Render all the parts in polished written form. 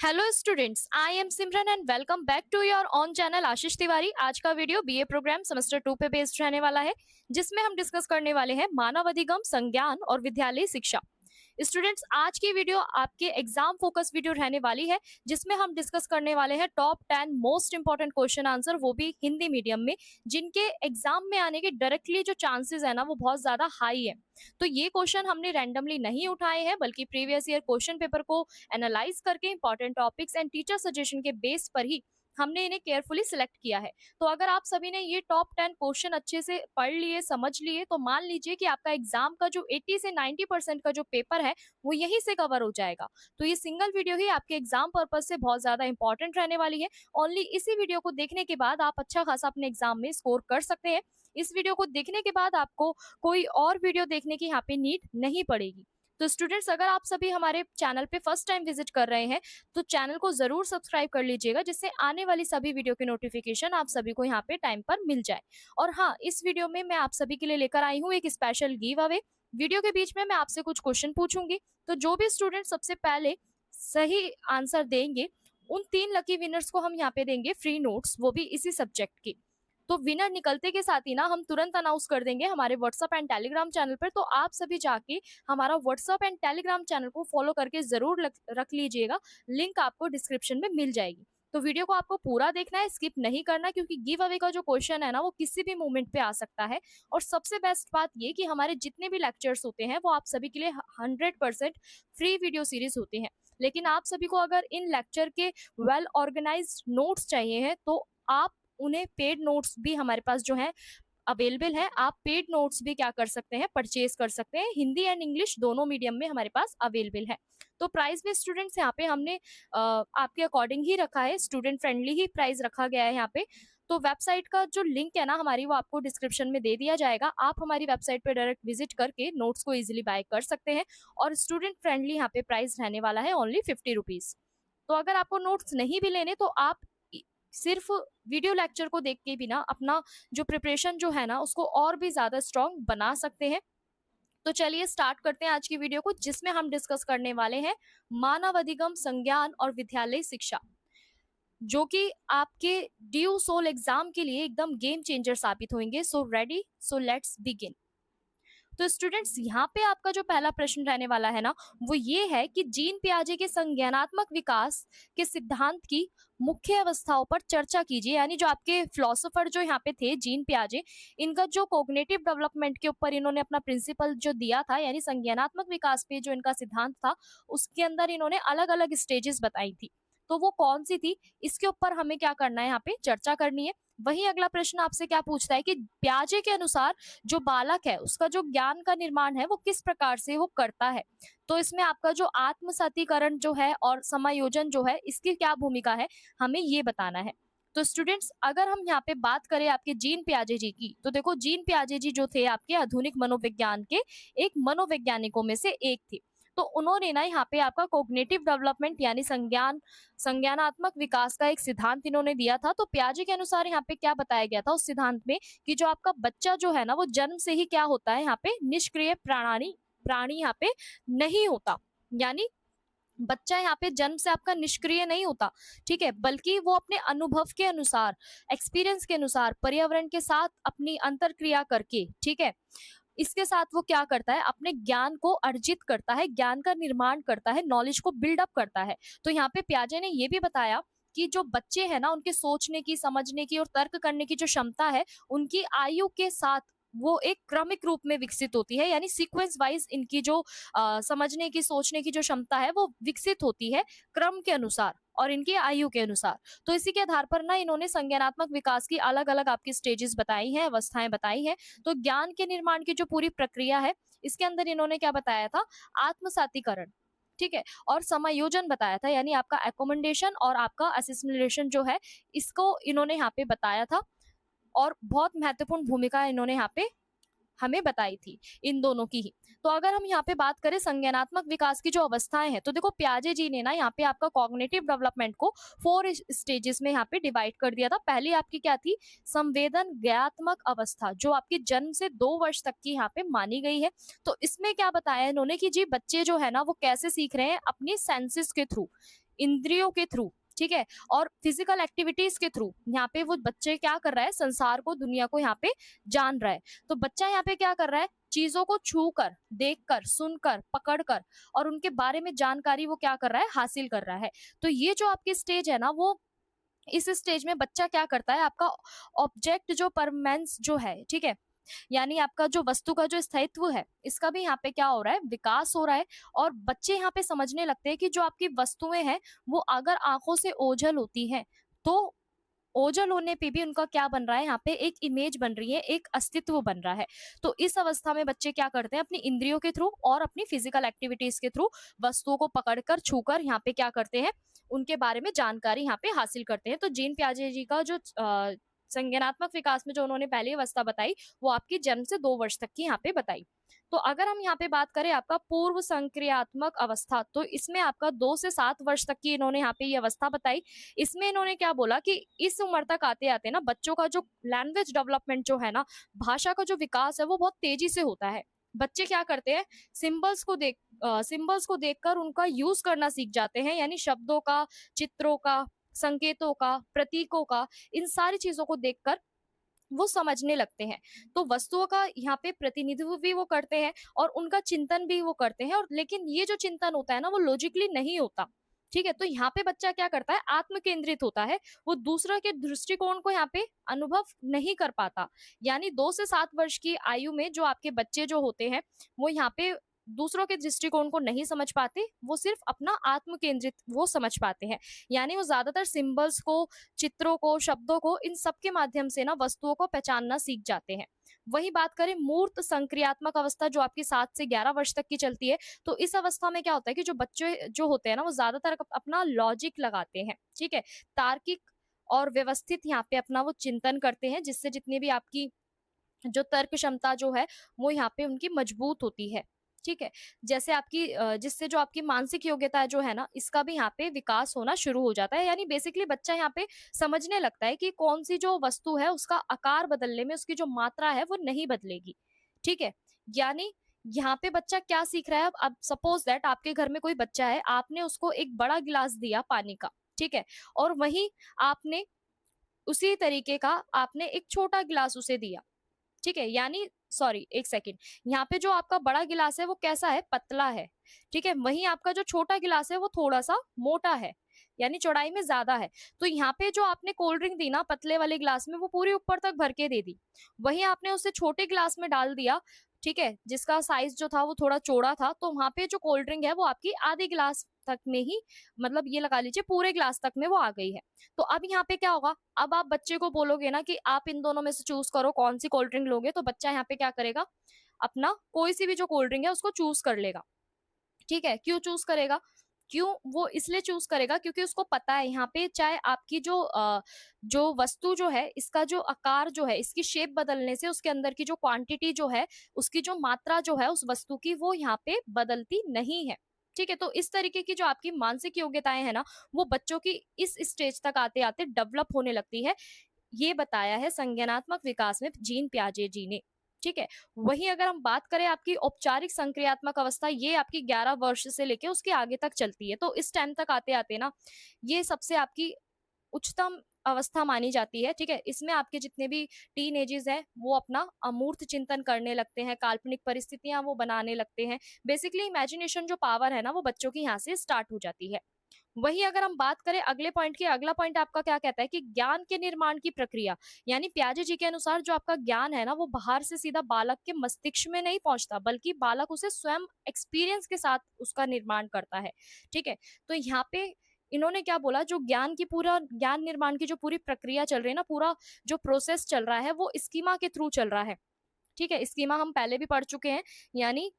Hello students, I am Simran and welcome back to your own channel Ashish Tiwari. आज का video BA programme semester 2 पे based रहने वाला है, जिसमें हम डिस्कस करने वाले हैं मानव अधिगम, संज्ञान और विद्यालय शिक्षा। स्टूडेंट्स, आज की वीडियो आपके एग्जाम फोकस वीडियो रहने वाली है, जिसमें हम डिस्कस करने वाले हैं top 10 most important question answer, वो भी हिंदी मीडियम में, जिनके एग्जाम में आने के डायरेक्टली जो चांसेस है ना वो बहुत ज्यादा हाई है। तो ये क्वेश्चन हमने रैंडमली नहीं उठाए हैं, बल्कि प्रीवियस ईयर क्वेश्चन पेपर को एनालाइज करके important topics and teacher suggestion के बेस पर ही हमने इन्हें केयरफुली सिलेक्ट किया है। तो अगर आप सभी ने ये टॉप 10 क्वेश्चन अच्छे से पढ़ लिए, समझ लिए, तो मान लीजिए कि आपका एग्जाम का जो 80 से 90% का जो पेपर है वो यहीं से कवर हो जाएगा। तो ये सिंगल वीडियो ही आपके एग्जाम पर्पज से बहुत ज्यादा इंपॉर्टेंट रहने वाली है। ओनली इसी वीडियो को देखने के बाद आप अच्छा खासा अपने एग्जाम में स्कोर कर सकते हैं। इस वीडियो को देखने के बाद आपको कोई और वीडियो देखने की यहाँ पे नीड नहीं पड़ेगी। तो स्टूडेंट्स, अगर आप सभी हमारे चैनल पे फर्स्ट टाइम विजिट कर रहे हैं तो चैनल को जरूर सब्सक्राइब कर लीजिएगा, जिससे आने वाली सभी वीडियो के नोटिफिकेशन आप सभी को यहाँ पे टाइम पर मिल जाए। और हाँ, इस वीडियो में मैं आप सभी के लिए लेकर आई हूँ एक स्पेशल गिव अवे। वीडियो के बीच में मैं आपसे कुछ क्वेश्चन पूछूंगी, तो जो भी स्टूडेंट सबसे पहले सही आंसर देंगे उन 3 लकी विनर्स को हम यहाँ पे देंगे फ्री नोट्स, वो भी इसी सब्जेक्ट की। तो विनर निकलते के साथ ही ना हम तुरंत अनाउंस कर देंगे हमारे व्हाट्सअप एंड टेलीग्राम चैनल पर। तो आप सभी जाके हमारा व्हाट्सअप एंड टेलीग्राम चैनल को फॉलो करके जरूर रख लीजिएगा। लिंक आपको डिस्क्रिप्शन में मिल जाएगी। तो वीडियो को आपको पूरा देखना है, स्किप नहीं करना, क्योंकि गिव अवे का जो क्वेश्चन है ना वो किसी भी मोमेंट पे आ सकता है। और सबसे बेस्ट बात ये कि हमारे जितने भी लेक्चर्स होते हैं वो आप सभी के लिए 100% फ्री वीडियो सीरीज होते हैं। लेकिन आप सभी को अगर इन लेक्चर के वेल ऑर्गेनाइज्ड नोट्स चाहिए हैं तो आप उन्हें पेड नोट्स भी हमारे पास जो है अवेलेबल है। आप पेड नोट्स भी क्या कर सकते हैं, परचेज कर सकते हैं। हिंदी एंड इंग्लिश दोनों मीडियम में हमारे पास अवेलेबल है। तो प्राइस भी स्टूडेंट्स यहाँ पे हमने आपके अकॉर्डिंग ही रखा है, स्टूडेंट फ्रेंडली ही प्राइस रखा गया है यहाँ पे। तो वेबसाइट का जो लिंक है ना हमारी, वो आपको डिस्क्रिप्शन में दे दिया जाएगा। आप हमारी वेबसाइट पे डायरेक्ट विजिट करके नोट्स को इजिली बाय कर सकते हैं। और स्टूडेंट फ्रेंडली यहाँ पे प्राइस रहने वाला है ओनली 50 रुपीज। तो अगर आपको नोट्स नहीं भी लेने तो आप सिर्फ वीडियो लेक्चर को देख के भी ना अपना जो प्रिपरेशन जो है ना उसको और भी ज्यादा स्ट्रॉन्ग बना सकते हैं। तो चलिए स्टार्ट करते हैं आज की वीडियो को, जिसमें हम डिस्कस करने वाले हैं मानव अधिगम, संज्ञान और विद्यालय शिक्षा, जो कि आपके ड्यू सोल एग्जाम के लिए एकदम गेम चेंजर साबित होंगे। So ready, so let's begin. तो स्टूडेंट्स, यहाँ पे आपका जो पहला प्रश्न रहने वाला है ना वो ये है कि जीन पियाजे के संज्ञानात्मक विकास के सिद्धांत की मुख्य अवस्थाओं पर चर्चा कीजिए। यानी जो आपके फिलोसोफर जो यहाँ पे थे जीन पियाजे, इनका जो कॉग्निटिव डेवलपमेंट के ऊपर इन्होंने अपना प्रिंसिपल जो दिया था, यानी संज्ञानात्मक विकास पे जो इनका सिद्धांत था, उसके अंदर इन्होंने अलग अलग स्टेजेस बताई थी। तो वो कौन सी थी, इसके ऊपर हमें क्या करना है, यहाँ पे चर्चा करनी है। वही अगला प्रश्न आपसे क्या पूछता है कि पियाजे के अनुसार जो बालक है उसका जो ज्ञान का निर्माण है वो किस प्रकार से वो करता है। तो इसमें आपका जो आत्मसातीकरण जो है और समायोजन जो है, इसकी क्या भूमिका है, हमें ये बताना है। तो स्टूडेंट्स, अगर हम यहाँ पे बात करें आपके जीन पियाजे जी की, तो देखो जीन पियाजे जी जो थे आपके आधुनिक मनोविज्ञान के एक मनोवैज्ञानिकों में से एक थे। तो उन्होंने ना यहाँ पे आपका कोग्निटिव डेवलपमेंट यानी संज्ञानात्मक विकास का एक सिद्धांत इन्होंने दिया था। तो पियाजे के अनुसार यहाँ पे क्या बताया गया था उस सिद्धांत में कि जो आपका बच्चा जो है ना वो जन्म से ही क्या होता है, यहाँ पे निष्क्रिय प्राणी यहाँ पे नहीं होता। यानी बच्चा यहाँ पे जन्म से आपका निष्क्रिय नहीं होता, ठीक है, बल्कि वो अपने अनुभव के अनुसार, एक्सपीरियंस के अनुसार, पर्यावरण के साथ अपनी अंतरक्रिया करके, ठीक है, इसके साथ वो क्या करता है, अपने ज्ञान को अर्जित करता है, ज्ञान का निर्माण करता है, नॉलेज को बिल्डअप करता है। तो यहाँ पे पियाजे ने ये भी बताया कि जो बच्चे हैं ना उनके सोचने की, समझने की और तर्क करने की जो क्षमता है, उनकी आयु के साथ वो एक क्रमिक रूप में विकसित होती है। यानी सीक्वेंस वाइज इनकी जो समझने की, सोचने की जो क्षमता है वो विकसित होती है क्रम के अनुसार और इनकी आयु के अनुसार। तो इसी के आधार पर ना इन्होंने संज्ञानात्मक विकास की अलग अलग आपकी स्टेजेस बताई हैं, अवस्थाएं बताई हैं। तो ज्ञान के निर्माण की जो पूरी प्रक्रिया है, इसके अंदर इन्होंने क्या बताया था, आत्मसातीकरण, ठीक है, और समायोजन बताया था, यानी आपका एकोमोडेशन और आपका असिमिलेशन जो है, इसको इन्होंने यहाँ पे बताया था। और बहुत महत्वपूर्ण भूमिका इन्होंने यहाँ पे हमें बताई थी इन दोनों की ही। तो अगर हम यहाँ पे बात करें संज्ञानात्मक विकास की जो अवस्थाएं हैं, तो देखो पियाजे जी ने ना यहाँ पे आपका कॉग्निटिव डेवलपमेंट को 4 स्टेजेस में यहाँ पे डिवाइड कर दिया था। पहली आपकी क्या थी, संवेदन ज्ञात्मक अवस्था, जो आपकी जन्म से 2 वर्ष तक की यहाँ पे मानी गई है। तो इसमें क्या बताया इन्होंने कि जी बच्चे जो है ना वो कैसे सीख रहे हैं, अपनी सेंसेस के थ्रू, इंद्रियों के थ्रू, ठीक है, और फिजिकल एक्टिविटीज के थ्रू यहाँ पे वो बच्चे क्या कर रहा है, संसार को, दुनिया को यहाँ पे जान रहा है। तो बच्चा यहाँ पे क्या कर रहा है, चीजों को छू कर, देख कर, सुनकर, पकड़ कर और उनके बारे में जानकारी वो क्या कर रहा है, हासिल कर रहा है। तो ये जो आपकी स्टेज है ना, वो इस स्टेज में बच्चा क्या करता है, आपका ऑब्जेक्ट जो परमानेंस जो है, ठीक है, यानी आपका जो वस्तु का जो स्थायित्व है, इसका भी यहाँ पे क्या हो रहा है, विकास हो रहा है। और बच्चे यहाँ पे समझने लगते हैं कि जो आपकी वस्तुएं हैं वो अगर आंखों से ओझल होती हैं, तो ओझल होने पे भी उनका क्या बन रहा है, यहाँ पे एक इमेज बन रही है, एक अस्तित्व बन रहा है। तो इस अवस्था में बच्चे क्या करते हैं, अपनी इंद्रियों के थ्रू और अपनी फिजिकल एक्टिविटीज के थ्रू वस्तुओं को पकड़कर, छूकर यहाँ पे क्या करते हैं, उनके बारे में जानकारी यहाँ पे हासिल करते हैं। तो जीन पियाजे जी का जो संज्ञानात्मक विकास में जो उन्होंने पहली अवस्था बताई, वो आपकी जन्म से 2 वर्ष तक की यहाँ पे बताई। तो अगर हम यहाँ पे बात करें आपका पूर्व संक्रियात्मक अवस्था, तो इसमें आपका 2 से 7 वर्ष तक की इन्होंने यहाँ पे ये अवस्था बताई। इसमें इन्होंने क्या बोला कि इस उम्र तक आते आते ना बच्चों का जो लैंग्वेज डेवलपमेंट जो है ना, भाषा का जो विकास है, वो बहुत तेजी से होता है। बच्चे क्या करते हैं, सिंबल्स को देखकर उनका यूज करना सीख जाते हैं, यानी शब्दों का, चित्रों का, संकेतों का, प्रतीकों का, इन सारी चीजों को देखकर वो समझने लगते हैं। तो वस्तुओं का यहाँ पे प्रतिनिधित्व भी वो करते हैं और उनका चिंतन भी वो करते हैं। और लेकिन ये जो चिंतन होता है ना, वो लॉजिकली नहीं होता, ठीक है। तो यहाँ पे बच्चा क्या करता है, आत्म केंद्रित होता है, वो दूसरा के दृष्टिकोण को यहाँ पे अनुभव नहीं कर पाता। यानी 2 से 7 वर्ष की आयु में जो आपके बच्चे जो होते हैं, वो यहाँ पे दूसरों के दृष्टिकोण को नहीं समझ पाते, वो सिर्फ अपना आत्म केंद्रित वो समझ पाते हैं। यानी वो ज्यादातर सिंबल्स को, चित्रों को, शब्दों को, इन सब के माध्यम से ना वस्तुओं को पहचानना सीख जाते हैं। वही बात करें मूर्त संक्रियात्मक अवस्था, जो आपकी 7 से 11 वर्ष तक की चलती है, तो इस अवस्था में क्या होता है कि जो बच्चे जो होते हैं ना, वो ज्यादातर अपना लॉजिक लगाते हैं, ठीक है, तार्किक और व्यवस्थित यहाँ पे अपना वो चिंतन करते हैं, जिससे जितनी भी आपकी जो तर्क क्षमता जो है, वो यहाँ पे उनकी मजबूत होती है, ठीक है। जैसे आपकी जिससे जो आपकी मानसिक योग्यता जो है ना, इसका भी यहाँ पे विकास होना शुरू हो जाता है। यानी बेसिकली बच्चा यहाँ पे समझने लगता है कि कौन सी जो वस्तु है, उसका आकार बदलने में उसकी जो मात्रा है वो नहीं बदलेगी, ठीक है। यानी यहाँ पे बच्चा क्या सीख रहा है, अब सपोज दैट आपके घर में कोई बच्चा है, आपने उसको एक बड़ा गिलास दिया पानी का, ठीक है, और वहीं आपने उसी तरीके का आपने एक छोटा गिलास उसे दिया, ठीक है। यानी सॉरी, एक सेकंड, यहाँ पे जो आपका बड़ा गिलास है वो कैसा है, पतला है, ठीक है, वहीं आपका जो छोटा गिलास है वो थोड़ा सा मोटा है, यानी चौड़ाई में ज्यादा है। तो यहाँ पे जो आपने कोल्ड ड्रिंक दी ना पतले वाले गिलास में, वो पूरी ऊपर तक भर के दे दी, वहीं आपने उसे छोटे गिलास में डाल दिया, ठीक है, जिसका साइज जो था वो थोड़ा चौड़ा था, तो वहां पे जो कोल्ड ड्रिंक है वो आपकी आधी गिलास तक में ही, मतलब ये लगा लीजिए पूरे गिलास तक में वो आ गई है। तो अब यहाँ पे क्या होगा, अब आप बच्चे को बोलोगे ना कि आप इन दोनों में से चूज करो कौन सी कोल्ड ड्रिंक लोगे, तो बच्चा यहाँ पे क्या करेगा, अपना कोई सी भी जो कोल्ड ड्रिंक है उसको चूज कर लेगा, ठीक है। क्यों चूज करेगा, क्यों वो इसलिए चूज करेगा क्योंकि उसको पता है यहाँ पे चाहे आपकी जो वस्तु जो है, इसका जो आकार जो है, इसकी शेप बदलने से उसके अंदर की जो क्वांटिटी जो है, उसकी जो मात्रा जो है उस वस्तु की, वो यहाँ पे बदलती नहीं है, ठीक है। तो इस तरीके की जो आपकी मानसिक योग्यताएं है ना, वो बच्चों की इस स्टेज तक आते आते डेवलप होने लगती है। ये बताया है संज्ञानात्मक विकास में जीन पियाजे जी ने, ठीक है। वहीं अगर हम बात करें आपकी औपचारिक संक्रियात्मक अवस्था, ये आपकी 11 वर्ष से लेके उसके आगे तक चलती है। तो इस टाइम तक आते आते ना, ये सबसे आपकी उच्चतम अवस्था मानी जाती है, ठीक है। इसमें आपके जितने भी टीन एजेस है, वो अपना अमूर्त चिंतन करने लगते हैं, काल्पनिक परिस्थितियां वो बनाने लगते हैं। बेसिकली इमेजिनेशन जो पावर है ना, वो बच्चों की यहाँ से स्टार्ट हो जाती है। वही अगर हम बात करें अगले पॉइंट की, अगला पॉइंट आपका क्या कहता है कि ज्ञान के निर्माण की प्रक्रिया, यानी पियाजे जी के अनुसार जो आपका ज्ञान है ना, वो बाहर से सीधा बालक के मस्तिष्क में नहीं पहुंचता, बल्कि बालक उसे स्वयं एक्सपीरियंस के साथ उसका निर्माण करता है, ठीक है। तो यहाँ पे इन्होंने क्या बोला, जो ज्ञान की पूरा ज्ञान निर्माण की जो पूरी प्रक्रिया चल रही है ना, पूरा जो प्रोसेस चल रहा है, वो स्कीमा के थ्रू चल रहा है, ठीक है। स्कीमा हम पहले भी पढ़ चुके हैं। यानी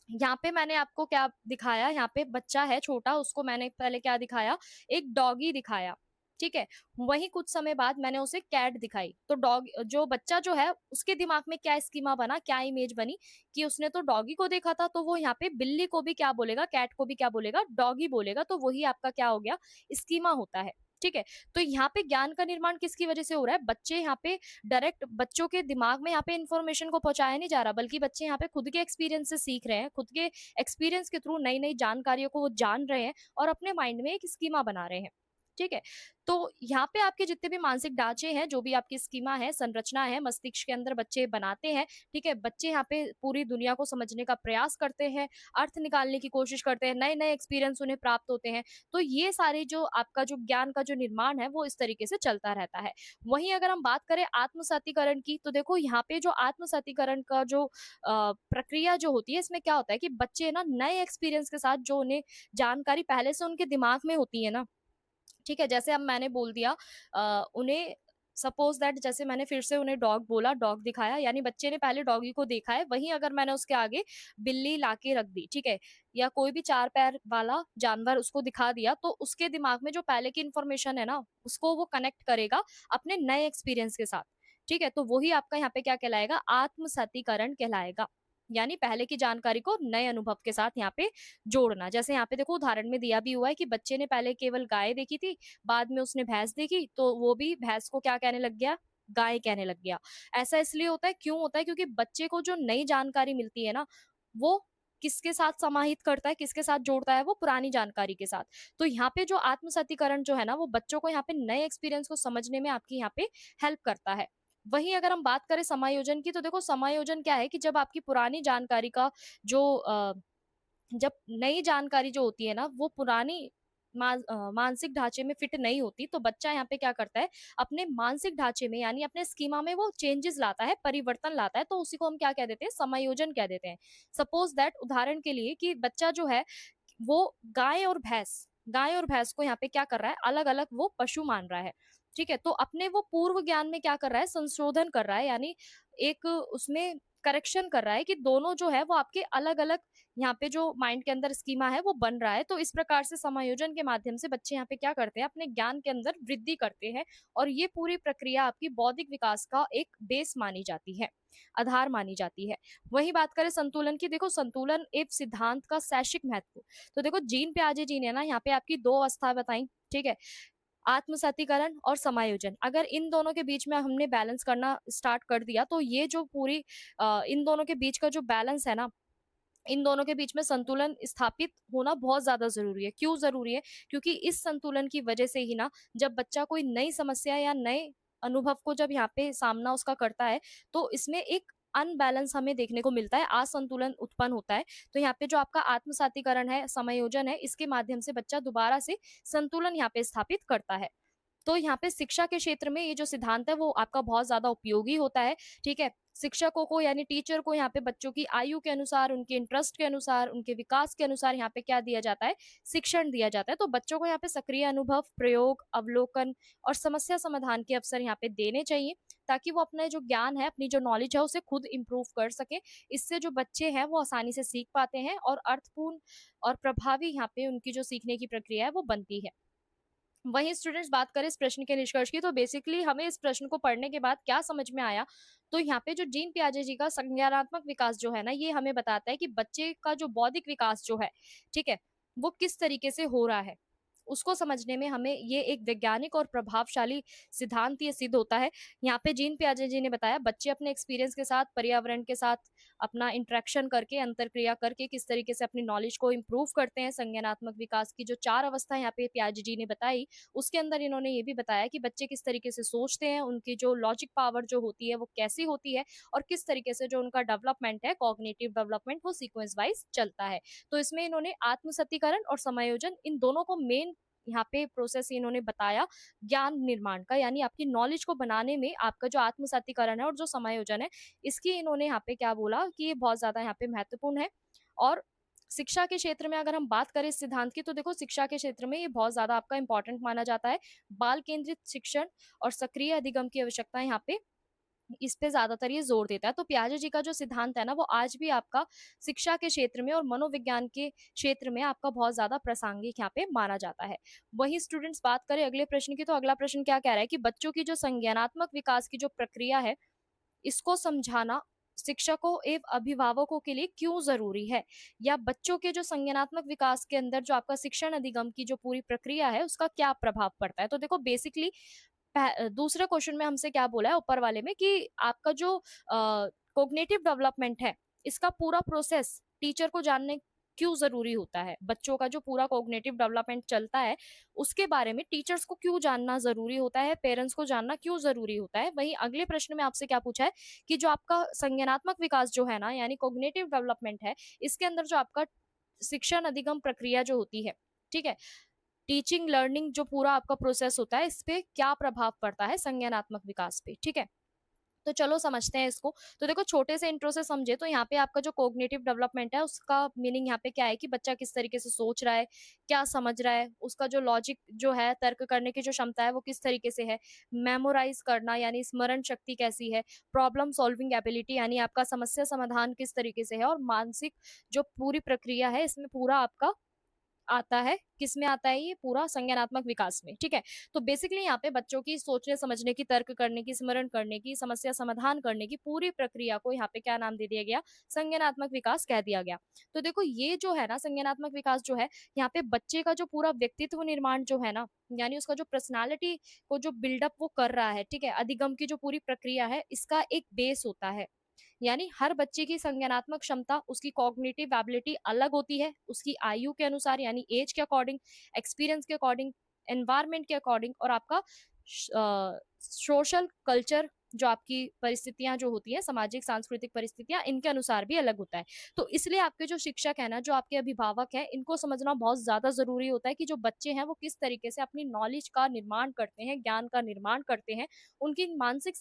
यहाँ पे मैंने आपको क्या दिखाया, यहाँ पे बच्चा है छोटा, उसको मैंने पहले क्या दिखाया, एक डॉगी दिखाया, ठीक है। वही कुछ समय बाद मैंने उसे कैट दिखाई। तो डॉग जो बच्चा जो है, उसके दिमाग में क्या स्कीमा बना, क्या इमेज बनी कि उसने तो डॉगी को देखा था, तो वो यहाँ पे बिल्ली को भी क्या बोलेगा, कैट को भी क्या बोलेगा, डॉगी बोलेगा। तो वही आपका क्या हो गया, स्कीमा होता है, ठीक है? तो यहाँ पे ज्ञान का निर्माण किसकी वजह से हो रहा है? बच्चे यहाँ पे डायरेक्ट बच्चों के दिमाग में यहाँ पे इन्फॉर्मेशन को पहुँचाया नहीं जा रहा, बल्कि बच्चे यहाँ पे खुद के एक्सपीरियंस से सीख रहे हैं, खुद के एक्सपीरियंस के थ्रू नई-नई जानकारियों को वो जान रहे हैं और अपने माइंड में एक स्कीमा बना रहे हैं। ठीक है? तो यहाँ पे आपके जितने भी मानसिक ढांचे हैं, जो भी आपकी स्कीमा है, संरचना है, मस्तिष्क के अंदर बच्चे बनाते हैं, ठीक है? बच्चे यहाँ पे पूरी दुनिया को समझने का प्रयास करते हैं, अर्थ निकालने की कोशिश करते हैं, नए-नए एक्सपीरियंस उन्हें प्राप्त होते हैं। तो ये सारे जो आपका जो ज्ञान का जो निर्माण है वो इस तरीके से चलता रहता है। वहीं अगर हम बात करें आत्मसातीकरण की, तो देखो यहाँ पे जो आत्मसातीकरण का जो प्रक्रिया जो होती है, इसमें क्या होता है कि बच्चे ना नए एक्सपीरियंस के साथ जो उन्हें जानकारी पहले से उनके दिमाग में होती है ना, ठीक है, जैसे अब मैंने बोल दिया उन्हें सपोज दैट, जैसे मैंने फिर से उन्हें डॉग बोला, डॉग दिखाया, यानी बच्चे ने पहले डॉगी को देखा है, वहीं अगर मैंने उसके आगे बिल्ली लाके रख दी, ठीक है, या कोई भी चार पैर वाला जानवर उसको दिखा दिया, तो उसके दिमाग में जो पहले की इंफॉर्मेशन है ना, उसको वो कनेक्ट करेगा अपने नए एक्सपीरियंस के साथ। ठीक है, तो वही आपका यहाँ पे क्या कहलाएगा? आत्मसतीकरण कहलाएगा। यानी पहले की जानकारी को नए अनुभव के साथ यहाँ पे जोड़ना। जैसे यहाँ पे देखो उदाहरण में दिया भी हुआ है कि बच्चे ने पहले केवल गाय देखी थी, बाद में उसने भैंस देखी, तो वो भी भैंस को क्या कहने लग गया? गाय कहने लग गया। ऐसा इसलिए होता है, क्यों होता है? क्योंकि बच्चे को जो नई जानकारी मिलती है ना, वो किसके साथ समाहित करता है, किसके साथ जोड़ता है? वो पुरानी जानकारी के साथ। तो यहाँ पे जो आत्मसतीकरण जो है ना, वो बच्चों को यहाँ पे नए एक्सपीरियंस को समझने में आपकी यहाँ पे हेल्प करता है। वहीं अगर हम बात करें समायोजन की, तो देखो समायोजन क्या है कि जब आपकी पुरानी जानकारी का जो जब नई जानकारी जो होती है ना, वो पुरानी मानसिक ढांचे में फिट नहीं होती, तो बच्चा यहाँ पे क्या करता है? अपने मानसिक ढांचे में, यानी अपने स्कीमा में वो चेंजेस लाता है, परिवर्तन लाता है, तो उसी को हम क्या कह देते हैं? समायोजन कह देते हैं। सपोज दैट, उदाहरण के लिए, कि बच्चा जो है वो गाय और भैंस को यहाँ पे क्या कर रहा है? अलग-अलग वो पशु मान रहा है। ठीक है? तो अपने वो पूर्व ज्ञान में क्या कर रहा है? संशोधन कर रहा है, यानी एक उसमें करेक्शन कर रहा है कि दोनों जो है वो आपके अलग-अलग यहाँ पे जो माइंड के अंदर स्कीमा है वो बन रहा है। तो इस प्रकार से समायोजन के माध्यम से बच्चे यहाँ पे क्या करते हैं? अपने ज्ञान के अंदर वृद्धि करते हैं, और ये पूरी प्रक्रिया आपकी बौद्धिक विकास का एक बेस मानी जाती है, आधार मानी जाती है। वहीं बात करें संतुलन की, देखो संतुलन एक सिद्धांत का शैक्षिक महत्व। तो देखो जीन पियाजे जी ने ना यहाँ पे आपकी 2 अवस्था बताई, ठीक है? आत्मसातीकरण और समायोजन। अगर इन दोनों के बीच में हमने बैलेंस करना स्टार्ट कर दिया, तो ये जो पूरी इन दोनों के बीच का जो बैलेंस है ना, इन दोनों के बीच में संतुलन स्थापित होना बहुत ज़्यादा ज़रूरी है। क्यों ज़रूरी है? क्योंकि इस संतुलन की वजह से ही ना, जब बच्चा कोई नई समस्या या नए अनुभव को जब यहाँ पे सामना उसका करता है, तो इसमें एक अनबैलेंस हमें देखने को मिलता है, असंतुलन उत्पन्न होता है। तो यहाँ पे जो आपका आत्मसातीकरण है, समायोजन है, इसके माध्यम से बच्चा दोबारा से संतुलन यहाँ पे स्थापित करता है। तो यहाँ पे शिक्षा के क्षेत्र में ये जो सिद्धांत है वो आपका बहुत ज़्यादा उपयोगी होता है, ठीक है? शिक्षकों को, यानी टीचर को, यहाँ पे बच्चों की आयु के अनुसार, उनके इंटरेस्ट के अनुसार, उनके विकास के अनुसार यहाँ पे क्या दिया जाता है? शिक्षण दिया जाता है। तो बच्चों को यहाँ पे सक्रिय अनुभव, प्रयोग, अवलोकन और समस्या समाधान के अवसर यहाँ पे देने चाहिए, ताकि वो अपना जो ज्ञान है, अपनी जो नॉलेज है, उसे खुद इम्प्रूव कर सकें। इससे जो बच्चे हैं वो आसानी से सीख पाते हैं, और अर्थपूर्ण और प्रभावी यहाँ पे उनकी जो सीखने की प्रक्रिया है वो बनती है। वहीं स्टूडेंट्स, बात करें इस प्रश्न के निष्कर्ष की, तो बेसिकली हमें इस प्रश्न को पढ़ने के बाद क्या समझ में आया? तो यहाँ पे जो जीन पियाजे जी का संज्ञानात्मक विकास जो है ना, ये हमें बताता है कि बच्चे का जो बौद्धिक विकास जो है, ठीक है, वो किस तरीके से हो रहा है। उसको समझने में हमें ये एक वैज्ञानिक और प्रभावशाली सिद्धांत ये सिद्ध होता है। यहाँ पे जीन पियाजे जी ने बताया, बच्चे अपने एक्सपीरियंस के साथ, पर्यावरण के साथ अपना इंटरेक्शन करके, अंतरक्रिया करके किस तरीके से अपनी नॉलेज को इम्प्रूव करते हैं। संज्ञानात्मक विकास की जो 4 अवस्था यहाँ पे पियाजे जी ने बताई, उसके अंदर इन्होंने ये भी बताया कि बच्चे किस तरीके से सोचते हैं, उनकी जो लॉजिक पावर जो होती है वो कैसी होती है, और किस तरीके से जो उनका डेवलपमेंट है, कॉग्निटिव डेवलपमेंट, वो सीक्वेंस वाइज चलता है। तो इसमें इन्होंने आत्मसतीकरण और समायोजन, इन दोनों को मेन यहाँ पे प्रोसेस इन्होंने बताया ज्ञान निर्माण का, यानी आपकी नॉलेज को बनाने में आपका जो आत्मसातीकरण है और जो समायोजन है, इसकी इन्होंने यहाँ पे क्या बोला कि ये बहुत ज्यादा यहाँ पे महत्वपूर्ण है। और शिक्षा के क्षेत्र में अगर हम बात करें इस सिद्धांत की, तो देखो शिक्षा के क्षेत्र में ये बहुत ज्यादा आपका इंपॉर्टेंट माना जाता है। बाल केंद्रित शिक्षण और सक्रिय अधिगम की आवश्यकता यहाँ पे, इस पे ज्यादातर ये जोर देता है। तो पियाजे जी का जो सिद्धांत है ना, वो आज भी आपका शिक्षा के क्षेत्र में और मनोविज्ञान के क्षेत्र में आपका बहुत ज्यादा प्रासंगिक यहाँ पे माना जाता है। वही स्टूडेंट्स, बात करें अगले प्रश्न की, तो अगला प्रश्न क्या कह रहा है कि बच्चों की जो संज्ञानात्मक विकास की जो प्रक्रिया है, इसको समझाना शिक्षकों एवं अभिभावकों के लिए क्यों जरूरी है, या बच्चों के जो संज्ञानात्मक विकास के अंदर जो आपका शिक्षण अधिगम की जो पूरी प्रक्रिया है उसका क्या प्रभाव पड़ता है। तो देखो बेसिकली दूसरे क्वेश्चन में हमसे क्या बोला है ऊपर वाले में कि आपका जो कोग्निटिव डेवलपमेंट है इसका पूरा प्रोसेस टीचर को जानने क्यों जरूरी होता है, बच्चों का जो पूरा कोग्निटिव डेवलपमेंट चलता है उसके बारे में टीचर्स को क्यों जानना जरूरी होता है, पेरेंट्स को जानना क्यों जरूरी होता है। वहीं अगले प्रश्न में आपसे क्या पूछा है कि जो आपका संज्ञानात्मक विकास जो है ना यानी कोग्निटिव डेवलपमेंट है, इसके अंदर जो आपका शिक्षण अधिगम प्रक्रिया जो होती है, ठीक है, टीचिंग लर्निंग जो पूरा आपका प्रोसेस होता है इस पे क्या प्रभाव पड़ता है संज्ञानात्मक विकास पे। ठीक है, तो चलो समझते हैं इसको। तो देखो छोटे से इंट्रो से समझे तो यहाँ पे आपका जो कोग्निटिव डेवलपमेंट है उसका मीनिंग यहाँ पे क्या है कि बच्चा किस तरीके से सोच रहा है, क्या समझ रहा है, उसका जो लॉजिक जो है तर्क करने की जो क्षमता है वो किस तरीके से है, मेमोराइज करना यानी स्मरण शक्ति कैसी है, प्रॉब्लम सॉल्विंग एबिलिटी यानी आपका समस्या समाधान किस तरीके से है, और मानसिक जो पूरी प्रक्रिया है इसमें पूरा आपका आता है, किसमें आता है ये पूरा संज्ञानात्मक विकास में। ठीक है, तो बेसिकली यहाँ पे बच्चों की सोचने समझने की, तर्क करने की, स्मरण करने की, समस्या समाधान करने की पूरी प्रक्रिया को यहाँ पे क्या नाम दे दिया गया, संज्ञानात्मक विकास कह दिया गया। तो देखो ये जो है ना संज्ञानात्मक विकास जो है यहाँ पे बच्चे का जो पूरा व्यक्तित्व निर्माण जो है ना यानी उसका जो पर्सनालिटी को जो बिल्डअप वो कर रहा है, ठीक है, अधिगम की जो पूरी प्रक्रिया है इसका एक बेस होता है। यानी हर बच्चे की संज्ञानात्मक क्षमता, उसकी कॉग्निटिव एबिलिटी अलग होती है, उसकी आयु के अनुसार यानी एज के अकॉर्डिंग, एक्सपीरियंस के अकॉर्डिंग, एनवायरमेंट के अकॉर्डिंग, और आपका सोशल कल्चर जो आपकी परिस्थितियां जो होती है, सामाजिक सांस्कृतिक परिस्थितियां, इनके अनुसार भी अलग होता है। तो इसलिए आपके जो शिक्षक है ना, जो आपके अभिभावक है, इनको समझना बहुत ज्यादा जरूरी होता है कि जो बच्चे हैं वो किस तरीके से अपनी नॉलेज का निर्माण करते हैं, ज्ञान का निर्माण करते हैं, उनकी मानसिक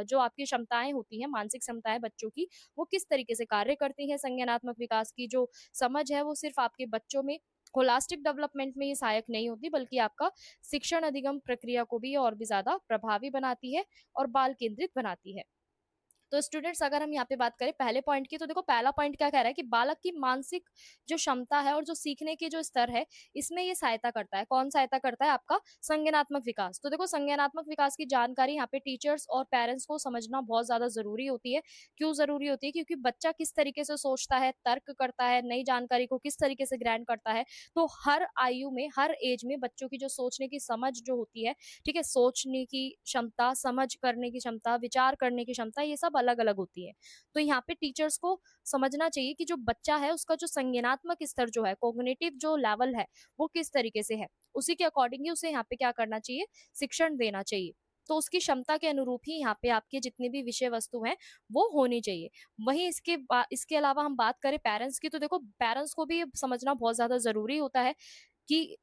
जो आपकी क्षमताएं होती हैं, मानसिक क्षमताएं बच्चों की वो किस तरीके से कार्य करती हैं। संज्ञानात्मक विकास की जो समझ है वो सिर्फ आपके बच्चों में होलास्टिक डेवलपमेंट में ही सहायक नहीं होती बल्कि आपका शिक्षण अधिगम प्रक्रिया को भी और भी ज्यादा प्रभावी बनाती है और बाल केंद्रित बनाती है। तो स्टूडेंट्स अगर हम यहाँ पे बात करें पहले पॉइंट की, तो देखो पहला पॉइंट क्या कह रहा है कि बालक की मानसिक जो क्षमता है और जो सीखने के जो स्तर है इसमें ये सहायता करता है। कौन सहायता करता है? आपका संज्ञानात्मक विकास। तो देखो संज्ञानात्मक विकास की जानकारी यहाँ पे टीचर्स और पेरेंट्स को समझना बहुत ज्यादा जरूरी होती है। क्यों जरूरी होती है? क्योंकि बच्चा किस तरीके से सोचता है, तर्क करता है, नई जानकारी को किस तरीके से ग्रहण करता है। तो हर आयु में, हर एज में बच्चों की जो सोचने की समझ जो होती है, ठीक है, सोचने की क्षमता, समझ करने की क्षमता, विचार करने की क्षमता, ये सब अलग अलग होती है। तो यहाँ पे टीचर्स को समझना चाहिए कि जो बच्चा है उसका जो संज्ञानात्मक स्तर जो है, कोग्निटिव जो लेवल है वो किस तरीके से है, उसी के अकॉर्डिंग ही उसे यहाँ पे क्या करना चाहिए, शिक्षण देना चाहिए। तो उसकी क्षमता के अनुरूप ही यहाँ पे आपके जितनी भी विषय वस्तु हैं वो होनी चाहिए। वहीं इसके अलावा हम बात करें पेरेंट्स की, तो देखो पेरेंट्स को भी ये समझना बहुत ज्यादा जरूरी होता है कि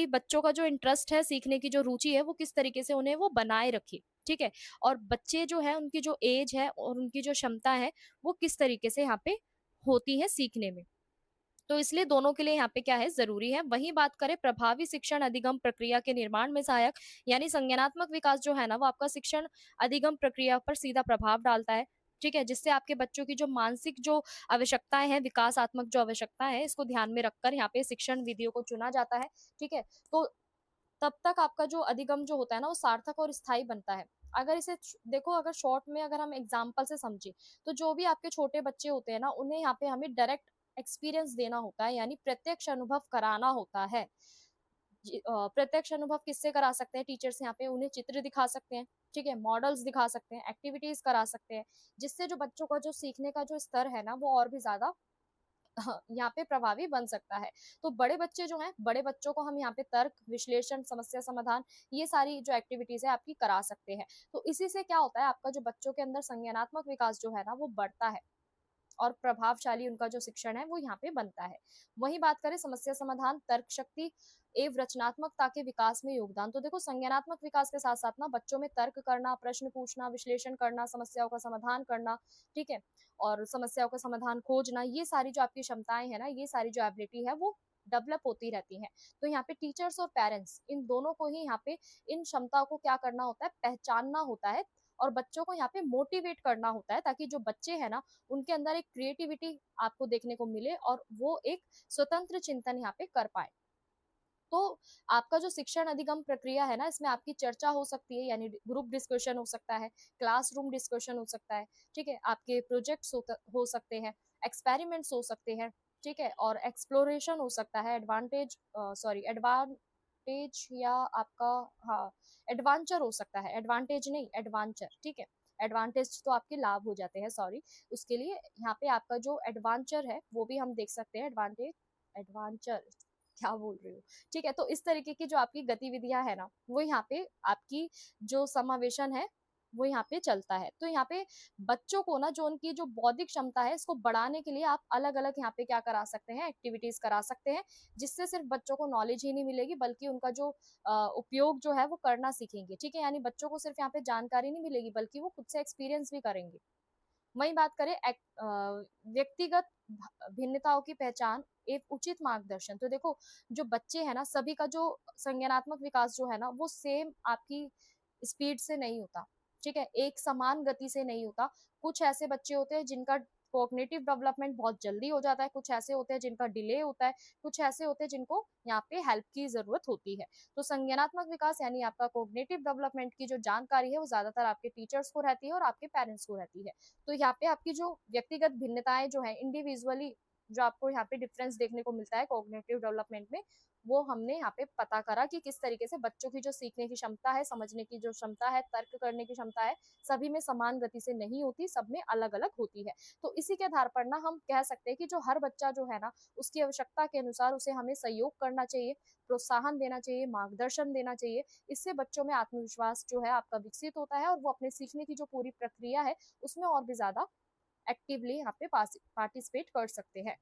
बच्चों का जो इंटरेस्ट है, सीखने की जो रुचि है, वो किस तरीके से उन्हें वो बनाए रखे। ठीक है, और बच्चे जो है उनकी जो एज है और उनकी जो क्षमता है वो किस तरीके से यहाँ पे होती है सीखने में। तो इसलिए दोनों के लिए यहाँ पे क्या है, जरूरी है। वहीं बात करें प्रभावी शिक्षण अधिगम प्रक्रिया के निर्माण में सहायक, यानी संज्ञानात्मक विकास जो है ना वो आपका शिक्षण अधिगम प्रक्रिया पर सीधा प्रभाव डालता है। ठीक है, जिससे आपके बच्चों की जो मानसिक जो आवश्यकताएं हैं, विकासात्मक जो आवश्यकता है, इसको ध्यान में रखकर यहाँ पे शिक्षण विधियों को चुना जाता है। ठीक है, तो तब तक आपका जो अधिगम जो होता है ना वो सार्थक और स्थायी बनता है। अगर इसे देखो, अगर शॉर्ट में अगर हम एग्जाम्पल से समझे, तो जो भी आपके छोटे बच्चे होते हैं ना उन्हें यहाँ पे हमें डायरेक्ट एक्सपीरियंस देना होता है, यानी प्रत्यक्ष अनुभव कराना होता है। प्रत्यक्ष अनुभव किससे करा सकते हैं टीचर्स? यहाँ पे उन्हें चित्र दिखा सकते हैं, ठीक है, मॉडल्स दिखा सकते हैं, एक्टिविटीज करा सकते हैं, जिससे जो बच्चों का जो सीखने का जो स्तर है ना वो और भी ज्यादा हाँ, यहाँ पे प्रभावी बन सकता है। तो बड़े बच्चे जो हैं, बड़े बच्चों को हम यहाँ पे तर्क, विश्लेषण, समस्या समाधान, ये सारी जो एक्टिविटीज है आपकी करा सकते हैं। तो इसी से क्या होता है, आपका जो बच्चों के अंदर संज्ञानात्मक विकास जो है ना वो बढ़ता है और प्रभावशाली उनका जो शिक्षण है वो यहाँ पे बनता है। वहीं बात करें समस्या समाधान, तर्क शक्ति एवं रचनात्मकता के विकास में योगदान, तो देखो संज्ञानात्मक विकास के साथ साथ ना बच्चों में तर्क करना, प्रश्न पूछना, विश्लेषण करना, समस्याओं का समाधान करना, ठीक है, और समस्याओं का समाधान खोजना, ये सारी जो आपकी क्षमताएं है ना, ये सारी जो एबिलिटी है वो डेवलप होती रहती है। तो यहाँ पे टीचर्स और पेरेंट्स इन दोनों को ही यहाँ पे इन क्षमताओं को क्या करना होता है, पहचानना होता है, और बच्चों को यहाँ पे मोटिवेट करना होता है, ताकि जो बच्चे हैं ना उनके अंदर एक क्रिएटिविटी आपको देखने को मिले और वो एक स्वतंत्र चिंतन यहाँ पे कर पाए। तो आपका जो शिक्षण अधिगम प्रक्रिया है ना, इसमें आपकी चर्चा हो सकती है, यानी ग्रुप डिस्कशन हो सकता है, क्लासरूम डिस्कशन हो सकता है, ठीक है, आपके प्रोजेक्ट्स हो सकते हैं, एक्सपेरिमेंट्स हो सकते हैं, ठीक है, और एक्सप्लोरेशन हो सकता है, एडवांटेज या आपका, हाँ, एडवांचर हो सकता है, एडवांटेज नहीं, एडवांचर, ठीक है, एडवांटेज तो आपके लाभ हो जाते हैं, सॉरी, उसके लिए यहाँ पे आपका जो एडवांचर है वो भी हम देख सकते हैं, एडवांटेज, एडवांचर, क्या बोल रही हूँ, ठीक है। तो इस तरीके की जो आपकी गतिविधियां है ना, वो यहाँ पे आपकी जो समावेशन है वो यहाँ पे चलता है। तो यहाँ पे बच्चों को ना, जो उनकी जो बौद्धिक क्षमता है, इसको बढ़ाने के लिए आप अलग अलग यहाँ पे क्या करा सकते हैं, एक्टिविटीज करा सकते हैं, जिससे सिर्फ बच्चों को नॉलेज ही नहीं मिलेगी, बल्कि उनका जो उपयोग जो है वो करना सीखेंगे, ठीक है, यानी बच्चों को सिर्फ यहाँ पे जानकारी नहीं मिलेगी, बल्कि वो खुद से एक्सपीरियंस भी करेंगे। वहीं बात करें व्यक्तिगत भिन्नताओं की पहचान, एक उचित मार्गदर्शन, तो देखो, जो बच्चे हैं ना, सभी का जो संज्ञानात्मक विकास जो है ना, वो सेम आपकी स्पीड से नहीं होता, ठीक है, एक समान गति से नहीं होता। कुछ ऐसे बच्चे होते हैं जिनका कॉग्निटिव डेवलपमेंट बहुत जल्दी हो जाता है, कुछ ऐसे होते हैं जिनका डिले होता है, कुछ ऐसे होते हैं जिनको यहाँ पे हेल्प की जरूरत होती है। तो संज्ञानात्मक विकास यानी आपका कॉग्निटिव डेवलपमेंट की जो जानकारी है, वो ज्यादातर आपके टीचर्स को रहती है और आपके पेरेंट्स को रहती है। तो यहाँ पे आपकी जो व्यक्तिगत भिन्नताएं जो है, इंडिविजुअली जो आपको यहाँ पे डिफरेंस देखने को मिलता है कॉग्निटिव डेवलपमेंट में, वो हमने यहाँ पे पता करा कि किस तरीके से बच्चों की जो सीखने की क्षमता है, समझने की जो क्षमता है, तर्क करने की क्षमता है, सभी में समान गति से नहीं होती, सब में अलग अलग होती है। तो इसी के आधार पर ना हम कह सकते हैं कि जो हर बच्चा जो है ना, उसकी आवश्यकता के अनुसार उसे हमें सहयोग करना चाहिए, प्रोत्साहन देना चाहिए, मार्गदर्शन देना चाहिए। इससे बच्चों में आत्मविश्वास जो है आपका विकसित होता है, और वो अपने सीखने की जो पूरी प्रक्रिया है उसमें और भी ज्यादा एक्टिवली यहाँ पे पार्टिसिपेट कर सकते हैं।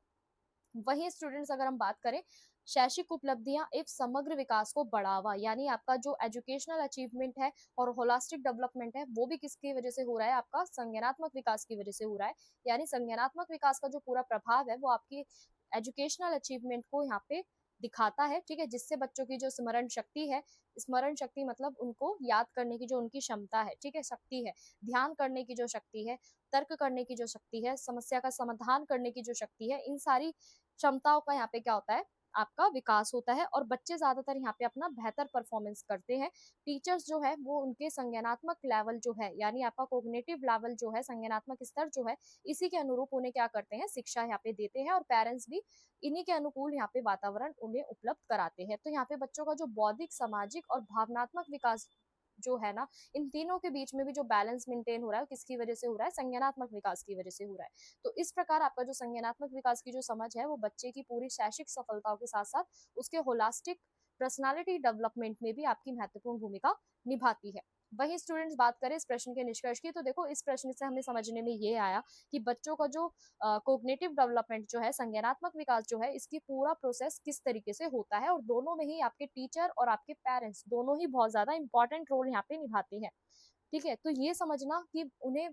वहीं स्टूडेंट्स, अगर हम बात करें, शैक्षिक उपलब्धियां एक समग्र विकास को बढ़ावा, यानी आपका जो एजुकेशनल अचीवमेंट है और होलास्टिक डेवलपमेंट है, वो भी किसकी वजह से हो रहा है, आपका संज्ञानात्मक विकास की वजह से हो रहा है। यानी संज्ञानात्मक विकास का जो पूरा प्रभाव है, वो आपकी एजुकेशनल अचीवमेंट को यहाँ पे दिखाता है, ठीक है, जिससे बच्चों की जो स्मरण शक्ति है, स्मरण शक्ति मतलब उनको याद करने की जो उनकी क्षमता है, ठीक है, शक्ति है, ध्यान करने की जो शक्ति है, तर्क करने की जो शक्ति है, समस्या का समाधान करने की जो शक्ति है, इन सारी क्षमताओं का यहाँ पे क्या होता है, आपका विकास होता है, और बच्चे ज्यादातर यहाँ पे अपना बेहतर परफॉर्मेंस करते हैं। टीचर्स जो है वो उनके संज्ञानात्मक लेवल जो है, यानी आपका कोग्निटिव लेवल जो है, संज्ञानात्मक स्तर जो है, इसी के अनुरूप उन्हें क्या करते हैं, शिक्षा यहाँ पे देते हैं, और पेरेंट्स भी इन्हीं के अनुकूल यहाँ पे वातावरण उन्हें उपलब्ध कराते हैं। तो यहाँ पे बच्चों का जो बौद्धिक, सामाजिक और भावनात्मक विकास जो है ना, इन तीनों के बीच में भी जो बैलेंस मेंटेन हो रहा है, किसकी वजह से हो रहा है, संज्ञानात्मक विकास की वजह से हो रहा है। तो इस प्रकार आपका जो संज्ञानात्मक विकास की जो समझ है, वो बच्चे की पूरी शैक्षिक सफलताओं के साथ साथ उसके होलास्टिक पर्सनालिटी डेवलपमेंट में भी आपकी महत्वपूर्ण भूमिका निभाती है। वही स्टूडेंट्स, बात करें इस प्रश्न के निष्कर्ष की, तो देखो, इस प्रश्न से हमें समझने में ये आया कि बच्चों का जो कोग्निटिव डेवलपमेंट जो है, संज्ञानात्मक विकास जो है, इसकी पूरा प्रोसेस किस तरीके से होता है, और दोनों में ही आपके टीचर और आपके पेरेंट्स दोनों ही बहुत ज्यादा इंपॉर्टेंट रोल यहाँ पे निभाते हैं, ठीक है। तो ये समझना कि उन्हें,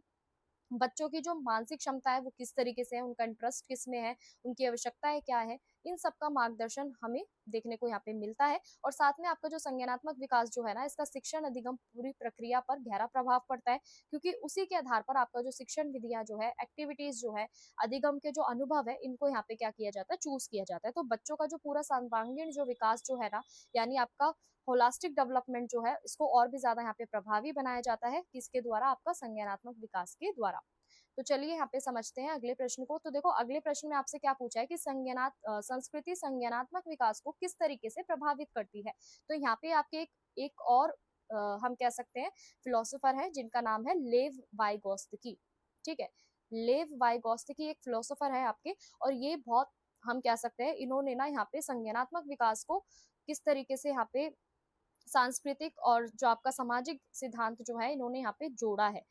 बच्चों की जो मानसिक क्षमता है वो किस तरीके से है, उनका इंटरेस्ट किस में है, उनकी आवश्यकताएं क्या है, इन सब का मार्गदर्शन हमें देखने को यहाँ पे मिलता है। और साथ में आपका जो संज्ञानात्मक विकास जो है ना, इसका शिक्षण अधिगम पूरी प्रक्रिया पर गहरा प्रभाव पड़ता है, क्योंकि उसी के आधार पर आपका जो शिक्षण विधियां जो है, एक्टिविटीज जो है, अधिगम के जो अनुभव है, इनको यहाँ पे क्या किया जाता है, चूज किया जाता है। तो बच्चों का जो पूरा सर्वांगीण जो विकास जो है ना, यानी आपका होलास्टिक डेवलपमेंट जो है, इसको और भी ज्यादा यहाँ पे प्रभावी बनाया जाता है, किसके द्वारा, आपका संज्ञानात्मक विकास के द्वारा। तो चलिए यहाँ पे समझते हैं अगले प्रश्न को। तो देखो, अगले प्रश्न में आपसे क्या पूछा है कि संस्कृति संज्ञानात्मक विकास को किस तरीके से प्रभावित करती है। तो यहाँ पे आपके एक और हम कह सकते हैं फिलोसोफर है, जिनका नाम है लेव वाइगोत्स्की, ठीक है, लेव वाइगोत्स्की एक फिलोसोफर है आपके, और ये बहुत, हम कह सकते हैं, इन्होंने ना यहाँ पे संज्ञानात्मक विकास को किस तरीके से यहाँ पे सांस्कृतिक और जो आपका सामाजिक सिद्धांत जो है, इन्होंने यहाँ पे जोड़ा है,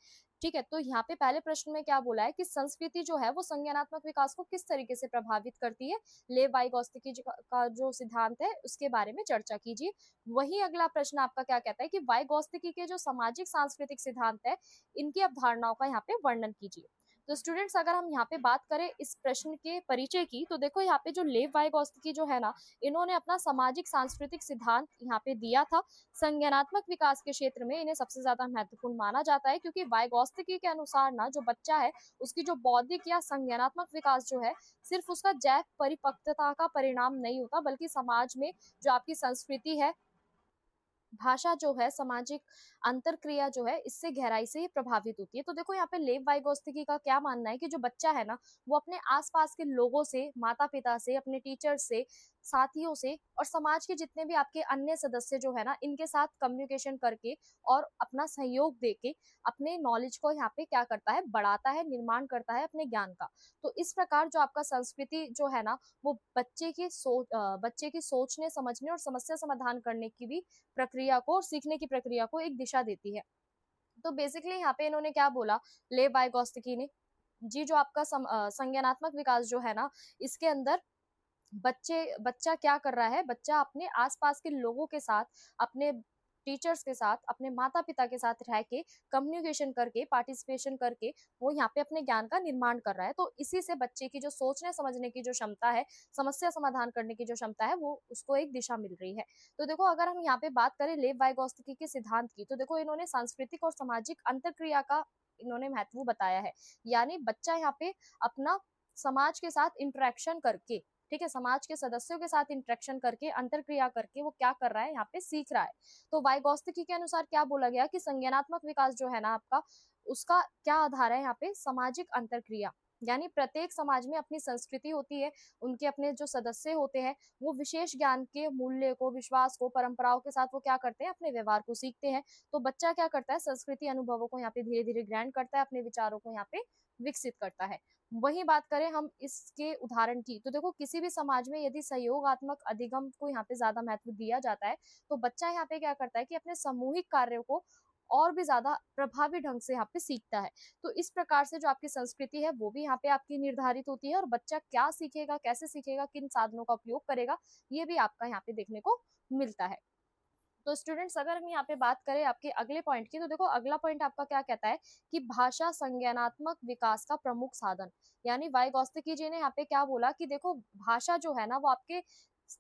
ठीक है। तो यहाँ पे पहले प्रश्न में क्या बोला है कि संस्कृति जो है वो संज्ञानात्मक विकास को किस तरीके से प्रभावित करती है, लेव वाइगोत्स्की का जो सिद्धांत है उसके बारे में चर्चा कीजिए। वही अगला प्रश्न आपका क्या कहता है कि वाइगोत्स्की के जो सामाजिक सांस्कृतिक सिद्धांत है, इनकी अवधारणाओं का यहाँ पे वर्णन कीजिए। तो स्टूडेंट्स अगर हम यहाँ पे बात करें इस प्रश्न के परिचय की, तो देखो यहाँ पे जो लेव वाइगोत्स्की जो है ना, इन्होंने अपना सामाजिक सांस्कृतिक सिद्धांत यहाँ पे दिया था। संज्ञानात्मक विकास के क्षेत्र में इन्हें सबसे ज्यादा महत्वपूर्ण माना जाता है, क्योंकि वाइगोत्स्की के अनुसार ना जो बच्चा है उसकी जो बौद्धिक या संज्ञानात्मक विकास जो है सिर्फ उसका जैव परिपक्वता का परिणाम नहीं होता, बल्कि समाज में जो आपकी संस्कृति है, भाषा जो है, सामाजिक अंतरक्रिया जो है, इससे गहराई से ही प्रभावित होती है। तो देखो यहाँ पे लेव वाइगोत्स्की का क्या मानना है कि जो बच्चा है ना, वो अपने आसपास के लोगों से, माता पिता से, अपने टीचर से, साथियों से और समाज के जितने भी आपके अन्य सदस्य जो है ना, इनके साथ कम्युनिकेशन करके और अपना सहयोग देके अपने नॉलेज को यहाँ पे क्या करता है, बढ़ाता है, निर्माण करता है अपने ज्ञान का। तो इस प्रकार जो आपका संस्कृति जो है ना, वो बच्चे की सोचने, समझने और समस्या समाधान करने की भी प्रक्रिया को और सीखने की प्रक्रिया को एक दिशा देती है। तो बेसिकली यहाँ पे इन्होंने क्या बोला, लेव वाइगोत्स्की ने, जी जो आपका संज्ञानात्मक विकास जो है ना, इसके अंदर बच्चा क्या कर रहा है, बच्चा अपने आसपास के लोगों के साथ, अपने टीचर्स के साथ, अपने माता पिता के साथ रह के, कम्युनिकेशन करके, पार्टिसिपेशन करके वो यहाँ पे अपने ज्ञान का निर्माण कर रहा है। तो इसी से बच्चे की जो सोचने समझने की जो क्षमता है, समस्या समाधान करने की जो क्षमता है, वो उसको एक दिशा मिल रही है। तो देखो अगर हम यहाँ पे बात करें लेव वाइगोत्स्की के सिद्धांत की, तो देखो इन्होंने सांस्कृतिक और सामाजिक अंतरक्रिया का इन्होंने महत्व बताया है। यानी बच्चा यहाँ पे अपना समाज के साथ इंटरेक्शन करके, ठीक है, समाज के सदस्यों के साथ इंटरेक्शन करके, अंतरक्रिया करके वो क्या कर रहा है, यहाँ पे सीख रहा है। तो वाइगोत्स्की के अनुसार क्या बोला गया कि संज्ञानात्मक विकास जो है ना आपका, उसका क्या आधार है यहाँ पे, सामाजिक अंतरक्रिया। यानी प्रत्येक समाज में अपनी संस्कृति होती है, उनके अपने जो सदस्य होते हैं, वो विशेष ज्ञान के मूल्य को, विश्वास को, परंपराओं के साथ वो क्या करते हैं, अपने व्यवहार को सीखते हैं। तो बच्चा क्या करता है, संस्कृति अनुभवों को यहाँ पे धीरे धीरे ग्रहण करता है, अपने विचारों को यहाँ पे विकसित करता है। वही बात करें हम इसके उदाहरण की, तो देखो किसी भी समाज में यदि सहयोगात्मक अधिगम को यहाँ पे ज्यादा महत्व दिया जाता है, तो बच्चा यहाँ पे क्या करता है कि अपने सामूहिक कार्यों को और भी ज्यादा प्रभावी ढंग से यहाँ पे सीखता है। तो इस प्रकार से जो आपकी संस्कृति है वो भी यहाँ पे आपकी निर्धारित होती है, और बच्चा क्या सीखेगा, कैसे सीखेगा, किन साधनों का उपयोग करेगा, ये भी आपका यहाँ पे देखने को मिलता है। तो स्टूडेंट्स अगर हम यहाँ पे बात करें आपके अगले पॉइंट की, तो देखो अगला पॉइंट आपका क्या कहता है कि भाषा संज्ञानात्मक विकास का प्रमुख साधन। यानी वाइगोत्स्की जी ने यहाँ पे क्या बोला कि देखो भाषा जो है ना, वो आपके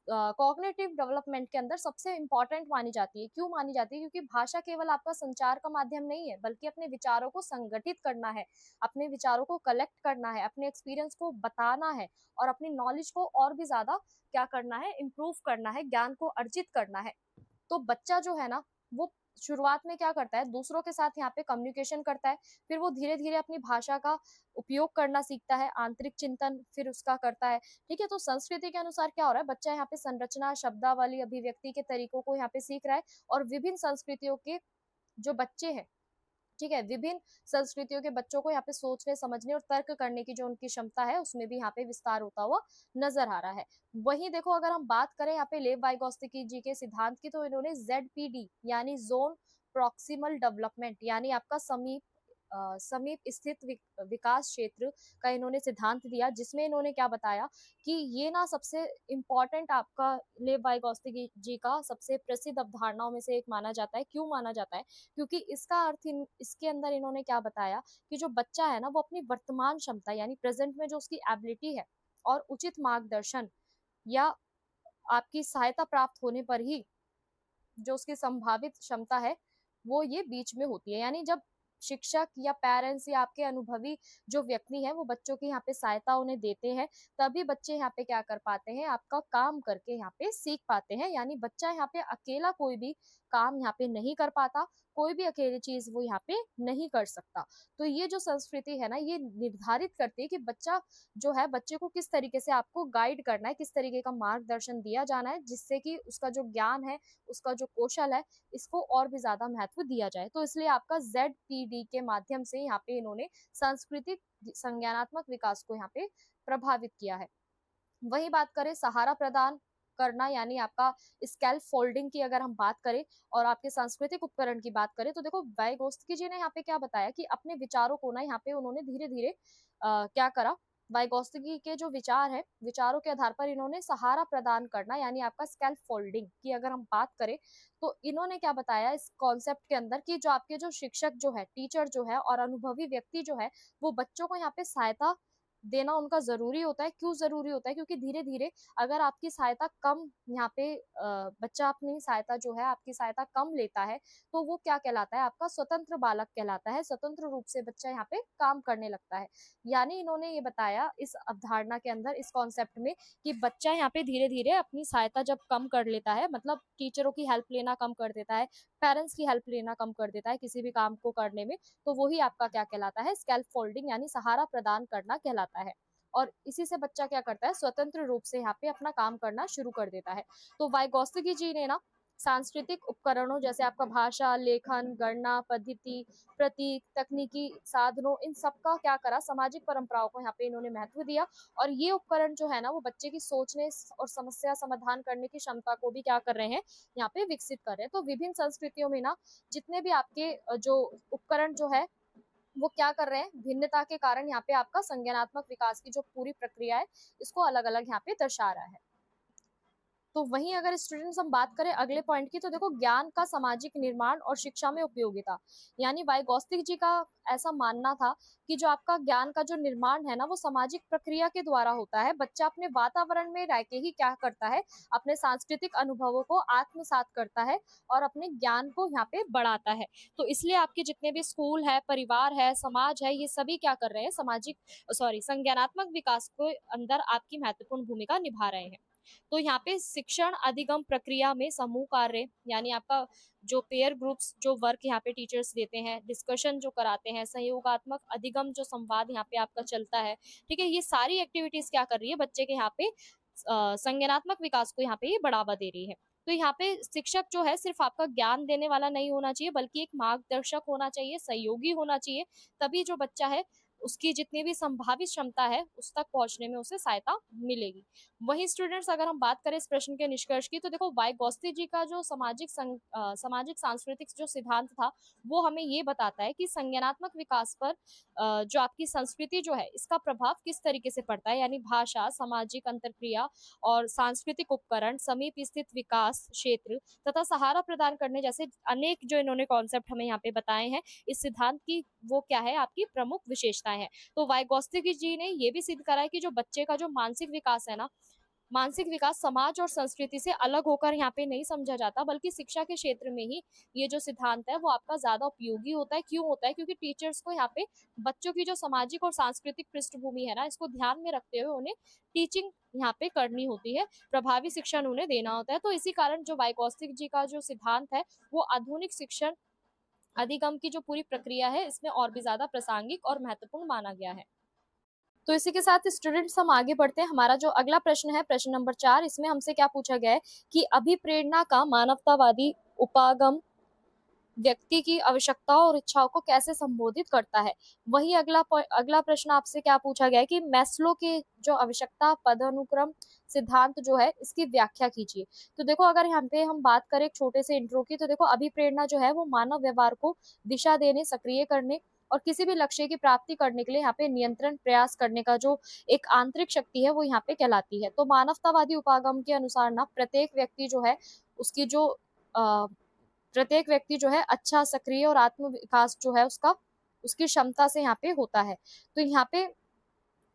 कॉग्निटिव डेवलपमेंट के अंदर सबसे इंपॉर्टेंट मानी जाती है। क्यों मानी जाती है? क्योंकि भाषा केवल आपका संचार का माध्यम नहीं है, बल्कि अपने विचारों को संगठित करना है, अपने विचारों को कलेक्ट करना है, अपने एक्सपीरियंस को बताना है और अपनी नॉलेज को और भी ज्यादा क्या करना है, इम्प्रूव करना है, ज्ञान को अर्जित करना है। तो बच्चा जो है ना, वो शुरुआत में क्या करता है, दूसरों के साथ यहाँ पे कम्युनिकेशन करता है, फिर वो धीरे धीरे अपनी भाषा का उपयोग करना सीखता है, आंतरिक चिंतन फिर उसका करता है। ठीक है, तो संस्कृति के अनुसार क्या हो रहा है, बच्चा यहाँ पे संरचना, शब्दावली, अभिव्यक्ति के तरीकों को यहाँ पे सीख रहा है, और विभिन्न संस्कृतियों के जो बच्चे हैं, ठीक है, विभिन्न संस्कृतियों के बच्चों को यहाँ पे सोचने, समझने और तर्क करने की जो उनकी क्षमता है, उसमें भी यहाँ पे विस्तार होता हुआ नजर आ रहा है। वहीं देखो अगर हम बात करें यहाँ पे लेव वाइगोत्स्की जी के सिद्धांत की, तो इन्होंने ZPD यानी जोन प्रॉक्सिमल डेवलपमेंट, यानी आपका समीप स्थित विकास क्षेत्र का इन्होंने सिद्धांत दिया, जिसमें इन्होंने क्या बताया कि ये ना सबसे इम्पोर्टेंट आपका लेव वाइगोत्स्की जी का सबसे प्रसिद्ध अवधारणाओं में से एक माना जाता है। क्यों माना जाता है? क्योंकि इसका अर्थ इसके अंदर इन्होंने क्या बताया कि जो बच्चा है ना, वो अपनी वर्तमान क्षमता यानी प्रेजेंट में जो उसकी एबिलिटी है और उचित मार्गदर्शन या आपकी सहायता प्राप्त होने पर ही जो उसकी संभावित क्षमता है वो ये बीच में होती है। यानी जब शिक्षक या पेरेंट्स या आपके अनुभवी जो व्यक्ति है वो बच्चों की यहाँ पे सहायता उन्हें देते हैं, तभी बच्चे यहाँ पे क्या कर पाते हैं, आपका काम करके यहाँ पे सीख पाते हैं। यानी बच्चा यहाँ पे अकेला कोई भी काम यहाँ पे नहीं कर पाता, कोई भी अकेली चीज वो यहाँ पे नहीं कर सकता। तो ये जो संस्कृति है ना, ये निर्धारित करती है कि बच्चा जो है, बच्चे को किस तरीके से आपको गाइड करना है, किस तरीके का मार्गदर्शन दिया जाना है, जिससे कि उसका जो ज्ञान है, उसका जो कौशल है, इसको और भी ज्यादा महत्व दिया जाए। तो इसलिए आपका ZPD के माध्यम से यहाँ पे इन्होंने सांस्कृतिक संज्ञानात्मक विकास को यहाँ पे प्रभावित किया है। वही बात करें सहारा प्रदान करना, यानी आपका स्कैल्प फोल्डिंग की अगर हम बात करें और आपके सांस्कृतिक उपकरण की बात करें, तो देखो वाइगोत्स्की जी ने यहाँ पे क्या बताया कि अपने विचारों को ना यहाँ पे उन्होंने धीरे धीरे क्या करा, वाइगोत्स्की के जो विचार है, विचारों के आधार पर इन्होंने सहारा प्रदान करना यानी आपका स्कैल्प फोल्डिंग की अगर हम बात करें, तो इन्होंने क्या बताया इस कॉन्सेप्ट के अंदर कि जो आपके जो शिक्षक जो है, टीचर जो है और अनुभवी व्यक्ति जो है, वो बच्चों को यहाँ पे सहायता देना उनका ज़रूरी होता है। क्यों ज़रूरी होता है? क्योंकि धीरे-धीरे अगर आपकी सहायता कम यहाँ पे बच्चा अपनी सहायता जो है, आपकी सहायता कम लेता है, तो वो क्या कहलाता है? आपका स्वतंत्र बालक कहलाता है। स्वतंत्र रूप से बच्चा यहाँ पे काम करने लगता है। यानी इन्होंने ये बताया इस अवधारणा के अंदर, इस कॉन्सेप्ट में, कि बच्चा यहाँ पे धीरे-धीरे अपनी सहायता जब कम कर लेता है, मतलब टीचरों की हेल्प लेना कम कर देता है, पेरेंट्स की हेल्प लेना कम कर देता है किसी भी काम को करने में, तो वही आपका क्या कहलाता है? स्कैल्प फोल्डिंग यानी सहारा प्रदान करना कहलाता है। और इसी से बच्चा क्या करता है? स्वतंत्र रूप से यहाँ पे अपना काम करना शुरू कर देता है। तो वाइगोत्स्की जी ने ना सांस्कृतिक उपकरणों जैसे आपका भाषा, लेखन, गणना पद्धति, प्रतीक, तकनीकी साधनों, इन सबका क्या करा? सामाजिक परंपराओं को यहाँ पे इन्होंने महत्व दिया। और ये उपकरण जो है ना, वो बच्चे की सोचने और समस्या समाधान करने की क्षमता को भी क्या कर रहे हैं? यहाँ पे विकसित कर रहे हैं। तो विभिन्न संस्कृतियों में ना जितने भी आपके जो उपकरण जो है, वो क्या कर रहे हैं? भिन्नता के कारण यहाँ पे आपका संज्ञानात्मक विकास की जो पूरी प्रक्रिया है, इसको अलग-अलग यहाँ पे दर्शा रहा है। तो वहीं अगर स्टूडेंट्स हम बात करें अगले पॉइंट की, तो देखो ज्ञान का सामाजिक निर्माण और शिक्षा में उपयोगिता। यानी वाइगोत्स्की जी का ऐसा मानना था कि जो आपका ज्ञान का जो निर्माण है ना, वो सामाजिक प्रक्रिया के द्वारा होता है। बच्चा अपने वातावरण में रह के ही क्या करता है? अपने सांस्कृतिक अनुभवों को आत्मसात करता है और अपने ज्ञान को यहाँ पे बढ़ाता है। तो इसलिए आपके जितने भी स्कूल है, परिवार है, समाज है, ये सभी क्या कर रहे हैं? संज्ञानात्मक विकास को अंदर आपकी महत्वपूर्ण भूमिका निभा रहे हैं। तो यहाँ पे शिक्षण अधिगम प्रक्रिया में समूह कार्य यानी आपका जो पेयर ग्रुप्स जो वर्क यहाँ पे टीचर्स देते हैं, डिस्कशन जो कराते हैं, सहयोगात्मक अधिगम जो संवाद यहाँ पे आपका चलता है, ठीक है, ये सारी एक्टिविटीज क्या कर रही है? बच्चे के यहाँ पे संज्ञानात्मक विकास को यहाँ पे ये बढ़ावा दे रही है। तो यहाँ पे शिक्षक जो है सिर्फ आपका ज्ञान देने वाला नहीं होना चाहिए, बल्कि एक मार्गदर्शक होना चाहिए, सहयोगी होना चाहिए। तभी जो बच्चा है उसकी जितनी भी संभावित क्षमता है उस तक पहुंचने में उसे सहायता मिलेगी। वहीं स्टूडेंट्स अगर हम बात करें इस प्रश्न के निष्कर्ष की, तो देखो वाइगोत्स्की जी का जो सामाजिक सांस्कृतिक जो सिद्धांत था, वो हमें ये बताता है कि संज्ञानात्मक विकास पर जो आपकी संस्कृति जो है इसका प्रभाव किस तरीके से पड़ता है। यानी भाषा, सामाजिक अंतरक्रिया और सांस्कृतिक उपकरण, समीप स्थित विकास क्षेत्र तथा सहारा प्रदान करने जैसे अनेक जो इन्होंने कॉन्सेप्ट हमें यहाँ पे बताए हैं, इस सिद्धांत की वो क्या है? आपकी प्रमुख विशेषताएं हैं। तो वाइगोत्स्की जी ने ये भी सिद्ध करा है कि जो बच्चे का जो मानसिक विकास है ना, मानसिक विकास समाज और संस्कृति से अलग होकर यहाँ पे नहीं समझा जाता, बल्कि शिक्षा के क्षेत्र में ही ये जो सिद्धांत है वो आपका ज्यादा उपयोगी होता है। क्यों होता है? क्योंकि टीचर्स को यहाँ पे बच्चों की जो सामाजिक और सांस्कृतिक पृष्ठभूमि है ना, इसको ध्यान में रखते हुए उन्हें टीचिंग यहाँ पे करनी होती है, प्रभावी शिक्षण उन्हें देना होता है। तो इसी कारण जो वाइगोत्स्की जी का जो सिद्धांत है, वो आधुनिक शिक्षण अधिगम की जो पूरी प्रक्रिया है, इसमें और भी ज्यादा प्रासंगिक और महत्वपूर्ण माना गया है। तो इसी के साथ स्टूडेंट्स हम आगे बढ़ते हैं। हमारा जो अगला प्रश्न है, प्रश्न नंबर 4, इसमें हमसे क्या पूछा गया है कि अभिप्रेरणा का मानवतावादी उपागम व्यक्ति की आवश्यकताओं और इच्छाओं को कैसे संबोधित करता है। वही अगला प्रश्न आपसे क्या पूछा गया है कि मैस्लो के जो आवश्यकता पदानुक्रम सिद्धांत जो है, इसकी व्याख्या कीजिए। तो देखो अगर यहाँ पे हम बात करें एक छोटे से इंट्रो की, तो देखो अभिप्रेरणा जो है वो मानव व्यवहार को दिशा देने, सक्रिय करने और किसी भी लक्ष्य की प्राप्ति करने के लिए यहाँ पे नियंत्रण प्रयास करने का जो एक आंतरिक शक्ति है, वो यहाँ पे कहलाती है। तो मानवतावादी उपागम के अनुसार ना प्रत्येक व्यक्ति जो है उसकी जो प्रत्येक व्यक्ति जो है अच्छा, सक्रिय और आत्म विकास जो है उसका उसकी क्षमता से यहाँ पे होता है। तो यहाँ पे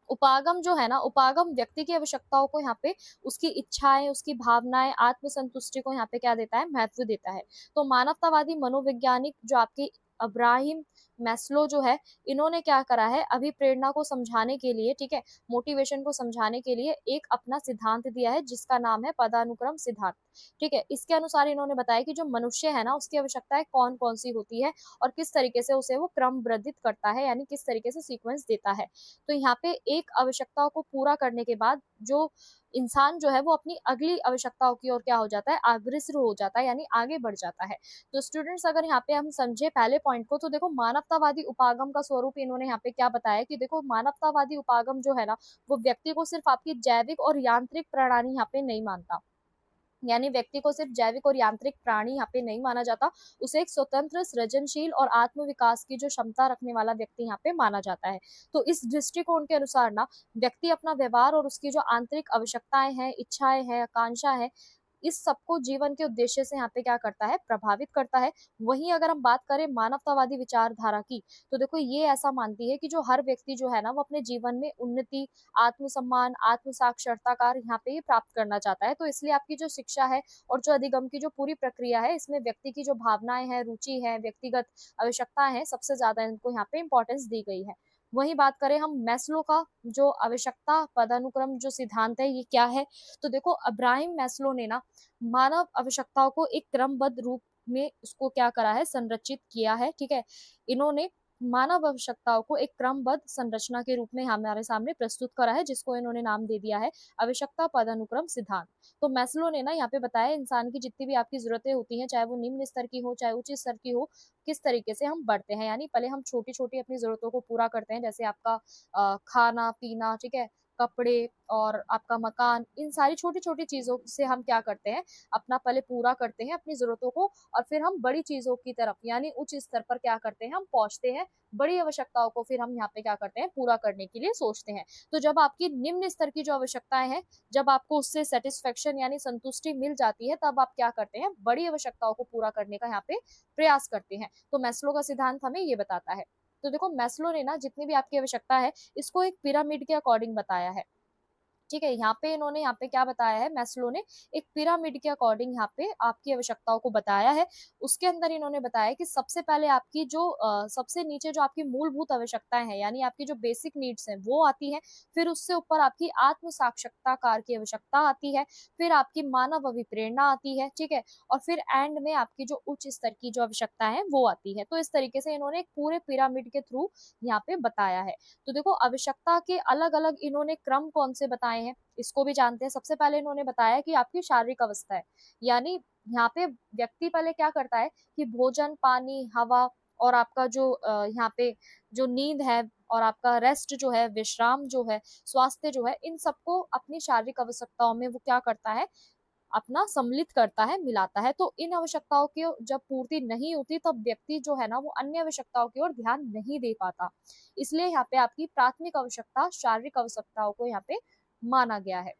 उपागम जो है ना, उपागम व्यक्ति की आवश्यकताओं को यहाँ पे उसकी इच्छाएं, उसकी भावनाएं, आत्मसंतुष्टि को यहाँ पे क्या देता है? महत्व देता है। तो मानवतावादी मनोवैज्ञानिक जो आपके अब्राहिम मैस्लो जो है, इन्होंने क्या करा है? अभिप्रेरणा को समझाने के लिए, ठीक है, मोटिवेशन को समझाने के लिए एक अपना सिद्धांत दिया है जिसका नाम है पदानुक्रम सिद्धांत। ठीक है, इसके अनुसार इन्होंने बताया कि जो मनुष्य है ना, उसकी आवश्यकताएं कौन कौन सी होती है और किस तरीके से उसे वो क्रमबद्धित करता है, यानी किस तरीके से सीक्वेंस देता है। तो यहाँ पे एक आवश्यकता को पूरा करने के बाद जो इंसान जो है वो अपनी अगली आवश्यकताओं की ओर क्या हो जाता है? अग्रसर हो जाता है, यानी आगे बढ़ जाता है। तो स्टूडेंट्स अगर यहाँ पे हम समझे पहले पॉइंट को, तो देखो मानवतावादी उपागम का स्वरूप इन्होंने यहाँ पे क्या बताया कि देखो मानवतावादी उपागम जो है ना, वो व्यक्ति को सिर्फ आपकी जैविक और यांत्रिक प्रणाली यहाँ पे नहीं मानता, यानी व्यक्ति को सिर्फ जैविक और यांत्रिक प्राणी यहाँ पे नहीं माना जाता, उसे एक स्वतंत्र, सृजनशील और आत्म विकास की जो क्षमता रखने वाला व्यक्ति यहाँ पे माना जाता है। तो इस दृष्टिकोण के अनुसार ना व्यक्ति अपना व्यवहार और उसकी जो आंतरिक आवश्यकताएं हैं, इच्छाएं हैं, आकांक्षा है, इस सबको जीवन के उद्देश्य से यहाँ पे क्या करता है, प्रभावित करता है। वहीं अगर हम बात करें मानवतावादी विचारधारा की, तो देखो ये ऐसा मानती है कि जो हर व्यक्ति जो है ना वो अपने जीवन में उन्नति, आत्मसम्मान, आत्म साक्षरताकार यहाँ पे ही प्राप्त करना चाहता है। तो इसलिए आपकी जो शिक्षा है और जो अधिगम की जो पूरी प्रक्रिया है, इसमें व्यक्ति की जो भावनाएं हैं, रुचि है, व्यक्तिगत आवश्यकताएं हैं, सबसे ज्यादा इनको यहाँ पे इंपॉर्टेंस दी गई है। वहीं बात करें हम मैस्लो का जो आवश्यकता पदानुक्रम जो सिद्धांत है, ये क्या है? तो देखो अब्राहिम मैस्लो ने ना मानव आवश्यकताओं को एक क्रमबद्ध रूप में उसको क्या करा है, संरचित किया है। ठीक है, इन्होंने मानव आवश्यकताओं को एक क्रमबद्ध संरचना के रूप में हमारे सामने प्रस्तुत करा है, जिसको इन्होंने नाम दे दिया है आवश्यकता पदानुक्रम सिद्धांत। तो मैस्लो ने ना यहाँ पे बताया इंसान की जितनी भी आपकी जरूरतें होती हैं, चाहे वो निम्न स्तर की हो चाहे उच्च स्तर की हो, किस तरीके से हम बढ़ते हैं। यानी पहले हम छोटी छोटी अपनी जरूरतों को पूरा करते हैं, जैसे आपका खाना पीना, ठीक है, कपड़े और आपका मकान, इन सारी छोटी छोटी चीजों से हम क्या करते हैं, अपना पहले पूरा करते हैं अपनी जरूरतों को, और फिर हम बड़ी चीजों की तरफ यानी उच्च स्तर पर क्या करते हैं, हम पहुंचते हैं। बड़ी आवश्यकताओं को फिर हम यहाँ पे क्या करते हैं, पूरा करने के लिए सोचते हैं। तो जब आपकी निम्न स्तर की जो आवश्यकताएं हैं, जब आपको उससे सेटिस्फेक्शन यानी संतुष्टि मिल जाती है, तब आप क्या करते हैं, बड़ी आवश्यकताओं को पूरा करने का यहाँ पे प्रयास करते हैं। तो मैस्लो का सिद्धांत हमें ये बताता है। तो देखो मैस्लो ने ना जितनी भी आपकी आवश्यकता है, इसको एक पिरामिड के अकॉर्डिंग बताया है। ठीक है, यहाँ पे इन्होंने यहाँ पे क्या बताया है, मैस्लो ने एक पिरामिड के अकॉर्डिंग यहाँ पे आपकी आवश्यकताओं को बताया है। उसके अंदर इन्होंने बताया कि सबसे पहले आपकी जो सबसे नीचे जो आपकी मूलभूत आवश्यकताएं हैं, यानी आपकी जो बेसिक नीड्स हैं, वो आती है। फिर उससे ऊपर आपकी आत्म साक्षात्कार की आवश्यकता आती है। फिर आपकी मानव अभिप्रेरणा आती है। ठीक है, और फिर एंड में आपकी जो उच्च स्तर की जो आवश्यकता है वो आती है। तो इस तरीके से इन्होंने एक पूरे पिरामिड के थ्रू यहाँ पे बताया है। तो देखो आवश्यकता के अलग अलग इन्होंने क्रम कौन से बताए हैं, इसको भी जानते हैं। सबसे पहले इन्होंने बताया कि आपकी शारीरिक अवस्था है, यानी यहाँ पे व्यक्ति पहले क्या करता है कि भोजन, पानी, हवा और आपका जो यहाँ पे जो नींद है और आपका रेस्ट जो है, विश्राम जो है, स्वास्थ्य जो है, इन सबको अपनी शारीरिक आवश्यकताओं में वो क्या करता है, अपना सम्मिलित करता है, मिलाता है। तो इन आवश्यकताओं की जब पूर्ति नहीं होती, तब व्यक्ति जो है ना वो अन्य आवश्यकताओं की ओर ध्यान नहीं दे पाता। इसलिए यहाँ पे आपकी प्राथमिक आवश्यकता शारीरिक आवश्यकताओं को यहाँ पे माना गया है।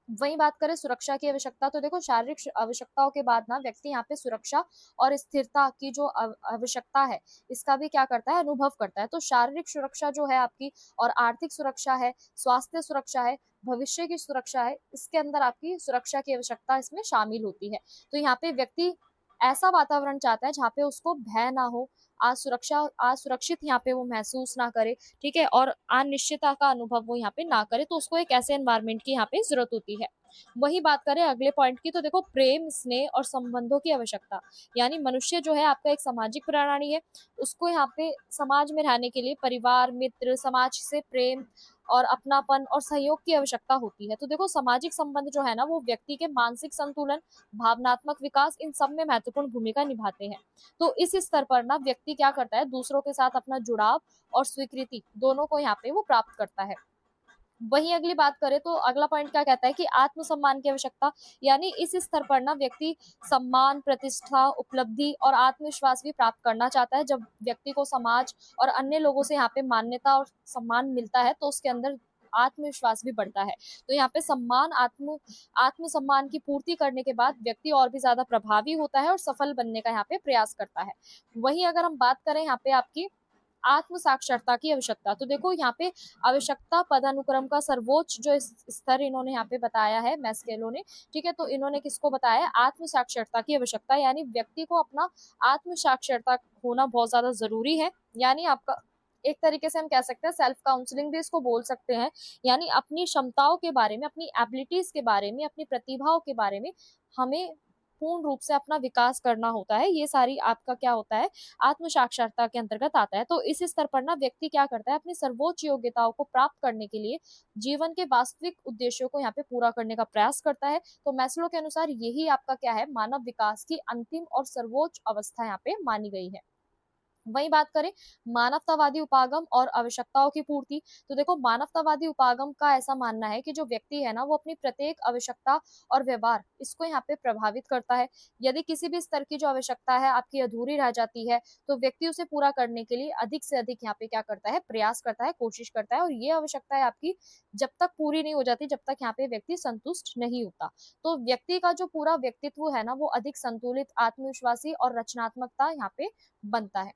वहीं बात करें सुरक्षा की आवश्यकता, तो देखो शारीरिक आवश्यकताओं के बाद ना व्यक्ति यहाँ पे सुरक्षा और स्थिरता की जो आवश्यकता है, इसका भी क्या करता है, अनुभव करता है। तो शारीरिक सुरक्षा जो है आपकी, और आर्थिक सुरक्षा है, स्वास्थ्य सुरक्षा है, भविष्य की सुरक्षा है, इसके अंदर आपकी सुरक्षा की आवश्यकता इसमें शामिल होती है। तो यहाँ पे व्यक्ति ऐसा वातावरण चाहता है जहाँ पे उसको भय ना हो, असुरक्षित यहाँ पे वो महसूस ना करे। ठीक है, और अनिश्चितता का अनुभव वो यहाँ पे ना करे, तो उसको एक ऐसे एनवायरनमेंट की यहाँ पे जरूरत होती है। वही बात करें अगले पॉइंट की, तो देखो प्रेम, स्नेह और संबंधों की आवश्यकता, यानी मनुष्य जो है आपका एक सामाजिक प्राणी है। उसको यहाँ पे समाज में रहने के लिए परिवार, मित्र, समाज से प्रेम और अपनापन और सहयोग की आवश्यकता होती है। तो देखो सामाजिक संबंध जो है ना वो व्यक्ति के मानसिक संतुलन, भावनात्मक विकास, इन सब में महत्वपूर्ण भूमिका निभाते हैं। तो इस स्तर पर ना व्यक्ति क्या करता है, दूसरों के साथ अपना जुड़ाव और स्वीकृति दोनों को यहाँ पे वो प्राप्त करता है। वहीं अगली बात करें तो अगला पॉइंट क्या कहता है कि आत्मसम्मान की आवश्यकता, यानी इस स्तर पर ना व्यक्ति सम्मान, प्रतिष्ठा, उपलब्धि और आत्मविश्वास भी प्राप्त करना चाहता है। जब व्यक्ति को समाज और अन्य लोगों से यहाँ पे मान्यता और सम्मान मिलता है, तो उसके अंदर आत्मविश्वास भी बढ़ता है। तो यहाँ पे आत्मसम्मान की पूर्ति करने के बाद व्यक्ति और भी ज्यादा प्रभावी होता है और सफल बनने का यहाँ पे प्रयास करता है। वहीं अगर हम बात करें यहाँ पे आपकी आत्म साक्षरता की आवश्यकता, तो देखो यहाँ पे आवश्यकता पदानुक्रम का सर्वोच्च जो स्तर इन्होंने यहाँ पे बताया है मैस्केलो ने। ठीक है, तो इन्होंने किसको बताया, आत्म साक्षरता की आवश्यकता, यानी व्यक्ति को अपना आत्म साक्षरता होना बहुत ज्यादा जरूरी है। यानी आपका एक तरीके से हम कह सकते हैं सेल्फ काउंसलिंग भी इसको बोल सकते हैं, यानी अपनी क्षमताओं के बारे में, अपनी एबिलिटीज के बारे में, अपनी प्रतिभाओं के बारे में हमें पूर्ण रूप से अपना विकास करना होता है। ये सारी आपका क्या होता है, आत्म साक्षरता के अंतर्गत आता है। तो इस स्तर पर ना व्यक्ति क्या करता है, अपनी सर्वोच्च योग्यताओं को प्राप्त करने के लिए जीवन के वास्तविक उद्देश्यों को यहाँ पे पूरा करने का प्रयास करता है। तो मैस्लो के अनुसार यही आपका क्या है, मानव विकास की अंतिम और सर्वोच्च अवस्था यहाँ पे मानी गई है। वहीं बात करें मानवतावादी उपागम और आवश्यकताओं की पूर्ति, तो देखो मानवतावादी उपागम का ऐसा मानना है कि जो व्यक्ति है ना वो अपनी प्रत्येक आवश्यकता और व्यवहार इसको यहाँ पे प्रभावित करता है। यदि किसी भी स्तर की जो आवश्यकता है आपकी अधूरी रह जाती है, तो व्यक्ति उसे पूरा करने के लिए अधिक से अधिक यहाँ पे क्या करता है, प्रयास करता है, कोशिश करता है, और ये आवश्यकता है आपकी जब तक पूरी नहीं हो जाती, जब तक यहाँ पे व्यक्ति संतुष्ट नहीं होता। तो व्यक्ति का जो पूरा व्यक्तित्व है ना वो अधिक संतुलित, आत्मविश्वासी और रचनात्मकता यहाँ पे बनता है।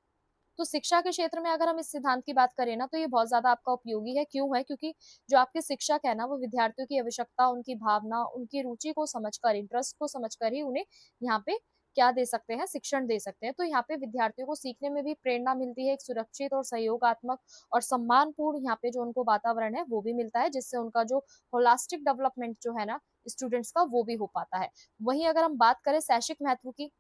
तो शिक्षा के क्षेत्र में अगर हम इस सिद्धांत की बात करें ना, तो ये बहुत ज़्यादा आपका उपयोगी है। क्यों है? क्योंकि जो आपके शिक्षक है ना, वो विद्यार्थियों की आवश्यकता, उनकी भावना, उनकी रुचि को समझकर, इंटरेस्ट को समझकर ही उन्हें यहाँ पे क्या दे सकते हैं, शिक्षण दे सकते हैं। तो यहाँ पे विद्यार्थियों को सीखने में भी प्रेरणा मिलती है, एक सुरक्षित और सहयोगात्मक और सम्मानपूर्ण यहाँ पे जो उनको वातावरण है, वो भी मिलता है, जिससे उनका जो होलिस्टिक डेवलपमेंट जो है ना स्टूडेंट्स का, वो भी हो पाता है। वहीं अगर हम बात करें शैक्षिक महत्व की,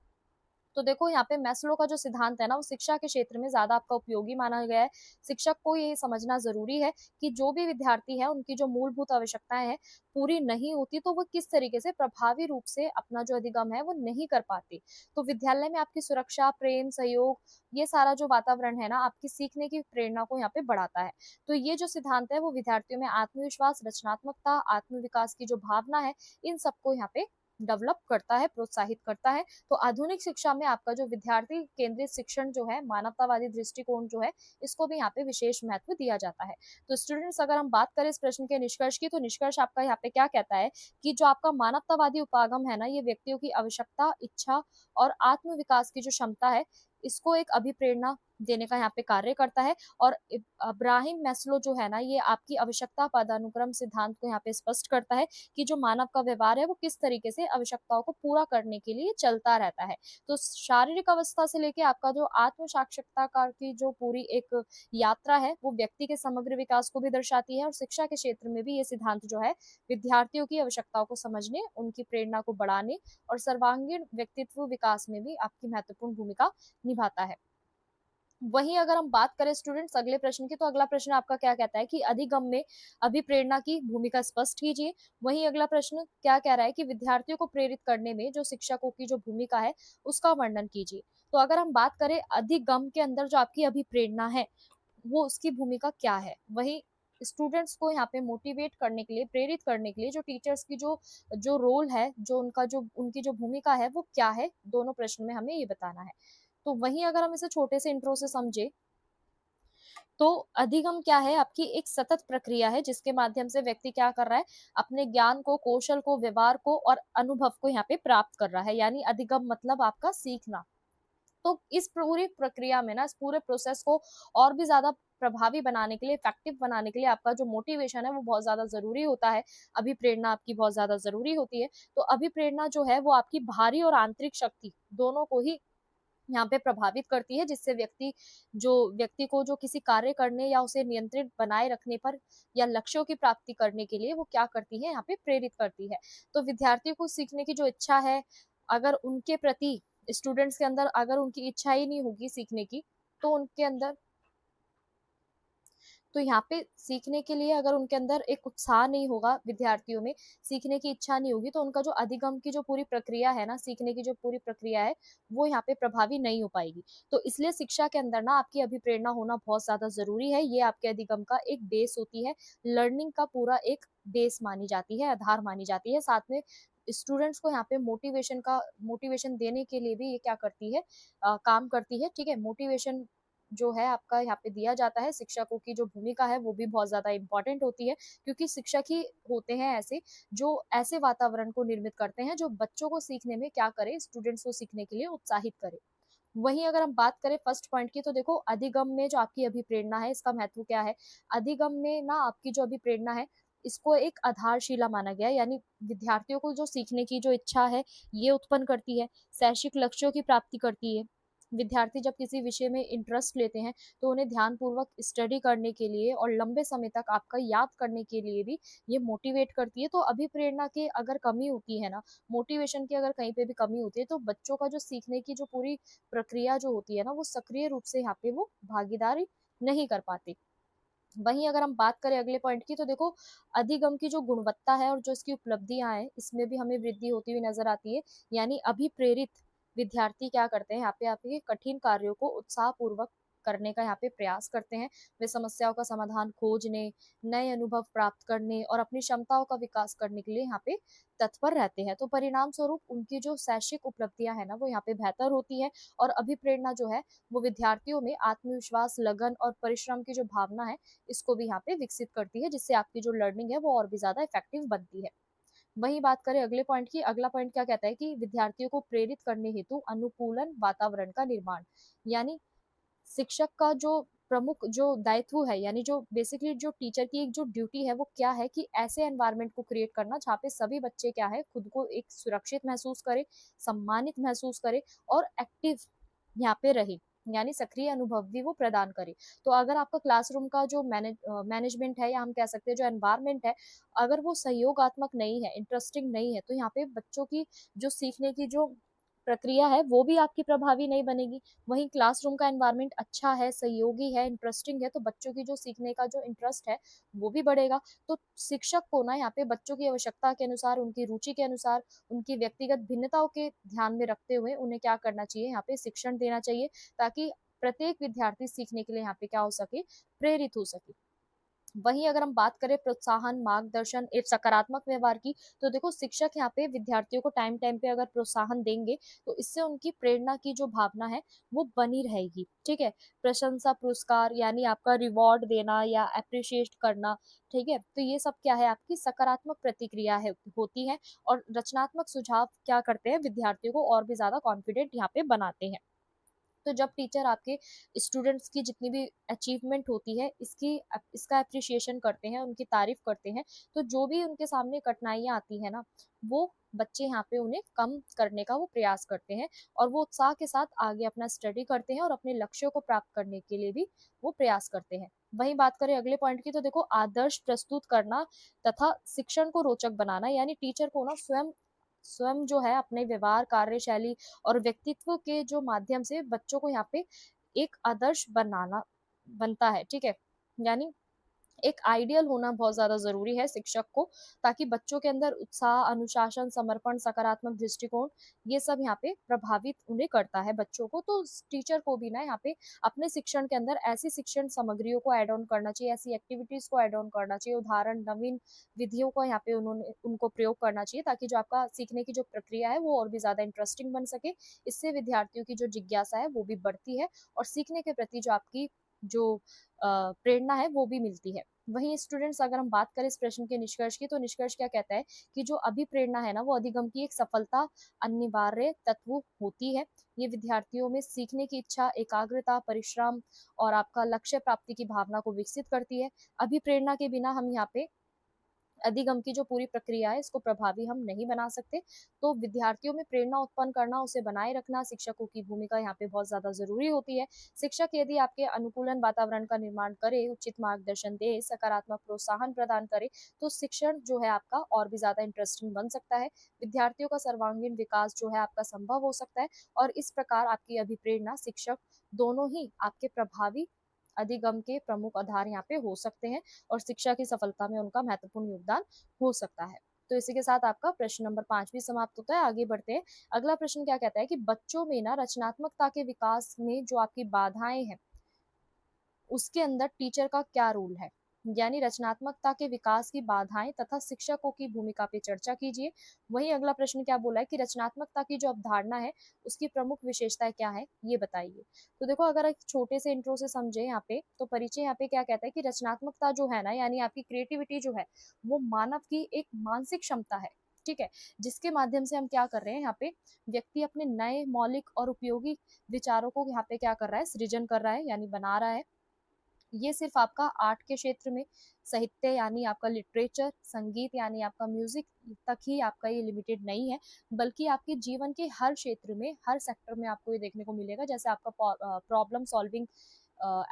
तो देखो यहाँ पे मैस्लो का जो सिद्धांत है ना वो शिक्षा के क्षेत्र में ज्यादा आपका उपयोगी माना गया है। शिक्षक को ये समझना जरूरी है कि जो भी विद्यार्थी है उनकी जो मूलभूत आवश्यकताएं हैं पूरी नहीं होती, तो वो किस तरीके से प्रभावी रूप से अपना जो अधिगम है वो नहीं कर पाती। तो विद्यालय में आपकी सुरक्षा, प्रेम, सहयोग, ये सारा जो वातावरण है ना आपकी सीखने की प्रेरणा को यहाँ पे बढ़ाता है। तो ये जो सिद्धांत है वो विद्यार्थियों में आत्मविश्वास, रचनात्मकता, आत्म विकास की जो भावना है, इन सबको यहाँ पे डेवलप करता है, प्रोत्साहित करता है। तो आधुनिक शिक्षा में आपका जो विद्यार्थी केंद्रित शिक्षण जो है, मानवतावादी दृष्टिकोण जो है, इसको भी यहाँ पे विशेष महत्व दिया जाता है। तो स्टूडेंट्स अगर हम बात करें इस प्रश्न के निष्कर्ष की, तो निष्कर्ष आपका यहाँ पे क्या कहता है कि जो आपका मानवतावादी उपागम है ना, ये व्यक्तियों की आवश्यकता, इच्छा और आत्म विकास की जो क्षमता है, इसको एक अभिप्रेरणा देने का यहाँ पे कार्य करता है। और अब्राहिम मैस्लो जो है ना, ये आपकी आवश्यकता पदानुक्रम सिद्धांत को यहाँ पे स्पष्ट करता है कि जो मानव का व्यवहार है वो किस तरीके से आवश्यकताओं को पूरा करने के लिए चलता रहता है। तो शारीरिक अवस्था से लेके आपका जो आत्म साक्षात्कार की जो पूरी एक यात्रा है वो व्यक्ति के समग्र विकास को भी दर्शाती है। और शिक्षा के क्षेत्र में भी ये सिद्धांत जो है विद्यार्थियों की आवश्यकताओं को समझने, उनकी प्रेरणा को बढ़ाने और सर्वांगीण व्यक्तित्व विकास में भी आपकी महत्वपूर्ण भूमिका निभाता है। वहीं अगर हम बात करें स्टूडेंट्स अगले प्रश्न की, तो अगला प्रश्न आपका क्या कहता है कि अधिगम में अभिप्रेरणा की भूमिका स्पष्ट कीजिए। वहीं अगला प्रश्न क्या कह रहा है कि विद्यार्थियों को प्रेरित करने में जो शिक्षकों की जो भूमिका है उसका वर्णन कीजिए। तो अगर हम बात करें अधिगम के अंदर जो आपकी अभिप्रेरणा है वो उसकी भूमिका क्या है, वही स्टूडेंट्स को यहाँ पे मोटिवेट करने के लिए, प्रेरित करने के लिए जो टीचर्स की जो जो रोल है, जो उनका जो उनकी जो भूमिका है वो क्या है, दोनों प्रश्न में हमें ये बताना है। तो वहीं अगर हम इसे छोटे से इंट्रो से समझे, तो अधिगम क्या है, आपकी एक सतत प्रक्रिया है जिसके माध्यम से व्यक्ति क्या कर रहा है, अपने ज्ञान को, कौशल को, व्यवहार को और अनुभव को यहाँ पे प्राप्त कर रहा है। यानी अधिगम मतलब आपका सीखना। तो इस पूरी प्रक्रिया में ना, इस पूरे प्रोसेस को और भी ज्यादा प्रभावी बनाने के लिए, इफेक्टिव बनाने के लिए आपका जो मोटिवेशन है वो बहुत ज्यादा जरूरी होता है। अभिप्रेरणा आपकी बहुत ज्यादा जरूरी होती है। तो अभिप्रेरणा जो है वो आपकी बाहरी और आंतरिक शक्ति दोनों को ही यहाँ पे प्रभावित करती है, जिससे व्यक्ति को जो किसी कार्य करने या उसे नियंत्रित बनाए रखने पर या लक्ष्यों की प्राप्ति करने के लिए वो क्या करती है, यहाँ पे प्रेरित करती है। तो विद्यार्थियों को सीखने की जो इच्छा है, अगर उनके प्रति स्टूडेंट्स के अंदर अगर उनकी इच्छा ही नहीं होगी सीखने की, तो उनके अंदर, तो यहाँ पे सीखने के लिए अगर उनके अंदर एक उत्साह नहीं होगा, विद्यार्थियों में सीखने की इच्छा नहीं होगी, तो उनका जो अधिगम की जो पूरी प्रक्रिया है ना, सीखने की जो पूरी प्रक्रिया है वो यहाँ पे प्रभावी नहीं हो पाएगी। तो इसलिए शिक्षा के अंदर ना आपकी अभिप्रेरणा होना बहुत ज्यादा जरूरी है। ये आपके अधिगम का एक बेस होती है, लर्निंग का पूरा एक बेस मानी जाती है, आधार मानी जाती है। साथ में स्टूडेंट्स को यहाँ पे मोटिवेशन देने के लिए भी ये क्या करती है, काम करती है। ठीक है, मोटिवेशन जो है आपका यहाँ पे दिया जाता है। शिक्षकों की जो भूमिका है वो भी बहुत ज्यादा इंपॉर्टेंट होती है, क्योंकि शिक्षक ही होते हैं ऐसे जो ऐसे वातावरण को निर्मित करते हैं जो बच्चों को सीखने में क्या करे, स्टूडेंट्स को सीखने के लिए उत्साहित करे। वहीं अगर हम बात करें फर्स्ट पॉइंट की, तो देखो अधिगम में जो आपकी अभिप्रेरणा है इसका महत्व क्या है। अधिगम में ना आपकी जो अभिप्रेरणा है इसको एक आधारशिला माना गया है, यानी विद्यार्थियों को जो सीखने की जो इच्छा है ये उत्पन्न करती है, शैक्षिक लक्ष्यों की प्राप्ति करती है। विद्यार्थी जब किसी विषय में इंटरेस्ट लेते हैं तो उन्हें ध्यानपूर्वक स्टडी करने के लिए और लंबे समय तक आपका याद करने के लिए भी ये मोटिवेट करती है। तो अभिप्रेरणा की अगर कमी होती है ना, मोटिवेशन की अगर कहीं पे भी कमी होती है, तो बच्चों का जो सीखने की जो पूरी प्रक्रिया जो होती है ना वो सक्रिय रूप से यहाँ पे वो भागीदारी नहीं कर पाते। वहीं अगर हम बात करें अगले पॉइंट की, तो देखो अधिगम की जो गुणवत्ता है और जो इसकी उपलब्धियां हैं इसमें भी हमें वृद्धि होती हुई नजर आती है। यानी अभिप्रेरित विद्यार्थी क्या करते हैं, यहाँ पे आपके कठिन कार्यों को उत्साहपूर्वक करने का यहाँ पे प्रयास करते हैं। वे समस्याओं का समाधान खोजने, नए अनुभव प्राप्त करने और अपनी क्षमताओं का विकास करने के लिए यहाँ पे तत्पर रहते हैं। तो परिणाम स्वरूप उनकी जो शैक्षिक उपलब्धियां है ना, वो यहाँ पे बेहतर होती है और अभिप्रेरणा जो है वो विद्यार्थियों में आत्मविश्वास, लगन और परिश्रम की जो भावना है, इसको भी यहाँ पे विकसित करती है, जिससे आपकी जो लर्निंग है वो और भी ज्यादा इफेक्टिव बनती है। वहीं बात करें अगले पॉइंट की, अगला पॉइंट क्या कहता है कि विद्यार्थियों को प्रेरित करने हेतु अनुकूलन वातावरण का निर्माण, यानी शिक्षक का जो प्रमुख जो दायित्व है, यानी जो बेसिकली जो टीचर की एक जो ड्यूटी है वो क्या है कि ऐसे एनवायरनमेंट को क्रिएट करना जहाँ पे सभी बच्चे क्या है खुद को एक सुरक्षित महसूस करे, सम्मानित महसूस करे और एक्टिव यहाँ पे रहे, यानी सक्रिय अनुभव भी वो प्रदान करे। तो अगर आपका क्लासरूम का जो मैनेजमेंट है, या हम कह सकते हैं जो एनवायरनमेंट है, अगर वो सहयोगात्मक नहीं है, इंटरेस्टिंग नहीं है, तो यहाँ पे बच्चों की जो सीखने की जो प्रक्रिया है वो भी आपकी प्रभावी नहीं बनेगी। वहीं क्लासरूम का एनवायरनमेंट अच्छा है, सहयोगी है, इंटरेस्टिंग है, तो बच्चों की जो सीखने का जो इंटरेस्ट है वो भी बढ़ेगा। तो शिक्षक को ना यहाँ पे बच्चों की आवश्यकता के अनुसार, उनकी रुचि के अनुसार, उनकी व्यक्तिगत भिन्नताओं के ध्यान में रखते हुए उन्हें क्या करना चाहिए, यहाँ पे शिक्षण देना चाहिए, ताकि प्रत्येक विद्यार्थी सीखने के लिए यहाँ पे क्या हो सके, प्रेरित हो सके। वहीं अगर हम बात करें प्रोत्साहन, मार्गदर्शन, एक सकारात्मक व्यवहार की, तो देखो शिक्षक यहाँ पे विद्यार्थियों को टाइम टाइम पे अगर प्रोत्साहन देंगे, तो इससे उनकी प्रेरणा की जो भावना है वो बनी रहेगी। ठीक है, प्रशंसा, पुरस्कार यानी आपका रिवॉर्ड देना या अप्रिशिएट करना, ठीक है, तो ये सब क्या है, आपकी सकारात्मक प्रतिक्रिया है होती है। और रचनात्मक सुझाव क्या करते हैं, विद्यार्थियों को और भी ज्यादा कॉन्फिडेंट यहाँ पे बनाते हैं। तो जब टीचर आपके स्टूडेंट्स की जितनी भी अचीवमेंट होती है, इसका अप्रिशिएशन करते हैं, उनकी तारीफ करते हैं, तो जो भी उनके सामने कठिनाइयाँ आती है ना, वो बच्चे यहाँ पे उन्हें कम करने का वो प्रयास करते हैं और वो उत्साह के साथ आगे अपना स्टडी करते हैं और अपने लक्ष्यों को प्राप्त करने के लिए भी वो प्रयास करते हैं। वहीं बात करें अगले पॉइंट की, तो देखो आदर्श प्रस्तुत करना तथा शिक्षण को रोचक बनाना, यानी टीचर को ना स्वयं स्वयं जो है अपने व्यवहार, कार्यशैली और व्यक्तित्व के जो माध्यम से बच्चों को यहाँ पे एक आदर्श बनाना बनता है। ठीक है, यानी एक आइडियल होना बहुत ज्यादा जरूरी है शिक्षक को, ताकि बच्चों के अंदर उत्साह, अनुशासन, समर्पण, सकारात्मक दृष्टिकोण, ये सब यहाँ पे प्रभावित उन्हें करता है बच्चों को। तो टीचर को भी ना यहाँ पे अपने शिक्षण के अंदर ऐसी शिक्षण सामग्रियों को ऐड ऑन करना चाहिए, ऐसी एक्टिविटीज को ऐड ऑन करना चाहिए, उदाहरण, नवीन विधियों को यहाँ पे उन्होंने उनको प्रयोग करना चाहिए, ताकि जो आपका सीखने की जो प्रक्रिया है वो और भी ज्यादा इंटरेस्टिंग बन सके। इससे विद्यार्थियों की जो जिज्ञासा है वो भी बढ़ती है और सीखने के प्रति जो आपकी जो प्रेरणा है वो भी मिलती है। वहीं स्टूडेंट्स, अगर हम बात करें इस प्रश्न के निष्कर्ष की, तो निष्कर्ष क्या कहता है कि जो अभिप्रेरणा है ना, वो अधिगम की एक सफलता अनिवार्य तत्व होती है। ये विद्यार्थियों में सीखने की इच्छा, एकाग्रता, परिश्रम और आपका लक्ष्य प्राप्ति की भावना को विकसित करती है। अभिप्रेरणा के बिना हम यहाँ पे अधिगम की जो पूरी प्रक्रिया है इसको प्रभावी हम नहीं बना सकते। तो विद्यार्थियों में प्रेरणा उत्पन्न करना, उसे बनाए रखना शिक्षकों की भूमिका यहाँ पे बहुत ज्यादा जरूरी होती है। शिक्षक यदि आपके अनुकूलन वातावरण का निर्माण करे, उचित मार्गदर्शन दे, सकारात्मक प्रोत्साहन प्रदान करे, तो शिक्षण जो है आपका और भी ज्यादा इंटरेस्टिंग बन सकता है। विद्यार्थियों का सर्वांगीण विकास जो है आपका संभव हो सकता है और इस प्रकार आपकी अभिप्रेरणा, शिक्षक दोनों ही आपके प्रभावी अधिगम के प्रमुख आधार यहाँ पे हो सकते हैं और शिक्षा की सफलता में उनका महत्वपूर्ण योगदान हो सकता है। तो इसी के साथ आपका प्रश्न नंबर 5 भी समाप्त होता है। आगे बढ़ते हैं। अगला प्रश्न क्या कहता है कि बच्चों में ना रचनात्मकता के विकास में जो आपकी बाधाएं हैं, उसके अंदर टीचर का क्या रोल है, यानी रचनात्मकता के विकास की बाधाएं तथा शिक्षकों की भूमिका पे चर्चा कीजिए। वहीं अगला प्रश्न क्या बोला है कि रचनात्मकता की जो अवधारणा है उसकी प्रमुख विशेषताएं क्या है, ये बताइए। तो देखो, अगर एक छोटे से इंट्रो से समझे यहाँ पे, तो परिचय यहाँ पे क्या कहता है कि रचनात्मकता जो है ना, यानी आपकी क्रिएटिविटी जो है, वो मानव की एक मानसिक क्षमता है। ठीक है, जिसके माध्यम से हम क्या कर रहे हैं, यहाँ पे व्यक्ति अपने नए, मौलिक और उपयोगी विचारों को यहाँ पे क्या कर रहा है, सृजन कर रहा है, यानी बना रहा है। ये सिर्फ आपका आर्ट के क्षेत्र में, साहित्य यानी आपका लिटरेचर, संगीत यानी आपका म्यूजिक तक ही आपका ये लिमिटेड नहीं है, बल्कि आपके जीवन के हर क्षेत्र में, हर सेक्टर में आपको ये देखने को मिलेगा। जैसे आपका प्रॉब्लम सॉल्विंग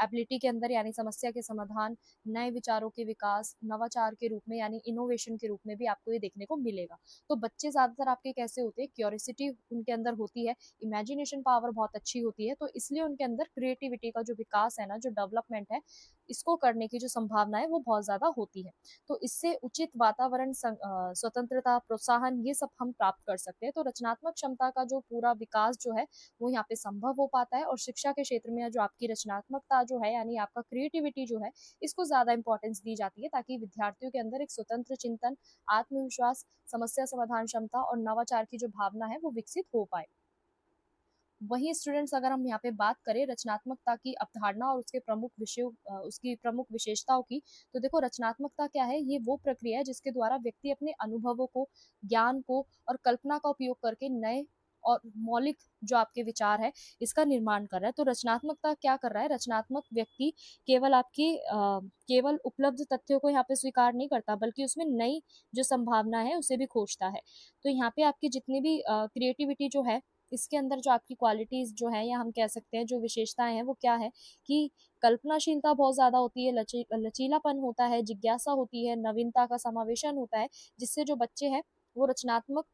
एबिलिटी के अंदर, यानी समस्या के समाधान, नए विचारों के विकास, नवाचार के रूप में यानी इनोवेशन के रूप में भी आपको ये देखने को मिलेगा। तो बच्चे ज्यादातर आपके कैसे होते हैं, क्यूरियोसिटी उनके अंदर होती है, इमेजिनेशन पावर बहुत अच्छी होती है, तो इसलिए उनके अंदर क्रिएटिविटी का जो विकास है ना, जो डेवलपमेंट है, इसको करने की जो संभावना है वो बहुत ज़्यादा होती है। तो इससे उचित वातावरण, स्वतंत्रता, प्रोत्साहन ये सब हम प्राप्त कर सकते हैं। तो रचनात्मक क्षमता का जो पूरा विकास जो है वो यहाँ पे संभव हो पाता है, और शिक्षा के क्षेत्र में जो आपकी रचनात्मकता जो है, यानी आपका क्रिएटिविटी जो है, इसको ज़्यादा इम्पोर्टेंस दी जाती है, ताकि विद्यार्थियों के अंदर एक स्वतंत्र चिंतन, आत्मविश्वास, समस्या समाधान क्षमता और नवाचार की जो भावना है वो विकसित हो पाए। वहीं स्टूडेंट्स, अगर हम यहाँ पे बात करें रचनात्मकता की अवधारणा और उसके प्रमुख विषयों, उसकी प्रमुख विशेषताओं की, तो देखो रचनात्मकता क्या है? ये वो प्रक्रिया है जिसके द्वारा व्यक्ति अपने अनुभवों को, ज्ञान को और कल्पना का उपयोग करके नए और मौलिक जो आपके विचार है इसका निर्माण कर रहा है। तो रचनात्मकता क्या कर रहा है? रचनात्मक व्यक्ति केवल केवल उपलब्ध तथ्यों को यहाँ पे स्वीकार नहीं करता, बल्कि उसमें नई जो संभावना है उसे भी खोजता है। तो यहाँ पे आपकी जितनी भी क्रिएटिविटी जो है, इसके अंदर जो आपकी क्वालिटीज़ जो हैं, या हम कह सकते हैं जो विशेषताएँ हैं, वो क्या है कि कल्पनाशीलता बहुत ज़्यादा होती है, लचीलापन होता है, जिज्ञासा होती है, नवीनता का समावेशन होता है, जिससे जो बच्चे हैं वो रचनात्मक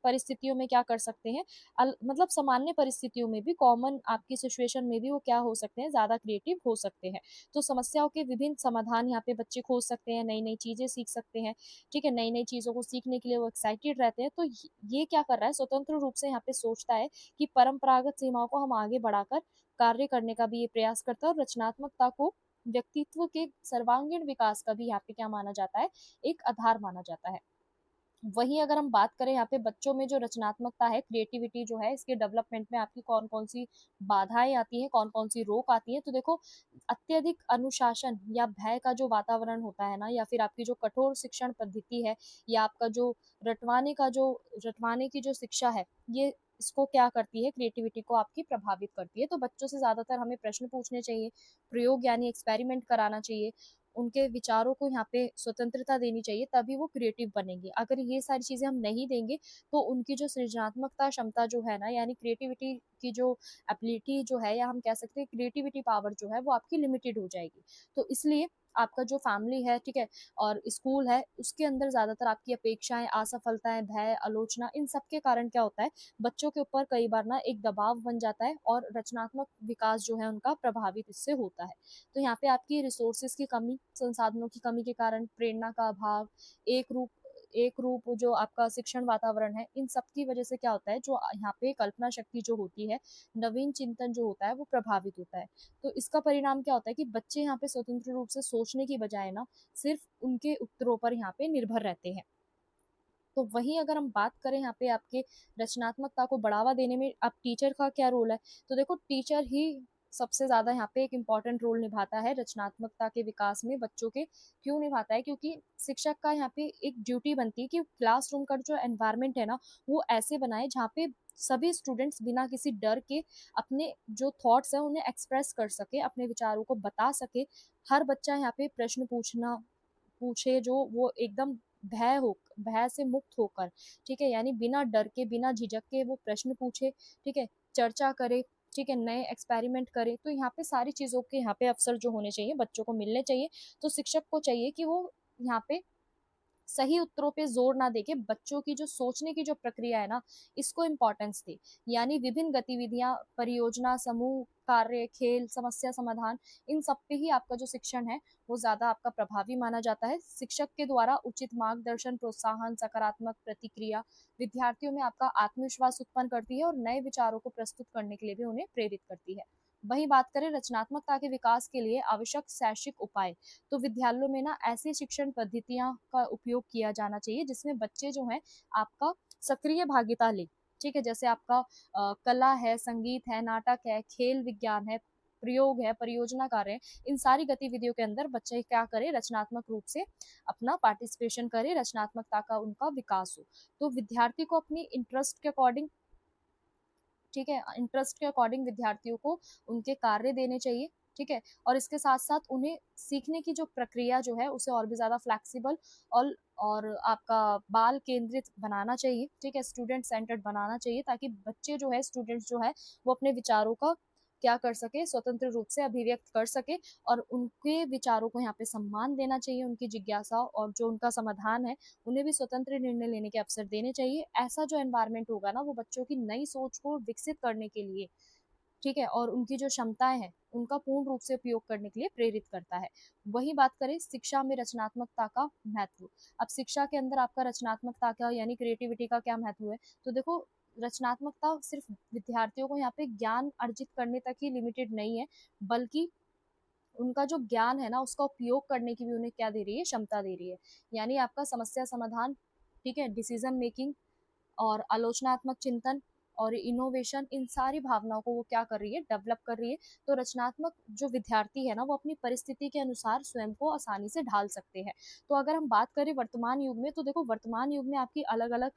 परिस्थितियों में क्या कर सकते हैं, मतलब सामान्य परिस्थितियों में भी, कॉमन आपकी सिचुएशन में भी वो क्या हो सकते हैं, ज़्यादा क्रिएटिव हो सकते हैं। तो समस्याओं के विभिन्न समाधान यहाँ पे बच्चे खोज सकते हैं, नई-नई चीज़ें सीख सकते हैं, ठीक है? नई-नई चीज़ों को सीखने के लिए वो एक्साइटेड रहते हैं। तो ये क्या कर रहा है, स्वतंत्र रूप से यहाँ पे सोचता है कि परंपरागत सीमाओं को हम आगे बढ़ाकर कार्य करने का भी ये प्रयास करता है, और रचनात्मकता को व्यक्तित्व के सर्वांगीण विकास का भी यहाँ पे क्या माना जाता है, एक आधार माना जाता है। वहीं अगर हम बात करें यहाँ पे बच्चों में जो रचनात्मकता है, क्रिएटिविटी जो है, इसके डेवलपमेंट में आपकी कौन-कौन सी बाधाएँ आती हैं, कौन-कौन सी रोक आती है? तो देखो, अत्यधिक अनुशासन या भय का जो वातावरण होता है ना, या फिर आपकी जो कठोर शिक्षण पद्धति है, या आपका जो रटवाने की जो शिक्षा है, ये इसको क्या करती है, क्रिएटिविटी को आपकी प्रभावित करती है। तो बच्चों से ज़्यादातर हमें प्रश्न पूछने चाहिए, प्रयोग यानी एक्सपेरिमेंट कराना चाहिए, उनके विचारों को यहाँ पे स्वतंत्रता देनी चाहिए, तभी वो क्रिएटिव बनेंगे। अगर ये सारी चीज़ें हम नहीं देंगे, तो उनकी जो सृजनात्मकता क्षमता जो है ना, यानी क्रिएटिविटी की जो एबिलिटी जो है, या हम कह सकते हैं क्रिएटिविटी पावर जो है, वो आपकी लिमिटेड हो जाएगी। तो इसलिए आपका जो फैमिली है, ठीक है, और स्कूल है, उसके अंदर ज़्यादातर आपकी अपेक्षाएँ, असफलताएँ, भय, आलोचना, इन सब के कारण क्या होता है, बच्चों के ऊपर कई बार ना एक दबाव बन जाता है, और रचनात्मक विकास जो है उनका प्रभावित इससे होता है। तो यहाँ पे आपकी रिसोर्सेज की कमी, संसाधनों की कमी के कारण, प्रेरणा का अभाव, एक रूप जो आपका शिक्षण वातावरण है, इन सब की वजह से क्या होता है, जो यहाँ पे कल्पना शक्ति जो होती है, नवीन चिंतन जो होता है, वो प्रभावित होता है। तो इसका परिणाम क्या होता है कि बच्चे यहाँ पे स्वतंत्र रूप से सोचने की बजाय ना सिर्फ उनके उत्तरों पर यहाँ पे निर्भर रहते हैं। तो वहीं अगर हम बात करें यहाँ पे आपके रचनात्मकता को बढ़ावा देने में अब टीचर का क्या रोल है, तो देखो टीचर ही सबसे ज़्यादा यहाँ पे एक इम्पॉर्टेंट रोल निभाता है रचनात्मकता के विकास में बच्चों के। क्यों निभाता है? क्योंकि शिक्षक का यहाँ पे एक ड्यूटी बनती है कि क्लासरूम का जो एनवायरनमेंट है ना, वो ऐसे बनाए जहाँ पे सभी स्टूडेंट्स बिना किसी डर के अपने जो थॉट्स हैं उन्हें एक्सप्रेस कर सके, अपने विचारों को बता सके। हर बच्चा यहाँ पे प्रश्न पूछे जो वो एकदम भय से मुक्त होकर, ठीक है? यानी बिना डर के, बिना झिझक के वो प्रश्न पूछे, ठीक है? चर्चा करे, ठीक है? नए एक्सपेरिमेंट करे। तो यहाँ पे सारी चीज़ों के यहाँ पे अवसर जो होने चाहिए, बच्चों को मिलने चाहिए। तो शिक्षक को चाहिए कि वो यहाँ पे सही उत्तरों पे ज़ोर ना देके बच्चों की जो सोचने की जो प्रक्रिया है ना, इसको इम्पोर्टेंस दे। यानी विभिन्न गतिविधियाँ, परियोजना, समूह कार्य, खेल, समस्या समाधान, इन सब पे ही आपका जो शिक्षण है, वो ज़्यादा आपका प्रभावी माना जाता है। शिक्षक के द्वारा उचित मार्गदर्शन, प्रोत्साहन, सकारात्मक प्रतिक्रिया विद्यार्थियों में आपका आत्मविश्वास उत्पन्न करती है, और नए विचारों को प्रस्तुत करने के लिए भी उन्हें प्रेरित करती है। वहीं बात करें रचनात्मकता के विकास के लिए आवश्यक शैक्षिक उपाय, तो विद्यालयों में ना ऐसी शिक्षण पद्धतियाँ का उपयोग किया जाना चाहिए जिसमें बच्चे जो हैं आपका सक्रिय भागीदारी लें, ठीक है? जैसे आपका कला है, संगीत है, नाटक है, खेल विज्ञान है, प्रयोग है, परियोजना कार्य है, इन सारी गतिविधियों के अंदर बच्चे क्या करें, रचनात्मक रूप से अपना पार्टिसिपेशन करें, रचनात्मकता का उनका विकास हो। तो विद्यार्थी को अपनी इंटरेस्ट के अकॉर्डिंग, ठीक है, इंटरेस्ट के अकॉर्डिंग विद्यार्थियों को उनके कार्य देने चाहिए, ठीक है? और इसके साथ-साथ उन्हें सीखने की जो प्रक्रिया जो है उसे और भी ज़्यादा फ्लेक्सिबल और आपका बाल केंद्रित बनाना चाहिए, ठीक है? स्टूडेंट सेंटर्ड बनाना चाहिए, ताकि बच्चे जो है, स्टूडेंट्स जो है, वो अपने विचारों का क्या कर सके, स्वतंत्र रूप से अभिव्यक्त कर सके, और उनके विचारों को यहाँ पे सम्मान देना चाहिए, उनकी जिज्ञासा और जो उनका समाधान है, उन्हें भी स्वतंत्र निर्णय लेने के अवसर देने चाहिए। ऐसा जो एनवायरनमेंट होगा ना, वो बच्चों की नई सोच को विकसित करने के लिए ठीक है, और उनकी जो क्षमताएं हैं उनका पूर्ण रूप से उपयोग करने के लिए प्रेरित करता है। वही बात करें शिक्षा में रचनात्मकता का महत्व। अब शिक्षा के अंदर आपका रचनात्मकता का यानी क्रिएटिविटी का क्या महत्व है, तो देखो रचनात्मकता सिर्फ विद्यार्थियों को यहाँ पे ज्ञान अर्जित करने तक ही लिमिटेड नहीं है, बल्कि उनका जो ज्ञान है ना उसका उपयोग करने की भी उन्हें क्या दे रही है, क्षमता दे रही है। यानी आपका समस्या समाधान, ठीक है, डिसीजन मेकिंग और आलोचनात्मक चिंतन और इनोवेशन, इन सारी भावनाओं को वो क्या कर रही है, डेवलप कर रही है। तो रचनात्मक जो विद्यार्थी है ना वो अपनी परिस्थिति के अनुसार स्वयं को आसानी से ढाल सकते हैं। तो अगर हम बात करें वर्तमान युग में, तो देखो वर्तमान युग में आपकी अलग अलग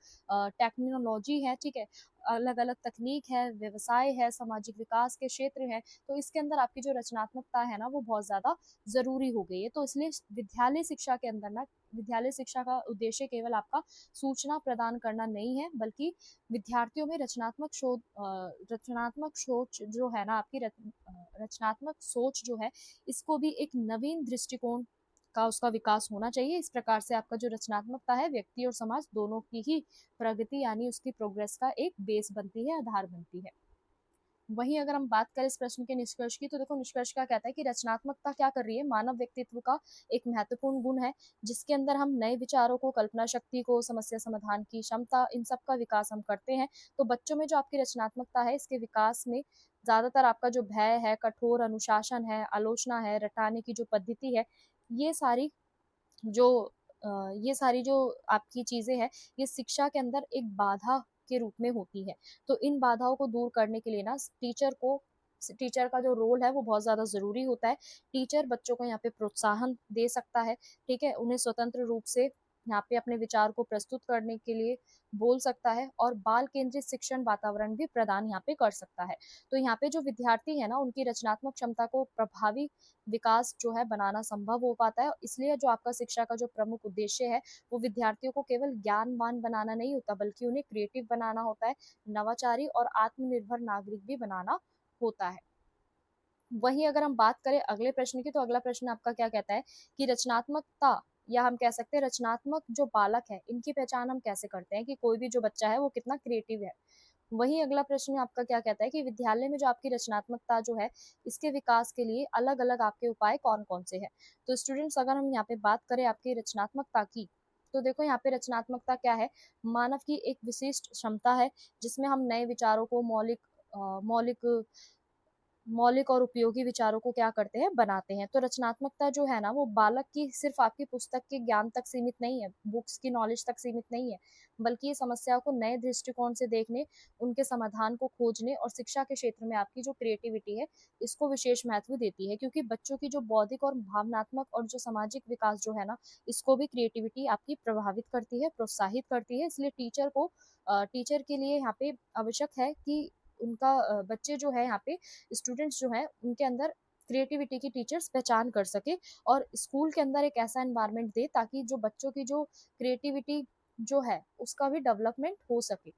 टेक्नोलॉजी है, ठीक है, अलग अलग तकनीक है, व्यवसाय है, सामाजिक विकास के क्षेत्र है। तो इसके अंदर आपकी जो रचनात्मकता है ना वो बहुत ज्यादा जरूरी हो गई है। तो इसलिए विद्यालय शिक्षा के अंदर ना, विद्यालय शिक्षा का उद्देश्य केवल आपका सूचना प्रदान करना नहीं है, बल्कि विद्यार्थियों में रचनात्मक सोच जो है ना आपकी रचनात्मक सोच जो है, इसको भी एक नवीन दृष्टिकोण का उसका विकास होना चाहिए। इस प्रकार से आपका जो रचनात्मकता है व्यक्ति और समाज दोनों की ही प्रगति यानी उसकी प्रोग्रेस का एक बेस बनती है, आधार बनती है। वहीं अगर हम बात करें इस प्रश्न के निष्कर्ष की, तो देखो निष्कर्ष क्या कहता है कि रचनात्मकता क्या कर रही है, मानव व्यक्तित्व का एक महत्वपूर्ण गुण है, जिसके अंदर हम नए विचारों को, कल्पना शक्ति को, समस्या समाधान की क्षमता, इन सब का विकास हम करते हैं। तो बच्चों में जो आपकी रचनात्मकता है इसके विकास में ज्यादातर आपका जो भय है, कठोर अनुशासन है, आलोचना है, रटाने की जो पद्धति है, ये सारी जो ये सारी जो आपकी चीजें हैं, ये शिक्षा के अंदर एक बाधा के रूप में होती है। तो इन बाधाओं को दूर करने के लिए ना टीचर का जो रोल है वो बहुत ज्यादा जरूरी होता है। टीचर बच्चों को यहाँ पे प्रोत्साहन दे सकता है, ठीक है, उन्हें स्वतंत्र रूप से यहाँ पे अपने विचार को प्रस्तुत करने के लिए बोल सकता है, और बाल केंद्रित शिक्षण वातावरण भी प्रदान यहाँ पे कर सकता है। तो यहाँ पे जो विद्यार्थी है ना उनकी रचनात्मक क्षमता को प्रभावी विकास जो है बनाना संभव हो पाता है। इसलिए जो आपका शिक्षा का जो प्रमुख उद्देश्य है वो विद्यार्थियों को केवल ज्ञानवान बनाना नहीं होता, बल्कि उन्हें क्रिएटिव बनाना होता है, नवाचारी और आत्मनिर्भर नागरिक भी बनाना होता है। वहीं अगर हम बात करें अगले प्रश्न की, तो अगला प्रश्न आपका क्या कहता है कि रचनात्मकता, या हम कह सकते हैं रचनात्मक जो बालक है इनकी पहचान हम कैसे करते हैं कि कोई भी जो बच्चा है वो कितना क्रिएटिव है। वहीं अगला प्रश्न आपका क्या कहता है कि विद्यालय में जो आपकी रचनात्मकता जो है इसके विकास के लिए अलग अलग आपके उपाय कौन कौन से हैं। तो स्टूडेंट्स अगर हम यहाँ पे बात करें आपकी रचनात्मकता की, तो देखो यहाँ पे रचनात्मकता क्या है, मानव की एक विशिष्ट क्षमता है जिसमें हम नए विचारों को मौलिक और उपयोगी विचारों को क्या करते हैं, बनाते हैं। तो रचनात्मकता जो है ना वो बालक की सिर्फ आपकी पुस्तक के ज्ञान तक सीमित नहीं है, बुक्स की नॉलेज तक सीमित नहीं है, बल्कि ये समस्याओं को नए दृष्टिकोण से देखने, उनके समाधान को खोजने और शिक्षा के क्षेत्र में आपकी जो क्रिएटिविटी है इसको विशेष महत्व देती है। क्योंकि बच्चों की जो बौद्धिक और भावनात्मक और जो सामाजिक विकास जो है ना, इसको भी क्रिएटिविटी आपकी प्रभावित करती है, प्रोत्साहित करती है। इसलिए टीचर के लिए यहाँ पे आवश्यक है कि उनका बच्चे जो है यहाँ पे स्टूडेंट्स जो हैं उनके अंदर क्रिएटिविटी की टीचर्स पहचान कर सके, और स्कूल के अंदर एक ऐसा एनवायरनमेंट दे ताकि जो बच्चों की जो क्रिएटिविटी जो है उसका भी डेवलपमेंट हो सके।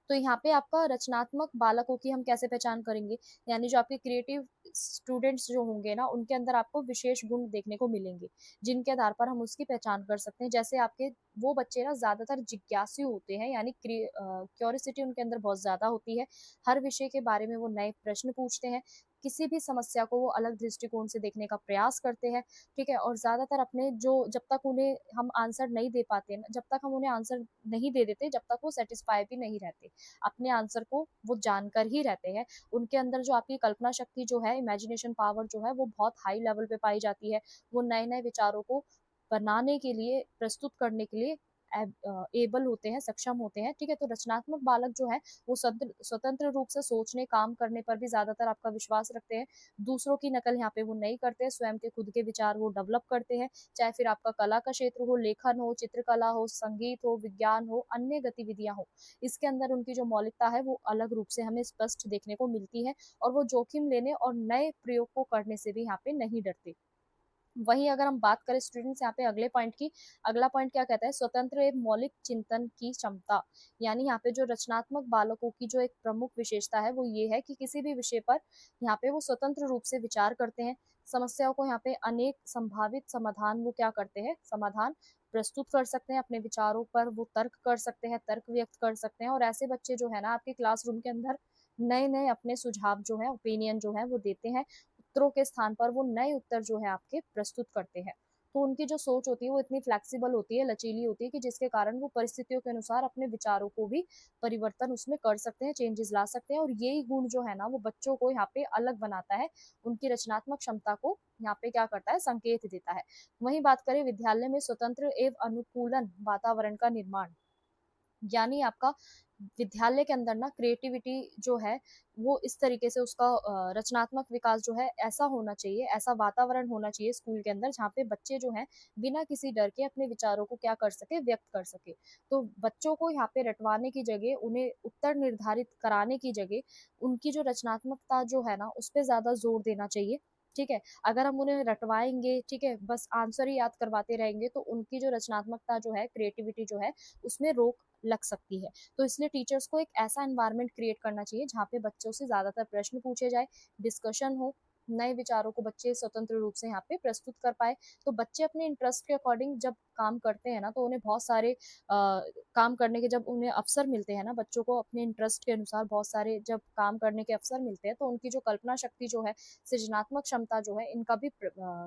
तो यहाँ पे आपका रचनात्मक बालकों की हम कैसे पहचान करेंगे, यानी जो आपके क्रिएटिव स्टूडेंट्स जो होंगे ना उनके अंदर आपको विशेष गुण देखने को मिलेंगे, जिनके आधार पर हम उसकी पहचान कर सकते हैं। जैसे आपके वो बच्चे ना ज्यादातर जिज्ञासु होते हैं, यानी क्यूरियोसिटी उनके अंदर बहुत ज्यादा होती है, हर विषय के बारे में वो नए प्रश्न पूछते हैं, किसी भी समस्या को वो अलग दृष्टिकोण से देखने का प्रयास करते हैं, ठीक है, और ज्यादातर अपने जो जब तक उन्हें हम आंसर नहीं दे पाते, जब तक हम उन्हें आंसर नहीं दे देते, जब तक वो सेटिस्फाई भी नहीं रहते, अपने आंसर को वो जानकर ही रहते हैं। उनके अंदर जो आपकी कल्पना शक्ति जो है, इमेजिनेशन पावर जो है वो बहुत हाई लेवल पे पाई जाती है। वो नए नए विचारों को बनाने के लिए, प्रस्तुत करने के लिए एबल होते हैं, सक्षम होते हैं, ठीक है। तो रचनात्मक बालक जो है वो स्वतंत्र रूप से सोचने, काम करने पर भी ज्यादातर आपका विश्वास रखते हैं, दूसरों की नकल यहाँ पे वो नहीं करते, स्वयं के खुद के विचार वो डेवलप करते हैं। चाहे फिर आपका कला का क्षेत्र हो, लेखन हो, चित्रकला हो, संगीत हो, विज्ञान हो, अन्य गतिविधियां हो, इसके अंदर उनकी जो मौलिकता है वो अलग रूप से हमें स्पष्ट देखने को मिलती है, और वो जोखिम लेने और नए प्रयोग को करने से भी यहाँ पे नहीं डरते। वहीं अगर हम बात करें स्टूडेंट्स यहाँ पे अगले पॉइंट की, अगला पॉइंट क्या कहता है, स्वतंत्र एवं मौलिक चिंतन की क्षमता। यानी यहाँ पे जो रचनात्मक बालकों की जो एक प्रमुख विशेषता है वो ये है कि किसी भी विषय पर यहाँ पे वो स्वतंत्र रूप से विचार करते हैं, समस्याओं को यहाँ पे अनेक संभावित समाधान वो क्या करते हैं, समाधान प्रस्तुत कर सकते हैं, अपने विचारों पर वो तर्क कर सकते हैं, तर्क व्यक्त कर सकते हैं। और ऐसे बच्चे जो है ना आपके क्लासरूम के अंदर नए-नए अपने सुझाव जो है, ओपिनियन जो है वो देते हैं। उत्तरों के स्थान पर वो नए उत्तर जो है आपके प्रस्तुत करते हैं। तो उनकी जो सोच होती है वो इतनी फ्लेक्सिबल होती है, लचीली होती है कि जिसके कारण वो परिस्थितियों के अनुसार अपने विचारों को भी परिवर्तन उसमें कर सकते हैं, चेंजेस ला सकते हैं और यही गुण जो है ना वो बच्चों को यहाँ पे अलग बनाता है, उनकी रचनात्मक क्षमता को यहाँ पे क्या करता है, संकेत देता है। वहीं बात करें विद्यालय में स्वतंत्र एवं अनुकूलन वातावरण का निर्माण, यानी आपका विद्यालय के अंदर ना क्रिएटिविटी जो है वो इस तरीके से उसका रचनात्मक विकास जो है ऐसा होना चाहिए, ऐसा वातावरण होना चाहिए स्कूल के अंदर जहाँ पे बच्चे जो हैं बिना किसी डर के अपने विचारों को क्या कर सके, व्यक्त कर सके। तो बच्चों को यहाँ पे रटवाने की जगह, उन्हें उत्तर निर्धारित कराने की जगह उनकी जो रचनात्मकता जो है ना उस पे ज्यादा जोर देना चाहिए। ठीक है, अगर हम उन्हें रटवाएंगे, ठीक है, बस आंसर ही याद करवाते रहेंगे तो उनकी जो रचनात्मकता जो है, क्रिएटिविटी जो है उसमें रोक लग सकती है। तो इसलिए टीचर्स को एक ऐसा एनवायरनमेंट क्रिएट करना चाहिए जहाँ पे बच्चों से ज़्यादातर प्रश्न पूछे जाए, डिस्कशन हो, नए विचारों को बच्चे स्वतंत्र रूप से यहाँ पे प्रस्तुत कर पाए। तो बच्चे अपने इंटरेस्ट के अकॉर्डिंग जब काम करते हैं ना तो उन्हें बहुत सारे काम करने के जब उन्हें अवसर मिलते हैं ना, बच्चों को अपने इंटरेस्ट के अनुसार बहुत सारे जब काम करने के अवसर मिलते हैं तो उनकी जो कल्पना शक्ति जो है, सृजनात्मक क्षमता जो है, इनका भी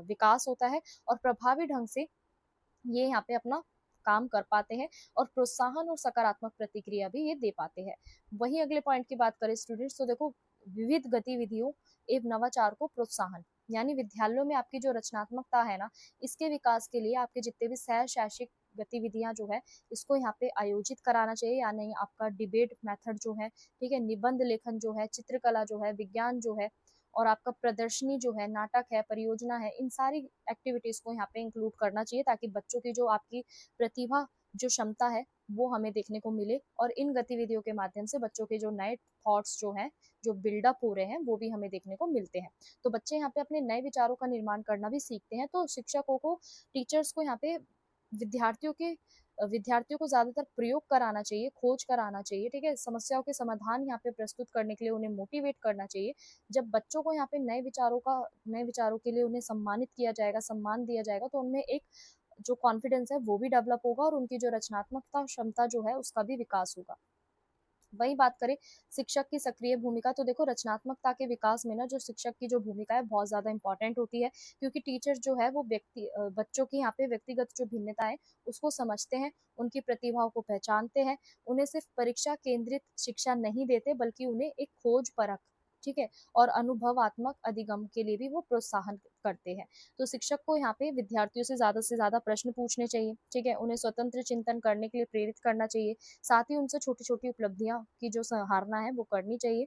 विकास होता है और प्रभावी ढंग से ये यहाँ पे अपना काम कर पाते हैं और प्रोत्साहन और सकारात्मक प्रतिक्रिया भी ये दे पाते हैं। वहीं अगले पॉइंट की बात करें स्टूडेंट्स, तो देखो विविध गतिविधियों एवं नवाचार को प्रोत्साहन, यानी विद्यालयों में आपकी जो रचनात्मकता है ना, इसके विकास के लिए आपके जितने भी सह शैक्षिक गतिविधियां जो है इसको यहाँ पे आयोजित कराना चाहिए। यानी आपका डिबेट मेथड जो है, ठीक है, निबंध लेखन जो है, चित्रकला जो है, विज्ञान जो है और आपका प्रदर्शनी जो है, नाटक है, परियोजना है, इन सारी एक्टिविटीज को यहाँ पे इंक्लूड करना चाहिए ताकि बच्चों की जो आपकी प्रतिभा, जो क्षमता है वो हमें देखने को मिले और इन गतिविधियों के माध्यम से बच्चों के जो नए थॉट्स जो हैं, जो बिल्डअप हो रहे हैं वो भी हमें देखने को मिलते हैं। तो बच्चे यहाँ पे अपने नए विचारों का निर्माण करना भी सीखते हैं। तो शिक्षकों को, टीचर्स को यहाँ पे विद्यार्थियों को ज्यादातर प्रयोग कराना चाहिए, खोज कराना चाहिए, ठीक है, समस्याओं के समाधान यहाँ पे प्रस्तुत करने के लिए उन्हें मोटिवेट करना चाहिए। जब बच्चों को यहाँ पे नए विचारों के लिए उन्हें सम्मानित किया जाएगा, सम्मान दिया जाएगा तो उनमें एक जो कॉन्फिडेंस है वो भी डेवलप होगा और उनकी जो रचनात्मकता क्षमता जो है उसका भी विकास होगा। वही बात करें शिक्षक की सक्रिय भूमिका, तो देखो रचनात्मकता के विकास में ना जो शिक्षक की जो भूमिका है बहुत ज्यादा इंपॉर्टेंट होती है, क्योंकि टीचर जो है वो बच्चों की यहाँ पे व्यक्तिगत जो भिन्नता है उसको समझते हैं, उनकी प्रतिभाओं को पहचानते हैं, उन्हें सिर्फ परीक्षा केंद्रित शिक्षा नहीं देते बल्कि उन्हें एक खोज परख, ठीक है, और अनुभवात्मक अधिगम के लिए भी वो प्रोत्साहन करते हैं। तो शिक्षक को यहाँ पे विद्यार्थियों से ज्यादा प्रश्न पूछने चाहिए, ठीक है, उन्हें स्वतंत्र चिंतन करने के लिए प्रेरित करना चाहिए, साथ ही उनसे छोटी-छोटी उपलब्धियां की जो सराहना है वो करनी चाहिए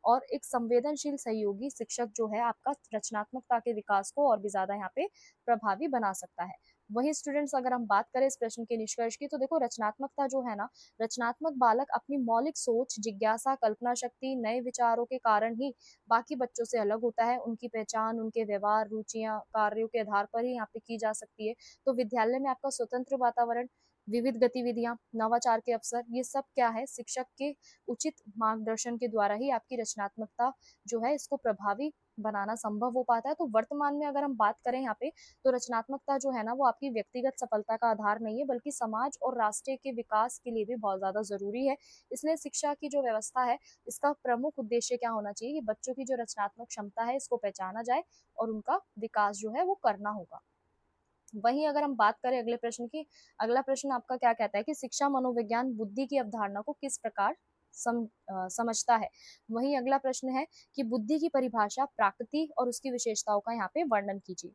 और एक संवेदनशील सहयोगी शिक्षक जो है आपका रचनात्मकता के विकास को और भी ज्यादा यहाँ पे प्रभावी बना सकता है। वही स्टूडेंट्स अगर हम बात करें इस प्रश्न के निष्कर्ष की, तो देखो रचनात्मकता जो है ना, रचनात्मक बालक अपनी मौलिक सोच, जिज्ञासा, कल्पना शक्ति, नए विचारों के कारण ही बाकी बच्चों से अलग होता है। उनकी पहचान उनके व्यवहार, रुचियां, कार्यों के आधार पर ही यहाँ पे की जा सकती है। तो विद्यालय में आपका स्वतंत्र वातावरण, विविध गतिविधियां, नवाचार के अवसर, ये सब क्या है, शिक्षक के उचित मार्गदर्शन के द्वारा ही आपकी रचनात्मकता जो है इसको प्रभावी बनाना संभव हो पाता है। तो वर्तमान में अगर हम बात करें यहाँ पे, तो रचनात्मकता जो है ना वो आपकी व्यक्तिगत सफलता का आधार नहीं है बल्कि समाज और राष्ट्र के विकास के लिए भी बहुत ज्यादा जरूरी है। इसलिए शिक्षा की जो व्यवस्था है इसका प्रमुख उद्देश्य क्या होना चाहिए कि बच्चों की जो रचनात्मक क्षमता है इसको पहचाना जाए और उनका विकास जो है वो करना होगा। वहीं अगर हम बात करें अगले प्रश्न की, अगला प्रश्न आपका क्या कहता है कि शिक्षा मनोविज्ञान बुद्धि की अवधारणा को किस प्रकार समझता है। वहीं अगला प्रश्न है कि बुद्धि की परिभाषा, प्रकृति और उसकी विशेषताओं का यहाँ पे वर्णन कीजिए।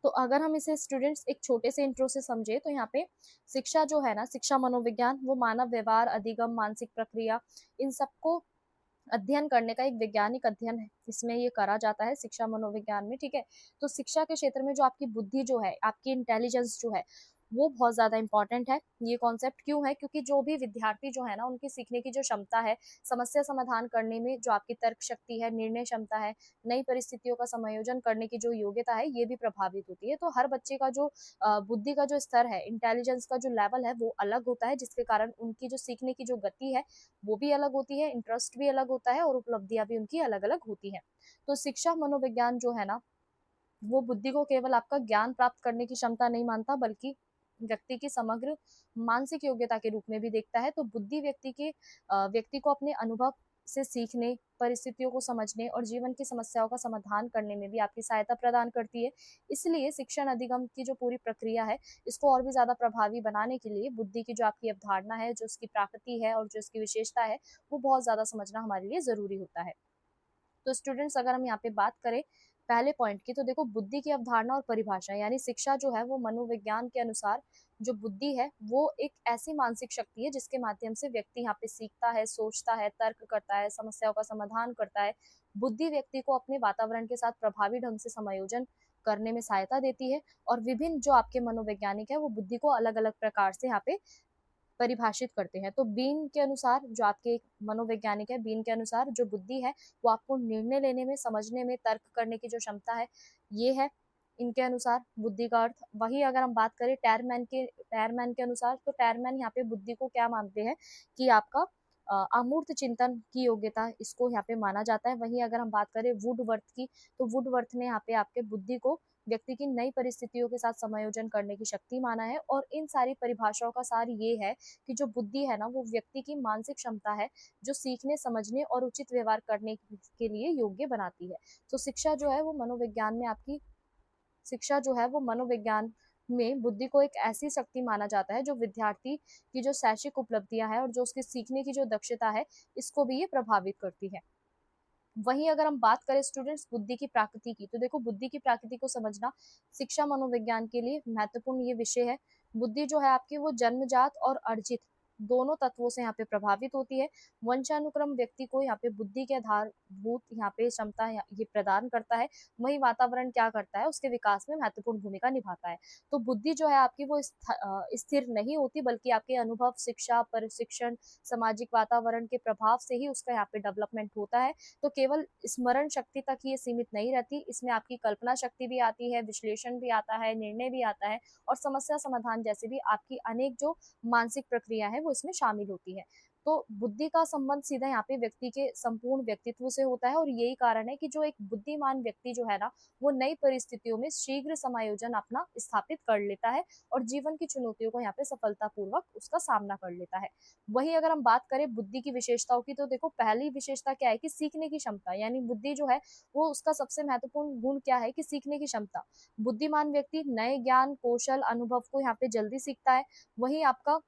तो अगर हम इसे स्टूडेंट्स एक छोटे से इंट्रो से समझे तो यहाँ पे शिक्षा जो है ना, शिक्षा मनोविज्ञान वो मानव व्यवहार, अधिगम, मानसिक प्रक्रिया, इन सबको अध्ययन करने का एक वैज्ञानिक अध्ययन है, इसमें ये करा जाता है शिक्षा मनोविज्ञान में, ठीक है। तो शिक्षा के क्षेत्र में जो आपकी बुद्धि जो है, आपकी इंटेलिजेंस जो है वो बहुत ज्यादा इंपॉर्टेंट है। ये कॉन्सेप्ट क्यों है, क्योंकि जो भी विद्यार्थी जो है ना उनकी सीखने की जो क्षमता है, समस्या समाधान करने में जो आपकी तर्क शक्ति है, निर्णय क्षमता है, नई परिस्थितियों का समायोजन करने की जो योग्यता है, ये भी प्रभावित होती है। तो हर बच्चे का जो बुद्धि का जो स्तर है, इंटेलिजेंस का जो लेवल है वो अलग होता है, जिसके कारण उनकी जो सीखने की जो गति है वो भी अलग होती है, इंटरेस्ट भी अलग होता है और उपलब्धियां भी उनकी अलग अलग होती है। तो शिक्षा मनोविज्ञान जो है ना वो बुद्धि को केवल आपका ज्ञान प्राप्त करने की क्षमता नहीं मानता बल्कि व्यक्ति की समग्र मानसिक योग्यता के रूप में भी देखता है। तो बुद्धि व्यक्ति को अपने अनुभव से सीखने, परिस्थितियों को समझने और जीवन की समस्याओं का समाधान करने में भी आपकी सहायता प्रदान करती है। इसलिए शिक्षण अधिगम की जो पूरी प्रक्रिया है, इसको और भी ज़्यादा प्रभावी बनाने के लिए बुद्धि की जो आपकी अवधारणा है, जो उसकी प्रकृति है और जो उसकी विशेषता है, वो बहुत ज़्यादा समझना हमारे लिए ज़रूरी होता है। तो स्टूडेंट्स, अगर हम यहाँ पे बात करें पहले पॉइंट की, तो देखो बुद्धि की अवधारणा और परिभाषा यानी शिक्षा जो है वो मनोविज्ञान के अनुसार जो बुद्धि है वो एक ऐसी मानसिक शक्ति है जिसके माध्यम से व्यक्ति यहाँ पे सीखता है, सोचता है, तर्क करता है, समस्याओं का समाधान करता है। बुद्धि व्यक्ति को अपने वातावरण के साथ प्रभावी ढंग से समायोजन करने में सहायता देती है और विभिन्न जो आपके मनोवैज्ञानिक है वो बुद्धि को अलग अलग प्रकार से यहाँ पे परिभाषित करते हैं। तो बीन के अनुसार, जो आपके एक मनोवैज्ञानिक है, बीन के अनुसार जो बुद्धि है वो आपको निर्णय लेने में, समझने में, तर्क करने की जो क्षमता है, ये है इनके अनुसार बुद्धि का अर्थ। वही अगर हम बात करें टैरमैन के अनुसार, तो टैरमैन यहाँ पे बुद्धि को क्या मानते हैं कि आपका अमूर्त चिंतन की योग्यता, इसको यहाँ पे माना जाता है। वहीं अगर हम बात करें वुडवर्थ की, तो वुडवर्थ ने यहाँ पे आपके बुद्धि को व्यक्ति की नई परिस्थितियों के साथ समायोजन करने की शक्ति माना है। और इन सारी परिभाषाओं का सार ये है कि जो बुद्धि है ना, वो व्यक्ति की मानसिक क्षमता है जो सीखने, समझने और उचित व्यवहार करने के लिए योग्य बनाती है। तो शिक्षा जो है वो मनोविज्ञान में बुद्धि को एक ऐसी शक्ति माना जाता है जो विद्यार्थी की जो शैक्षिक उपलब्धियां है और जो उसकी सीखने की जो दक्षता है, इसको भी ये प्रभावित करती है। वहीं अगर हम बात करें स्टूडेंट्स बुद्धि की प्रकृति की, तो देखो बुद्धि की प्रकृति को समझना शिक्षा मनोविज्ञान के लिए महत्वपूर्ण ये विषय है। बुद्धि जो है आपकी वो जन्मजात और अर्जित दोनों तत्वों से यहाँ पे प्रभावित होती है। वंशानुक्रम व्यक्ति को यहाँ पे बुद्धि के आधारभूत यहाँ पे क्षमता ये प्रदान करता है। वही वातावरण क्या करता है, उसके विकास में महत्वपूर्ण भूमिका निभाता है। तो बुद्धि जो है आपकी वो स्थिर नहीं होती, बल्कि आपके अनुभव, शिक्षा, प्रशिक्षण, सामाजिक वातावरण के प्रभाव से ही उसका यहाँ पे डेवलपमेंट होता है। तो केवल स्मरण शक्ति तक ये सीमित नहीं रहती, इसमें आपकी कल्पना शक्ति भी आती है, विश्लेषण भी आता है, निर्णय भी आता है और समस्या समाधान जैसे भी आपकी अनेक जो मानसिक प्रक्रिया है वो इसमें शामिल होती है। तो बुद्धि का संबंध सीधा यहाँ पे व्यक्ति के संपूर्ण व्यक्तित्व से होता है और यही कारण है कि जो एक बुद्धिमान व्यक्ति जो है ना, वो नई परिस्थितियों में शीघ्र समायोजन अपना स्थापित कर लेता है और जीवन की चुनौतियों को यहाँ पे सफलतापूर्वक उसका सामना कर लेता है। वही अगर हम बात करें बुद्धि की विशेषताओं की, तो देखो पहली विशेषता क्या है कि सीखने की क्षमता, यानी बुद्धि जो है वो उसका सबसे महत्वपूर्ण गुण क्या है कि सीखने की क्षमता। बुद्धिमान व्यक्ति नए ज्ञान, कौशल, अनुभव को यहाँ पे जल्दी सीखता है। वही आपका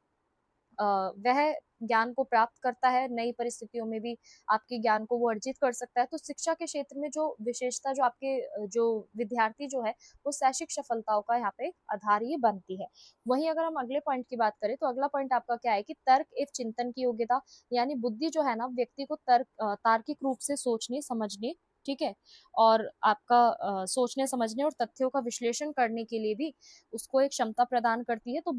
वह ज्ञान को प्राप्त करता है, नई परिस्थितियों में भी आपके ज्ञान को वो अर्जित कर सकता है। तो शिक्षा के क्षेत्र में जो विशेषता जो आपके जो विद्यार्थी जो है वो शैक्षिक सफलताओं का यहाँ पे आधार ये बनती है। वहीं अगर हम अगले पॉइंट की बात करें, तो अगला पॉइंट आपका क्या है कि तर्क एवं चिंतन की योग्यता, यानी बुद्धि जो है ना व्यक्ति को तार्किक रूप से सोचने, समझने, ठीक है, और आपका सोचने, समझने और तथ्यों का विश्लेषण करने के लिए भी उसको एक क्षमता प्रदान करती है। तो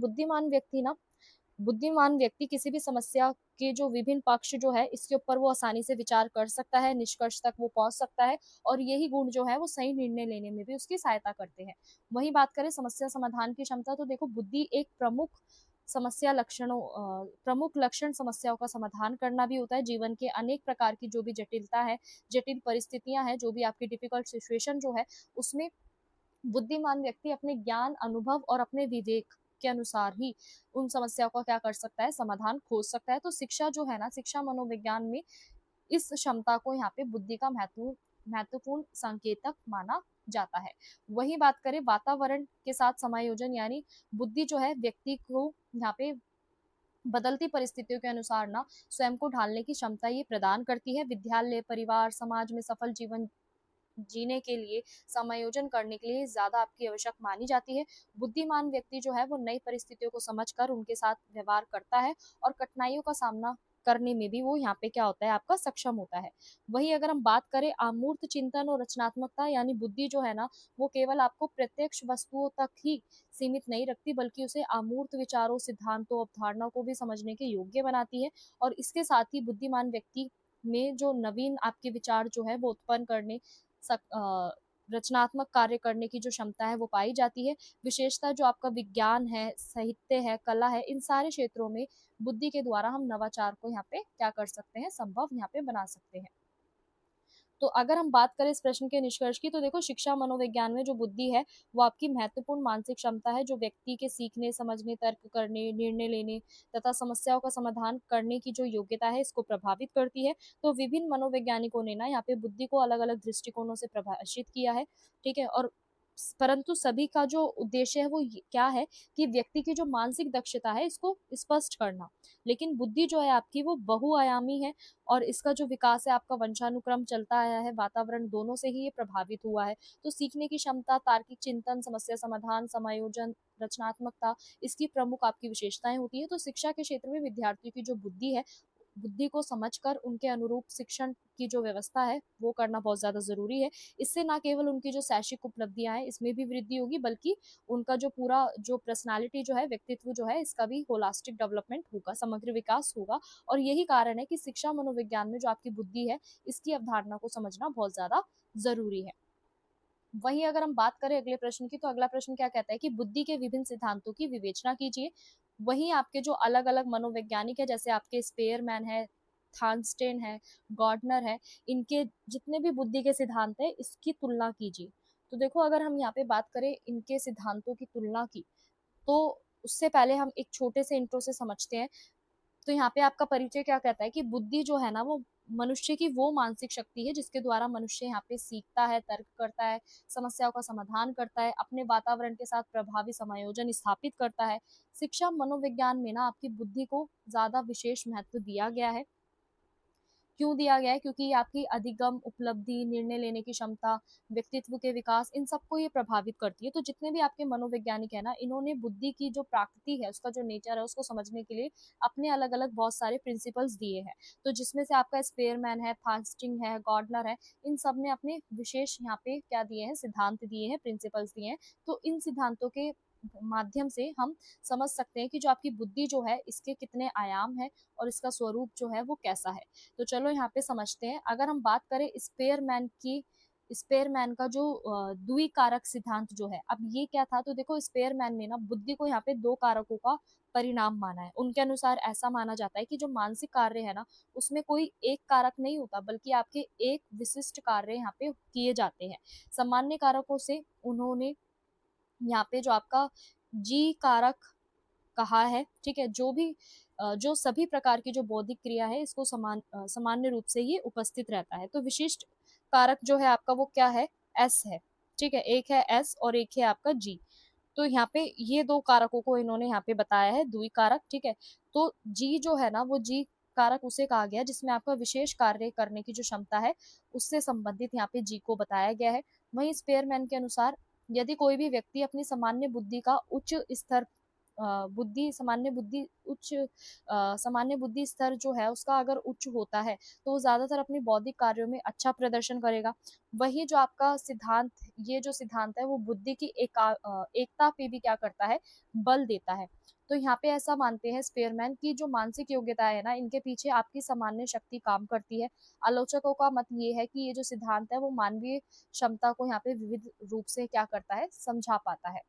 बुद्धिमान व्यक्ति किसी भी समस्या के जो विभिन्न पक्ष जो है इसके ऊपर वो आसानी से विचार कर सकता है, निष्कर्ष तक वो पहुंच सकता है और यही गुण जो है वो सही निर्णय लेने में भी उसकी सहायता करते हैं। वहीं बात करें समस्या समाधान की क्षमता, तो देखो बुद्धि एक प्रमुख लक्षण समस्याओं का समाधान करना भी होता है। जीवन के अनेक प्रकार की जो भी जटिलता है, जटिल परिस्थितियां हैं, जो भी आपकी डिफिकल्ट सिचुएशन जो है, उसमें बुद्धिमान व्यक्ति अपने ज्ञान, अनुभव और अपने विवेक के अनुसार ही उन समस्याओं का क्या कर सकता है, समाधान खोज सकता है। तो शिक्षा जो है ना, शिक्षा मनोविज्ञान में इस क्षमता को यहाँ पे बुद्धि का महत्वपूर्ण संकेतक माना जाता है। वही बात करें वातावरण के साथ समायोजन, यानी बुद्धि जो है व्यक्ति को यहाँ पे बदलती परिस्थितियों के अनुसार ना स्वयं को ढालने की क्षमता ये प्रदान करती है। विद्यालय, परिवार, समाज में सफल जीवन जीने के लिए, समायोजन करने के लिए ज़्यादा आपकी आवश्यक मानी जाती है। बुद्धिमान व्यक्ति जो है वो नई परिस्थितियों को समझकर उनके साथ व्यवहार करता है और कठिनाइयों का सामना करने में भी वो यहाँ पे क्या होता है, आपका सक्षम होता है। वही अगर हम बात करें अमूर्त चिंतन और रचनात्मकता, यानी बुद्धि जो है ना वो केवल आपको प्रत्यक्ष वस्तुओं तक ही सीमित नहीं रखती, बल्कि उसे अमूर्त विचारों, सिद्धांतों, अवधारणाओं को भी समझने के योग्य बनाती है। और इसके साथ ही बुद्धिमान व्यक्ति में जो नवीन आपके विचार जो है वो उत्पन्न करने, रचनात्मक कार्य करने की जो क्षमता है वो पाई जाती है। विशेषता जो आपका विज्ञान है, साहित्य है, कला है, इन सारे क्षेत्रों में बुद्धि के द्वारा हम नवाचार को यहाँ पे क्या कर सकते हैं, संभव यहाँ पे बना सकते हैं। तो अगर हम बात करें इस प्रश्न के निष्कर्ष की, तो देखो शिक्षा मनोविज्ञान में जो बुद्धि है वो आपकी महत्वपूर्ण मानसिक क्षमता है जो व्यक्ति के सीखने, समझने, तर्क करने, निर्णय लेने तथा समस्याओं का समाधान करने की जो योग्यता है इसको प्रभावित करती है। तो विभिन्न मनोवैज्ञानिकों ने ना यहाँ पे बुद्धि को अलग अलग दृष्टिकोणों से परिभाषित किया है, ठीक है। और परंतु सभी का जो उद्देश्य है वो क्या है कि व्यक्ति की जो मानसिक दक्षता है इसको स्पष्ट करना। लेकिन बुद्धि जो है आपकी वो बहुआयामी है, और इसका जो विकास है आपका वंशानुक्रम चलता आया है, वातावरण दोनों से ही ये प्रभावित हुआ है। तो सीखने की क्षमता, तार्किक चिंतन, समस्या समाधान, समायोजन, रचनात्मकता, इसकी प्रमुख आपकी विशेषताएं होती है। तो शिक्षा के क्षेत्र में विद्यार्थियों की जो बुद्धि है, बुद्धि को समझकर उनके अनुरूप शिक्षण की जो व्यवस्था है वो करना बहुत ज़्यादा ज़रूरी है। इससे ना केवल उनकी जो शैक्षिक उपलब्धियां हैं इसमें भी वृद्धि होगी, बल्कि उनका जो पूरा जो पर्सनालिटी जो है, व्यक्तित्व जो है, इसका भी होलास्टिक डेवलपमेंट होगा, समग्र विकास होगा। और यही कारण है कि शिक्षा मनोविज्ञान में जो आपकी बुद्धि है इसकी अवधारणा को समझना बहुत ज़्यादा ज़रूरी है। वहीं अगर हम बात करें अगले प्रश्न की, तो अगला प्रश्न क्या कहता है कि बुद्धि के विभिन्न सिद्धांतों की विवेचना कीजिए। वहीं आपके जो अलग अलग मनोवैज्ञानिक है, जैसे आपके स्पेयरमैन है, थार्नस्टेन है, गॉर्डनर है, इनके जितने भी बुद्धि के सिद्धांत है इसकी तुलना कीजिए। तो देखो अगर हम यहाँ पे बात करें इनके सिद्धांतों की तुलना की, तो उससे पहले हम एक छोटे से इंट्रो से समझते हैं। तो यहाँ पे आपका परिचय क्या कहता है कि बुद्धि जो है ना वो मनुष्य की वो मानसिक शक्ति है जिसके द्वारा मनुष्य यहाँ पे सीखता है, तर्क करता है, समस्याओं का समाधान करता है, अपने वातावरण के साथ प्रभावी समायोजन स्थापित करता है। शिक्षा मनोविज्ञान में ना आपकी बुद्धि को ज्यादा विशेष महत्व दिया गया है। क्यों दिया गया है? क्योंकि ये आपकी अधिगम, उपलब्धि, निर्णय लेने की क्षमता, व्यक्तित्व के विकास, इन सबको ये प्रभावित करती है। तो जितने भी आपके मनोवैज्ञानिक है ना, इन्होंने बुद्धि की जो प्रकृति है, उसका जो नेचर है, उसको समझने के लिए अपने अलग अलग बहुत सारे प्रिंसिपल्स दिए हैं। तो जिसमें से आपका स्पेयरमैन है, फास्टिंग है, गॉर्डनर है, इन सब ने अपने विशेष यहाँ पे क्या दिए हैं, सिद्धांत दिए हैं, प्रिंसिपल्स दिए हैं। तो इन सिद्धांतों के माध्यम से हम समझ सकते हैं कि जो आपकी बुद्धि जो है इसके कितने आयाम है और इसका स्वरूप जो है वो कैसा है। तो चलो यहाँ पे समझते हैं। अगर हम बात करें स्पेयरमैन की, स्पेयरमैन का जो द्विकारक सिद्धांत जो है, अब ये क्या था? तो देखो स्पेयरमैन ने ना बुद्धि को यहाँ पे दो कारकों का परिणाम माना है। उनके अनुसार ऐसा माना जाता है कि जो मानसिक कार्य है ना उसमें कोई एक कारक नहीं होता, बल्कि आपके एक विशिष्ट कार्य यहाँ पे किए जाते हैं। सामान्य कारकों से उन्होंने यहाँ पे जो आपका जी कारक कहा है, ठीक है, जो भी जो सभी प्रकार की जो बौद्धिक क्रिया है इसको सामान्य रूप से ये उपस्थित रहता है। तो विशिष्ट कारक जो है आपका वो क्या है? एस है, ठीक है, एक है एस और एक है आपका जी। तो यहाँ पे ये दो कारकों को इन्होंने यहाँ पे बताया है, द्वि कारक, ठीक है। तो जी जो है ना वो जी कारक उसे कहा गया जिसमें आपका विशेष कार्य करने की जो क्षमता है उससे संबंधित यहाँ पे जी को बताया गया है। वहीं स्पेयरमैन के अनुसार यदि कोई भी व्यक्ति अपनी सामान्य बुद्धि का उच्च स्तर बुद्धि सामान्य बुद्धि उच्च सामान्य बुद्धि स्तर जो है उसका अगर उच्च होता है तो वो ज्यादातर अपने बौद्धिक कार्यों में अच्छा प्रदर्शन करेगा। वही जो आपका सिद्धांत, ये जो सिद्धांत है वो बुद्धि की एकता पे भी क्या करता है? बल देता है। तो यहाँ पे ऐसा मानते हैं स्पेयरमैन की जो मानसिक योग्यता है ना इनके पीछे आपकी सामान्य शक्ति काम करती है। आलोचकों का मत ये है कि ये जो सिद्धांत है वो मानवीय क्षमता को यहाँ पे विविध रूप से क्या करता है? समझा पाता है।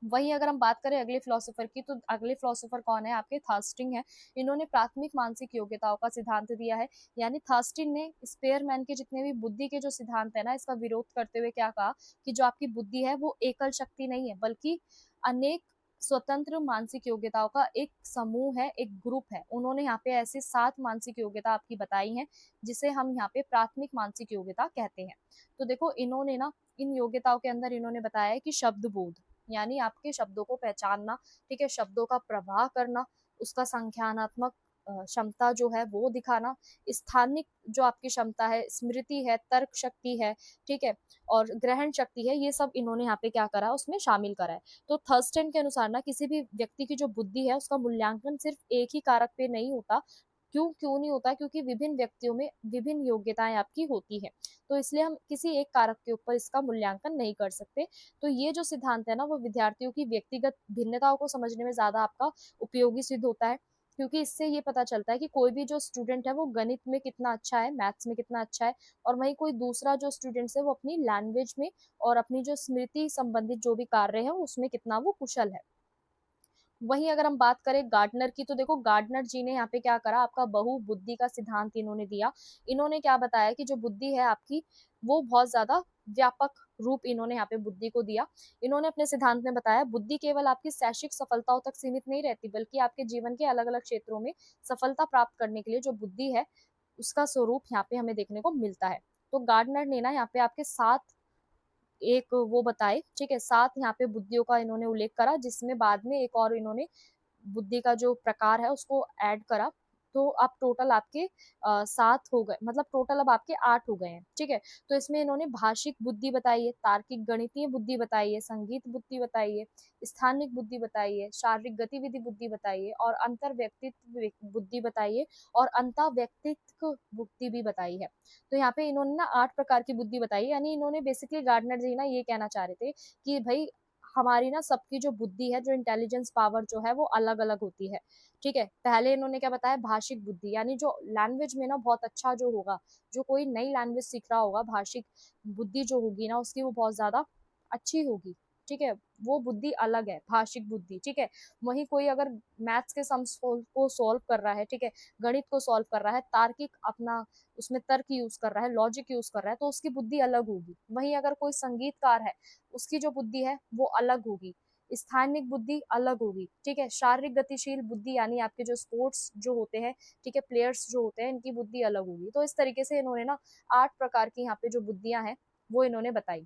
वहीं अगर हम बात करें अगले फिलोसोफर की, तो अगले फिलोसोफर कौन है? आपके थर्स्टिंग है। इन्होंने प्राथमिक मानसिक योग्यताओं का सिद्धांत दिया है। यानी थर्स्टिंग ने स्पेयरमैन के जितने भी बुद्धि के जो सिद्धांत है ना इसका विरोध करते हुए क्या कहा कि जो आपकी बुद्धि है वो एकल शक्ति नहीं है, बल्कि अनेक स्वतंत्र मानसिक योग्यताओं का एक समूह है, एक ग्रुप है। उन्होंने यहाँ पे ऐसे 7 मानसिक योग्यता आपकी बताई हैं जिसे हम यहाँ पे प्राथमिक मानसिक योग्यता कहते हैं। तो देखो इन्होंने ना इन योग्यताओं के अंदर इन्होंने बताया है कि शब्द बोध, यानी आपके शब्दों को पहचानना, ठीक है, शब्दों का प्रवाह करना, उसका संख्यानात्मक क्षमता जो है वो दिखाना, स्थानिक जो आपकी क्षमता है, स्मृति है, तर्क शक्ति है, ठीक है, और ग्रहण शक्ति है, ये सब इन्होंने यहाँ पे क्या करा है? उसमें शामिल करा है। तो थर्स्टन के अनुसार ना किसी भी व्यक्ति की जो बुद्धि है उसका मूल्यांकन सिर्फ एक ही कारक पे नहीं होता। क्यों क्यों नहीं होता? क्योंकि विभिन्न व्यक्तियों में विभिन्न योग्यताएं आपकी होती है, तो इसलिए हम किसी एक कारक के ऊपर इसका मूल्यांकन नहीं कर सकते। तो ये जो सिद्धांत है ना वो विद्यार्थियों की व्यक्तिगत भिन्नताओं को समझने में ज्यादा आपका उपयोगी सिद्ध होता है, क्योंकि इससे ये पता चलता है कि कोई भी जो स्टूडेंट है वो गणित में कितना अच्छा है, मैथ्स में कितना अच्छा है, और वहीं कोई दूसरा जो स्टूडेंट है वो अपनी लैंग्वेज में और अपनी जो स्मृति संबंधित जो भी कार्य है उसमें कितना वो कुशल है। वहीं अगर हम बात करें गार्डनर की, तो देखो गार्डनर जी ने यहाँ पे क्या करा, आपका बहु बुद्धि का सिद्धांत इन्होंने दिया। इन्होंने क्या बताया कि जो बुद्धि है आपकी, वो बहुत ज्यादा व्यापक रूप इन्होंने यहाँ पे बुद्धि को दिया। इन्होंने अपने सिद्धांत में बताया बुद्धि केवल आपकी शैक्षिक सफलताओं तक सीमित नहीं रहती, बल्कि आपके जीवन के अलग अलग क्षेत्रों में सफलता प्राप्त करने के लिए जो बुद्धि है उसका स्वरूप यहाँ पे हमें देखने को मिलता है। तो गार्डनर ने ना यहाँ पे आपके 7 एक वो बताए, ठीक है, 7 यहाँ पे बुद्धियों का इन्होंने उल्लेख करा, जिसमें बाद में एक और इन्होंने बुद्धि का जो प्रकार है उसको ऐड करा। तो अब टोटल आपके 7 हो गए, मतलब टोटल अब आपके 8 हो गए हैं, ठीक है। तो इसमें इन्होंने भाषिक बुद्धि बताई है, तार्किक गणितीय बुद्धि बताई है, संगीत बुद्धि बताई है, स्थानिक बुद्धि बताई है, शारीरिक गतिविधि बुद्धि बताई है, और अंतर व्यक्तित्व बुद्धि बताई है, और अंतर व्यक्तित्व बुद्धि भी बताई है। तो यहाँ पे इन्होंने ना 8 प्रकार की बुद्धि बताई, यानी इन्होंने बेसिकली गार्डनर जी ना ये कहना चाह रहे थे कि भाई हमारी ना सबकी जो बुद्धि है, जो इंटेलिजेंस पावर जो है वो अलग अलग होती है, ठीक है। पहले इन्होंने क्या बताया, भाषिक बुद्धि, यानी जो लैंग्वेज में ना बहुत अच्छा जो होगा, जो कोई नई लैंग्वेज सीख रहा होगा, भाषिक बुद्धि जो होगी ना उसकी वो बहुत ज्यादा अच्छी होगी, ठीक है। वो बुद्धि अलग है, भाषिक बुद्धि, ठीक है। वहीं कोई अगर मैथ्स के सम्स को सॉल्व कर रहा है, ठीक है, गणित को सॉल्व कर रहा है, तार्किक अपना उसमें तर्क यूज कर रहा है, लॉजिक यूज कर रहा है, तो उसकी बुद्धि अलग होगी। वहीं अगर कोई संगीतकार है, उसकी जो बुद्धि है वो अलग होगी, स्थानिक बुद्धि अलग होगी, ठीक है। शारीरिक गतिशील बुद्धि, यानी आपके जो स्पोर्ट्स जो होते हैं, ठीक है, प्लेयर्स जो होते हैं, इनकी बुद्धि अलग होगी। तो इस तरीके से इन्होंने ना 8 प्रकार की यहाँ पे जो बुद्धियां हैं वो इन्होंने बताई।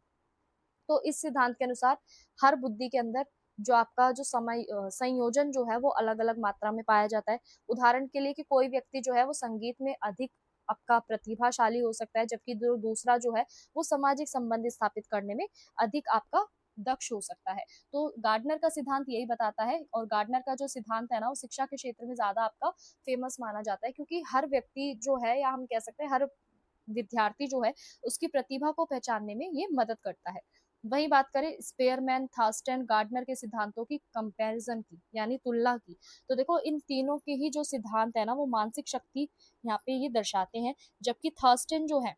तो इस सिद्धांत के अनुसार हर बुद्धि के अंदर जो आपका जो समय संयोजन जो है वो अलग अलग मात्रा में पाया जाता है। उदाहरण के लिए कि कोई व्यक्ति जो है वो संगीत में अधिक आपका प्रतिभाशाली हो सकता है, जबकि जो दूसरा जो है वो सामाजिक संबंध स्थापित करने में अधिक आपका दक्ष हो सकता है। तो गार्डनर का सिद्धांत यही बताता है, और गार्डनर का जो सिद्धांत है ना वो शिक्षा के क्षेत्र में ज्यादा आपका फेमस माना जाता है, क्योंकि हर व्यक्ति जो है, या हम कह सकते हैं हर विद्यार्थी जो है उसकी प्रतिभा को पहचानने में ये मदद करता है। वही बात करें स्पेयरमैन, थर्स्टन, गार्डनर के सिद्धांतों की कंपैरिजन की, यानी तुलना की, तो देखो इन तीनों के ही जो सिद्धांत है ना वो मानसिक शक्ति यहाँ पे ये दर्शाते हैं। जबकि थर्स्टन जो है,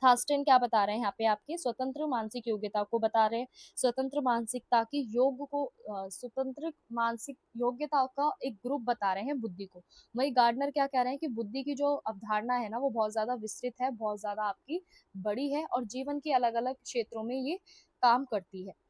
थास्टेन क्या बता रहे हैं यहाँ पे, आपकी स्वतंत्र मानसिक योग्यता को बता रहे हैं, स्वतंत्र मानसिकता की योग को स्वतंत्र मानसिक योग्यता का एक ग्रुप बता रहे हैं बुद्धि को। वही गार्डनर क्या कह रहे हैं कि बुद्धि की जो अवधारणा है ना वो बहुत ज्यादा विस्तृत है, बहुत ज्यादा आपकी बड़ी है, और जीवन के अलग अलग क्षेत्रों में ये काम करती है।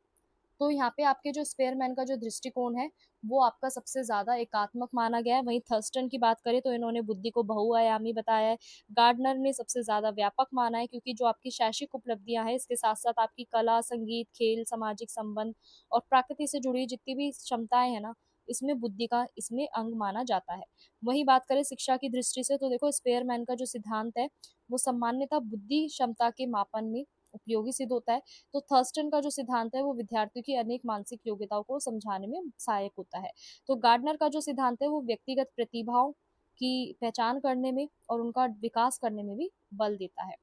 तो यहाँ पे आपके जो स्पेयरमैन का जो दृष्टिकोण है वो आपका सबसे ज्यादा एकात्मक माना गया है। वहीं थर्स्टन की बात करें तो इन्होंने बुद्धि को बहुआयामी बताया है। गार्डनर ने सबसे ज्यादा व्यापक माना है, क्योंकि जो आपकी शैक्षिक उपलब्धियां हैं इसके साथ साथ आपकी कला, संगीत, खेल, सामाजिक संबंध और प्रकृति से जुड़ी जितनी भी क्षमताएं हैं ना, इसमें बुद्धि का इसमें अंग माना जाता है। वहीं बात करें शिक्षा की दृष्टि से, तो देखो स्पेयरमैन का जो सिद्धांत है वो सामान्यतः बुद्धि क्षमता के मापन में उपयोगी सिद्ध होता है। तो थर्स्टन का जो सिद्धांत है वो विद्यार्थियों की अनेक मानसिक योग्यताओं को समझाने में सहायक होता है। तो गार्डनर का जो सिद्धांत है वो व्यक्तिगत प्रतिभाओं की पहचान करने में और उनका विकास करने में भी बल देता है।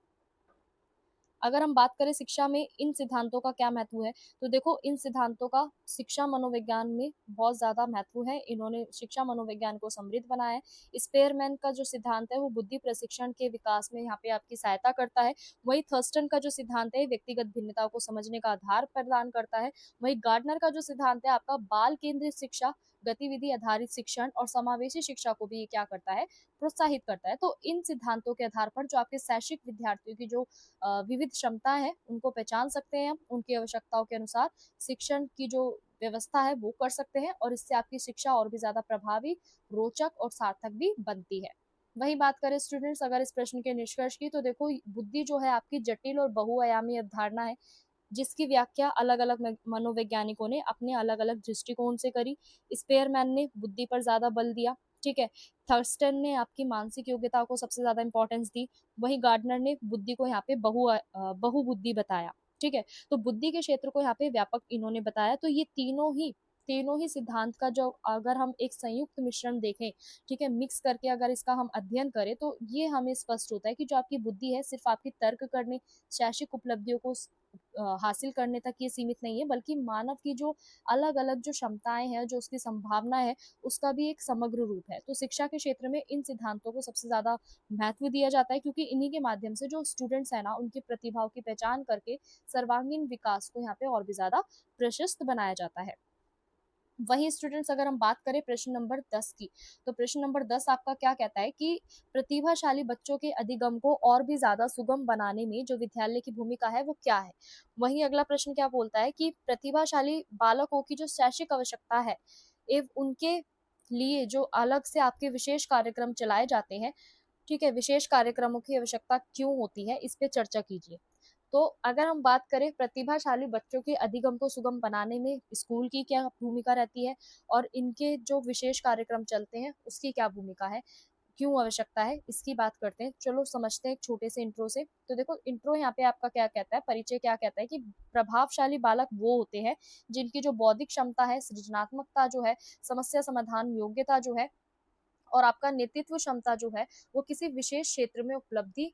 अगर हम बात करें शिक्षा में इन सिद्धांतों का क्या महत्व है, तो देखो इन सिद्धांतों का शिक्षा मनोविज्ञान में बहुत ज्यादा महत्व है। इन्होंने शिक्षा मनोविज्ञान को समृद्ध बनाया है। स्पेयरमैन का जो सिद्धांत है वो बुद्धि प्रशिक्षण के विकास में यहाँ पे आपकी सहायता करता है। वही थर्स्टन का जो सिद्धांत है व्यक्तिगत भिन्नताओं को समझने का आधार प्रदान करता है। वही गार्डनर का जो सिद्धांत है आपका बाल केंद्रित शिक्षा, गतिविधि आधारित शिक्षण और समावेशी शिक्षा को भी ये क्या करता है, प्रोत्साहित करता है। तो इन सिद्धांतों के आधार पर जो आपके शैक्षिक विद्यार्थियों की जो विविध क्षमता है उनको पहचान सकते हैं, उनकी आवश्यकताओं के अनुसार शिक्षण की जो व्यवस्था है वो कर सकते हैं, और इससे आपकी शिक्षा और भी ज्यादा प्रभावी, रोचक और सार्थक भी बनती है। वही बात करें स्टूडेंट्स अगर इस प्रश्न के निष्कर्ष की, तो देखो बुद्धि जो है आपकी जटिल और बहुआयामी अवधारणा है, जिसकी व्याख्या अलग अलग मनोवैज्ञानिकों ने अपने अलग अलग दृष्टिकोण से करी। स्पेयरमैन ने बुद्धि पर ज्यादा बल दिया, ठीक है। थर्स्टन ने आपकी मानसिक योग्यता को सबसे ज्यादा इंपॉर्टेंस दी। वही गार्डनर ने बुद्धि को यहाँ पे बहुबुद्धि बताया, ठीक है। तो बुद्धि के क्षेत्र को यहाँ पे व्यापक इन्होंने बताया। तो ये तीनों ही सिद्धांत का जो अगर हम एक संयुक्त मिश्रण देखें, ठीक है, मिक्स करके अगर इसका हम अध्ययन करें, तो ये हमें स्पष्ट होता है कि जो आपकी बुद्धि है सिर्फ आपकी तर्क करने, शैक्षिक उपलब्धियों को हासिल करने तक ये सीमित नहीं है, बल्कि मानव की जो अलग अलग जो क्षमताएं हैं, जो उसकी संभावना है, उसका भी एक समग्र रूप है। तो शिक्षा के क्षेत्र में इन सिद्धांतों को सबसे ज्यादा महत्व दिया जाता है, क्योंकि इन्हीं के माध्यम से जो स्टूडेंट्स है ना उनकी प्रतिभाओं की पहचान करके सर्वांगीण विकास को यहाँ पे और भी ज्यादा प्रशस्त बनाया जाता है। वहीं स्टूडेंट्स अगर हम बात करें प्रश्न नंबर 10 की, तो प्रश्न नंबर 10 आपका क्या कहता है कि प्रतिभाशाली बच्चों के अधिगम को और भी ज़्यादा सुगम बनाने में जो विद्यालय की भूमिका है वो क्या है? वहीं अगला प्रश्न क्या बोलता है कि प्रतिभाशाली बालकों की जो शैक्षिक आवश्यकता है एवं उनके लिए जो अलग से आपके विशेष कार्यक्रम चलाए जाते हैं, ठीक है, विशेष कार्यक्रमों की आवश्यकता क्यों होती है, इस पे चर्चा कीजिए। तो अगर हम बात करें प्रतिभाशाली बच्चों के अधिगम को सुगम बनाने में स्कूल की क्या भूमिका रहती है और इनके जो विशेष कार्यक्रम चलते हैं उसकी क्या भूमिका है, क्यों आवश्यकता है, इसकी बात करते हैं। चलो समझते हैं एक छोटे से इंट्रो से। तो देखो इंट्रो यहाँ पे आपका क्या कहता है, परिचय क्या कहता है कि प्रभावशाली बालक वो होते हैं जिनकी जो बौद्धिक क्षमता है, सृजनात्मकता जो है, समस्या समाधान योग्यता जो है और आपका नेतृत्व क्षमता जो है वो किसी विशेष क्षेत्र में उपलब्धि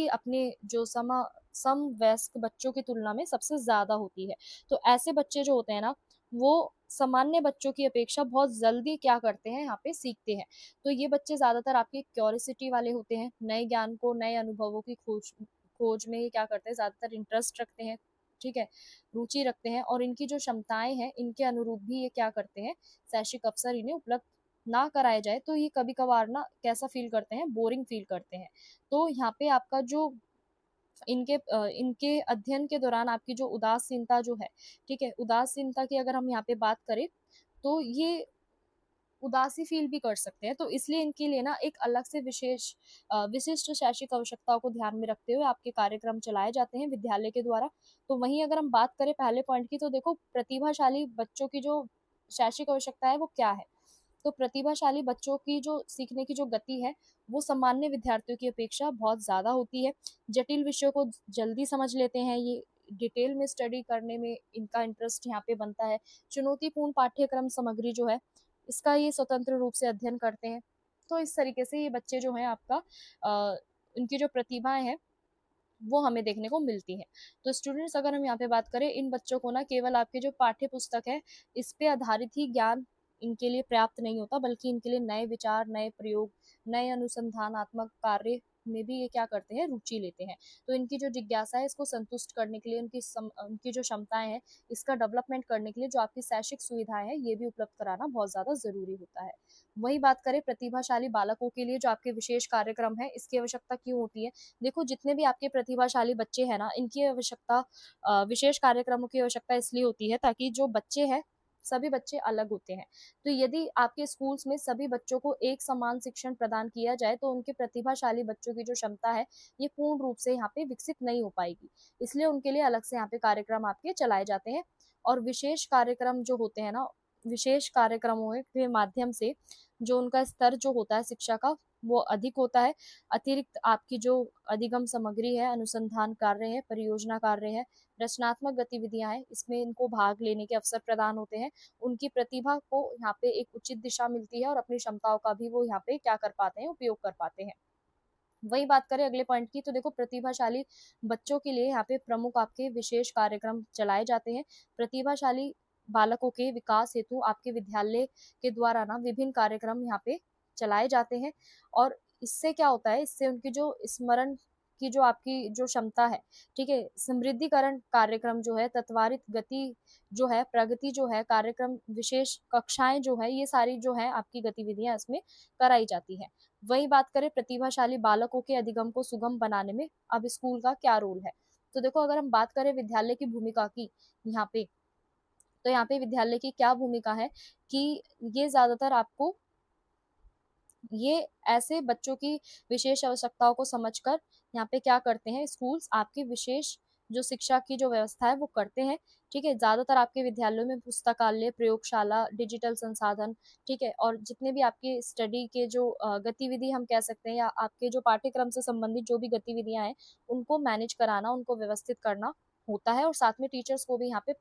अपने जो समवयस्क बच्चों की तुलना में सबसे ज्यादा होती है। तो ऐसे बच्चे जो होते हैं ना वो सामान्य बच्चों की अपेक्षा बहुत जल्दी क्या करते हैं, यहाँ पे सीखते हैं। तो ये बच्चे ज्यादातर आपके क्यूरियोसिटी वाले होते हैं, नए ज्ञान को, नए अनुभवों की खोज खोज में ये क्या करते हैं, ज्यादातर इंटरेस्ट रखते हैं, ठीक है, रुचि रखते हैं और इनकी जो क्षमताएं हैं इनके अनुरूप भी ये क्या करते हैं, शैक्षिक अवसर इन्हें उपलब्ध ना कराया जाए तो ये कभी कभार ना कैसा फील करते हैं, बोरिंग फील करते हैं। तो यहाँ पे आपका जो इनके अध्ययन के दौरान आपकी जो उदासीनता जो है, ठीक है, उदासीनता की अगर हम यहाँ पे बात करें तो ये उदासी फील भी कर सकते हैं। तो इसलिए इनके लिए ना एक अलग से विशिष्ट शैक्षिक आवश्यकताओं को ध्यान में रखते हुए आपके कार्यक्रम चलाए जाते हैं विद्यालय के द्वारा। तो वहीं अगर हम बात करें पहले पॉइंट की, तो देखो प्रतिभाशाली बच्चों की जो शैक्षिक आवश्यकता है वो क्या है। तो प्रतिभाशाली बच्चों की जो सीखने की जो गति है वो सामान्य विद्यार्थियों की अपेक्षा बहुत ज़्यादा होती है। जटिल विषयों को जल्दी समझ लेते हैं ये, डिटेल में स्टडी करने में इनका इंटरेस्ट यहाँ पे बनता है। चुनौतीपूर्ण पाठ्यक्रम सामग्री जो है इसका ये स्वतंत्र रूप से अध्ययन करते हैं। तो इस तरीके से ये बच्चे जो हैं आपका इनकी जो प्रतिभाएं हैं वो हमें देखने को मिलती हैं। तो स्टूडेंट्स अगर हम यहाँ पे बात करें, इन बच्चों को ना केवल आपके जो पाठ्य पुस्तक है इस पे आधारित ही ज्ञान इनके लिए पर्याप्त नहीं होता, बल्कि इनके लिए नए विचार, नए प्रयोग, नए अनुसंधानात्मक कार्य में भी ये क्या करते हैं, रुचि लेते हैं। तो इनकी जो जिज्ञासा है इसको संतुष्ट करने के लिए उनकी जो क्षमताएं हैं इसका डेवलपमेंट करने के लिए जो आपकी शैक्षिक सुविधाएं हैं ये भी उपलब्ध कराना बहुत ज़्यादा ज़रूरी होता है। वही बात करें प्रतिभाशाली बालकों के लिए जो आपके विशेष कार्यक्रम है इसकी आवश्यकता क्यों होती है। देखो जितने भी आपके प्रतिभाशाली बच्चे हैं ना इनकी आवश्यकता विशेष कार्यक्रमों की आवश्यकता इसलिए होती है ताकि जो बच्चे हैं सभी बच्चे अलग होते हैं। तो यदि आपके स्कूल्स में सभी बच्चों को एक समान शिक्षण प्रदान किया जाए तो उनके प्रतिभाशाली बच्चों की जो क्षमता है ये पूर्ण रूप से यहाँ पे विकसित नहीं हो पाएगी। इसलिए उनके लिए अलग से यहाँ पे कार्यक्रम आपके चलाए जाते हैं। और विशेष कार्यक्रम जो होते हैं ना, विशेष कार्यक्रमों के माध्यम से जो उनका स्तर जो होता है शिक्षा का वो अधिक होता है। अतिरिक्त आपकी जो अधिगम सामग्री है, अनुसंधान कार्य है, परियोजना कार्य है, रचनात्मक गतिविधियां हैं, इसमें इनको भाग लेने के अवसर प्रदान होते हैं। उनकी प्रतिभा को यहाँ पे एक उचित दिशा मिलती है और अपनी क्षमताओं का भी वो यहाँ पे क्या कर पाते हैं, उपयोग कर पाते हैं। वही बात करें अगले पॉइंट की, तो देखो प्रतिभाशाली बच्चों के लिए यहाँ पे प्रमुख आपके विशेष कार्यक्रम चलाए जाते हैं। प्रतिभाशाली बालकों के विकास हेतु आपके विद्यालय के द्वारा ना विभिन्न कार्यक्रम यहाँ पे चलाए जाते हैं। और इससे क्या होता है, इससे उनकी जो स्मरण की जो आपकी जो क्षमता है, ठीक है, समृद्धिकरण कार्यक्रम जो है, तत्वारित गति जो है, प्रगति जो है, कार्यक्रम विशेष कक्षाएं जो है, ये सारी जो है आपकी गतिविधियां इसमें कराई जाती है। वही बात करें प्रतिभाशाली बालकों के अधिगम को सुगम बनाने में अब स्कूल का क्या रोल है। तो देखो अगर हम बात करें विद्यालय की भूमिका की यहाँ पे, तो यहाँ पे विद्यालय की क्या भूमिका है कि ये ज्यादातर आपको ये ऐसे बच्चों की विशेष आवश्यकताओं को समझकर यहाँ पे क्या करते हैं, स्कूल्स आपकी विशेष जो शिक्षा की जो व्यवस्था है वो करते हैं। ठीक है, ज्यादातर आपके विद्यालयों में पुस्तकालय, प्रयोगशाला, डिजिटल संसाधन, ठीक है, और जितने भी आपके स्टडी के जो गतिविधि हम कह सकते हैं या आपके जो पाठ्यक्रम से संबंधित जो भी गतिविधियां हैं उनको मैनेज कराना, उनको व्यवस्थित करना होता है। और साथ में टीचर्स को भी यहाँ पे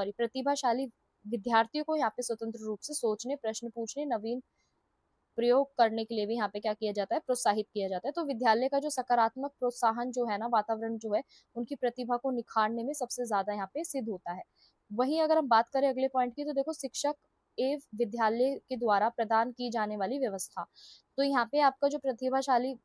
प्रतिभाशाली विद्यार्थियों को यहाँ पे स्वतंत्र रूप से सोचने, प्रश्न पूछने, नवीन प्रयोग करने के लिए भी यहाँ पे क्या किया जाता है, प्रोत्साहित किया जाता है। तो विद्यालय का जो सकारात्मक प्रोत्साहन जो है ना, वातावरण जो है उनकी प्रतिभा को निखारने में सबसे ज्यादा यहाँ पे सिद्ध होता है। वहीं अगर हम बात करें अगले पॉइंट की, तो देखो शिक्षक एवं विद्यालय के द्वारा प्रदान की जाने वाली व्यवस्था। तो यहाँ पे आपका जो प्रतिभाशाली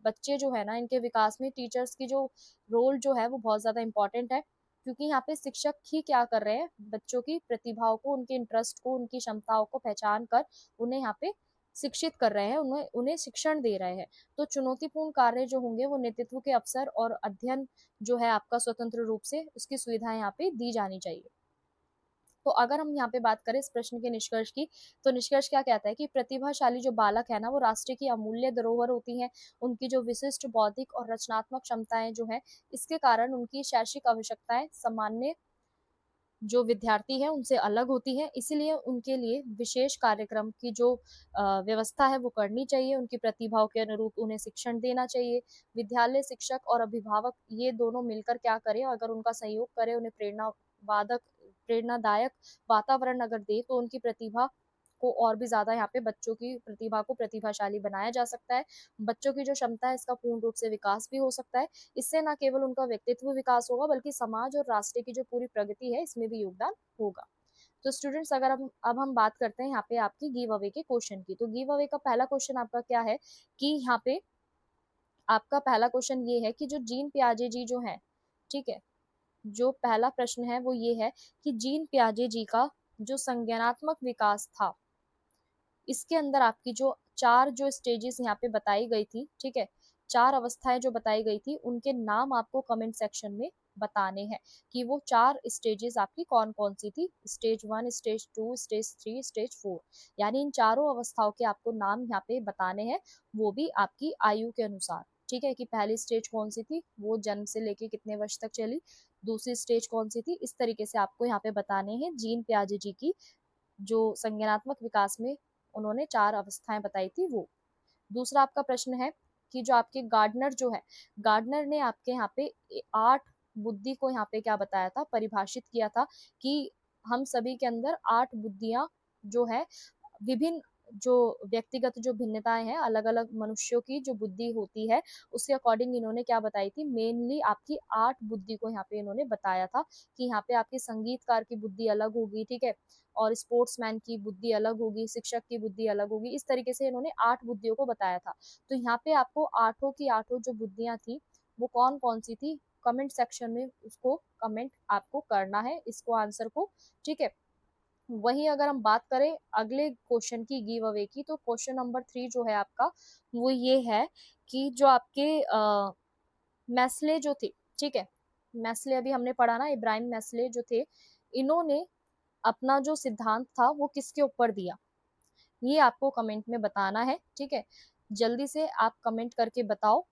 बच्चे जो है ना इनके विकास में टीचर्स की जो रोल जो है वो बहुत ज्यादा इंपॉर्टेंट है। क्योंकि यहाँ पे शिक्षक ही क्या कर रहे हैं, बच्चों की प्रतिभाओं को, उनके इंटरेस्ट को, उनकी क्षमताओं को पहचान कर उन्हें यहाँ पे शिक्षित कर रहे हैं, उन्हें उन्हें शिक्षण दे रहे हैं। तो चुनौतीपूर्ण कार्य जो होंगे वो नेतृत्व के अवसर और अध्ययन जो है आपका स्वतंत्र रूप से उसकी सुविधा यहाँ पे दी जानी चाहिए। तो अगर हम यहाँ पे बात करें इस प्रश्न के निष्कर्ष की, तो निष्कर्ष क्या कहता है कि प्रतिभाशाली जो बालक है ना, वो राष्ट्र की अमूल्य धरोहर होती हैं। उनकी जो विशिष्ट बौद्धिक और रचनात्मक क्षमताएं जो हैं, इसके कारण उनकी शैक्षिक आवश्यकताएं सामान्य जो विद्यार्थी है उनसे अलग होती है। इसीलिए उनके लिए विशेष कार्यक्रम की जो व्यवस्था है वो करनी चाहिए। उनकी प्रतिभाओं के अनुरूप उन्हें शिक्षण देना चाहिए। विद्यालय शिक्षक और अभिभावक ये दोनों मिलकर क्या करें, अगर उनका सहयोग करें, उन्हें प्रेरणादायक वातावरण अगर दे, तो उनकी प्रतिभा को और भी ज्यादा यहाँ पे बच्चों की प्रतिभा को प्रतिभाशाली बनाया जा सकता है। बच्चों की जो क्षमता है इसका पूर्ण रूप से विकास भी हो सकता है। इससे न केवल उनका व्यक्तित्व विकास होगा, बल्कि समाज और राष्ट्र की जो पूरी प्रगति है इसमें भी योगदान होगा। तो स्टूडेंट्स, अगर अब हम बात करते हैं यहाँ पे आपकी गिव अवे के क्वेश्चन की, तो गिव अवे का पहला क्वेश्चन आपका क्या है कि यहाँ पे आपका पहला क्वेश्चन ये है कि जो जीन पियाजे जी जो है, ठीक है, जो पहला प्रश्न है वो ये है कि जीन पियाजे जी का जो संज्ञानात्मक विकास था, इसके अंदर आपकी जो 4 जो स्टेजेस यहाँ पे बताई गई थी, ठीक है, 4 अवस्थाएं जो बताई गई थी, उनके नाम आपको कमेंट सेक्शन में बताने हैं कि वो 4 स्टेजेस आपकी कौन कौन सी थी। स्टेज 1, स्टेज 2, स्टेज 3, स्टेज 4, यानी इन चारों अवस्थाओं के आपको नाम यहाँ पे बताने हैं, वो भी आपकी आयु के अनुसार। ठीक है, कि पहली स्टेज कौन सी थी, वो जन्म से लेके कितने वर्ष तक चली, दूसरी स्टेज कौन सी थी, इस तरीके से आपको यहाँ पे बताने हैं जीन पियाजे जी की जो संज्ञानात्मक विकास में उन्होंने 4 अवस्थाएं बताई थी वो। दूसरा आपका प्रश्न है कि जो आपके गार्डनर जो है, गार्डनर ने आपके यहाँ पे 8 बुद्धि को यहाँ पे क्या बताया था, परिभाषित किया था कि हम सभी के अंदर 8 बुद्धियां जो है, विभिन्न जो व्यक्तिगत जो भिन्नताएं हैं, अलग अलग मनुष्यों की जो बुद्धि होती है, उसके अकॉर्डिंग इन्होंने क्या बताई थी, मेनली आपकी 8 बुद्धि को यहाँ पे इन्होंने बताया था कि यहाँ पे आपकी संगीतकार की बुद्धि अलग होगी, ठीक है, और स्पोर्ट्समैन की बुद्धि अलग होगी, शिक्षक की बुद्धि अलग होगी। इस तरीके से इन्होंने 8 बुद्धियों को बताया था। तो यहाँ पे आपको आठों की आठों जो बुद्धियां थी वो कौन कौन सी थी, कमेंट सेक्शन में उसको कमेंट आपको करना है, इसको आंसर को, ठीक है। वही अगर हम बात करें अगले क्वेश्चन की, गिव अवे की, तो क्वेश्चन नंबर 3 जो है आपका वो ये है कि जो आपके मैस्ले जो थे, ठीक है, मैस्ले अभी हमने पढ़ा ना, इब्राहिम मैस्ले जो थे, इन्होंने अपना जो सिद्धांत था वो किसके ऊपर दिया, ये आपको कमेंट में बताना है, ठीक है। जल्दी से आप कमेंट करके बताओ।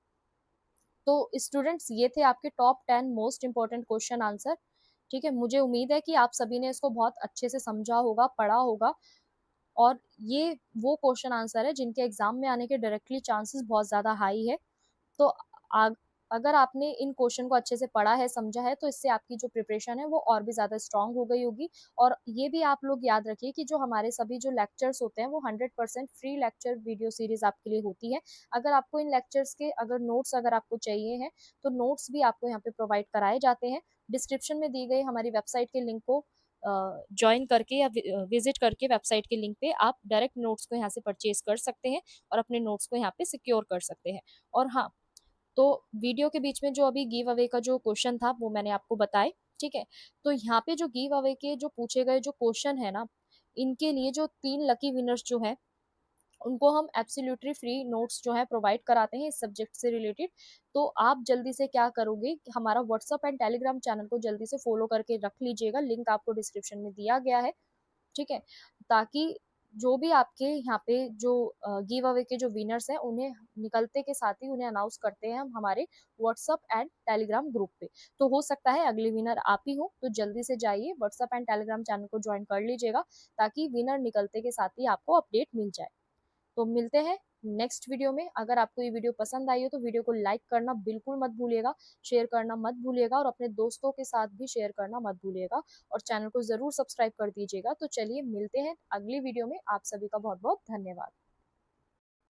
तो स्टूडेंट्स, ये थे आपके top 10 most important question answer, ठीक है। मुझे उम्मीद है कि आप सभी ने इसको बहुत अच्छे से समझा होगा, पढ़ा होगा, और ये वो क्वेश्चन आंसर है जिनके एग्जाम में आने के डायरेक्टली चांसेस बहुत ज़्यादा हाई है। तो अगर आपने इन क्वेश्चन को अच्छे से पढ़ा है, समझा है, तो इससे आपकी जो प्रिपरेशन है वो और भी ज़्यादा स्ट्रांग हो गई होगी। और ये भी आप लोग याद रखिए कि जो हमारे सभी जो लेक्चर्स होते हैं वो 100% फ्री लेक्चर वीडियो सीरीज आपके लिए होती है। अगर आपको इन लेक्चर्स के अगर नोट्स अगर आपको चाहिए हैं, तो नोट्स भी आपको यहाँ पे प्रोवाइड कराए जाते हैं। डिस्क्रिप्शन में दी गई हमारी वेबसाइट के लिंक को ज्वाइन करके या विजिट करके वेबसाइट के लिंक पे आप डायरेक्ट नोट्स को यहाँ से परचेज कर सकते हैं और अपने नोट्स को यहाँ पे सिक्योर कर सकते हैं। और हाँ, तो वीडियो के बीच में जो अभी गिव अवे का जो क्वेश्चन था वो मैंने आपको बताए, ठीक है। तो यहाँ पे जो गिव अवे के जो पूछे गए जो क्वेश्चन है ना, इनके लिए जो 3 लकी विनर्स जो है उनको हम एब्सोल्युटली फ्री नोट्स जो है प्रोवाइड कराते हैं इस सब्जेक्ट से रिलेटेड। तो आप जल्दी से क्या करोगे कि हमारा व्हाट्सअप एंड टेलीग्राम चैनल को जल्दी से फॉलो करके रख लीजिएगा, लिंक आपको डिस्क्रिप्शन में दिया गया है, ठीक है, ताकि जो भी आपके यहाँ पे जो गिव अवे के जो विनर्स हैं उन्हें निकलते के साथ ही उन्हें अनाउंस करते हैं हम हमारे व्हाट्सअप एंड टेलीग्राम ग्रुप पे। तो हो सकता है अगले विनर आप ही हो, तो जल्दी से जाइए व्हाट्सअप एंड टेलीग्राम चैनल को ज्वाइन कर लीजिएगा ताकि विनर निकलते के साथ ही आपको अपडेट मिल जाए। तो मिलते हैं नेक्स्ट वीडियो में। अगर आपको ये वीडियो पसंद आई हो तो वीडियो को लाइक करना बिल्कुल मत भूलिएगा, शेयर करना मत भूलिएगा और अपने दोस्तों के साथ भी शेयर करना मत भूलिएगा और चैनल को ज़रूर सब्सक्राइब कर दीजिएगा। तो चलिए मिलते हैं अगली वीडियो में। आप सभी का बहुत बहुत धन्यवाद।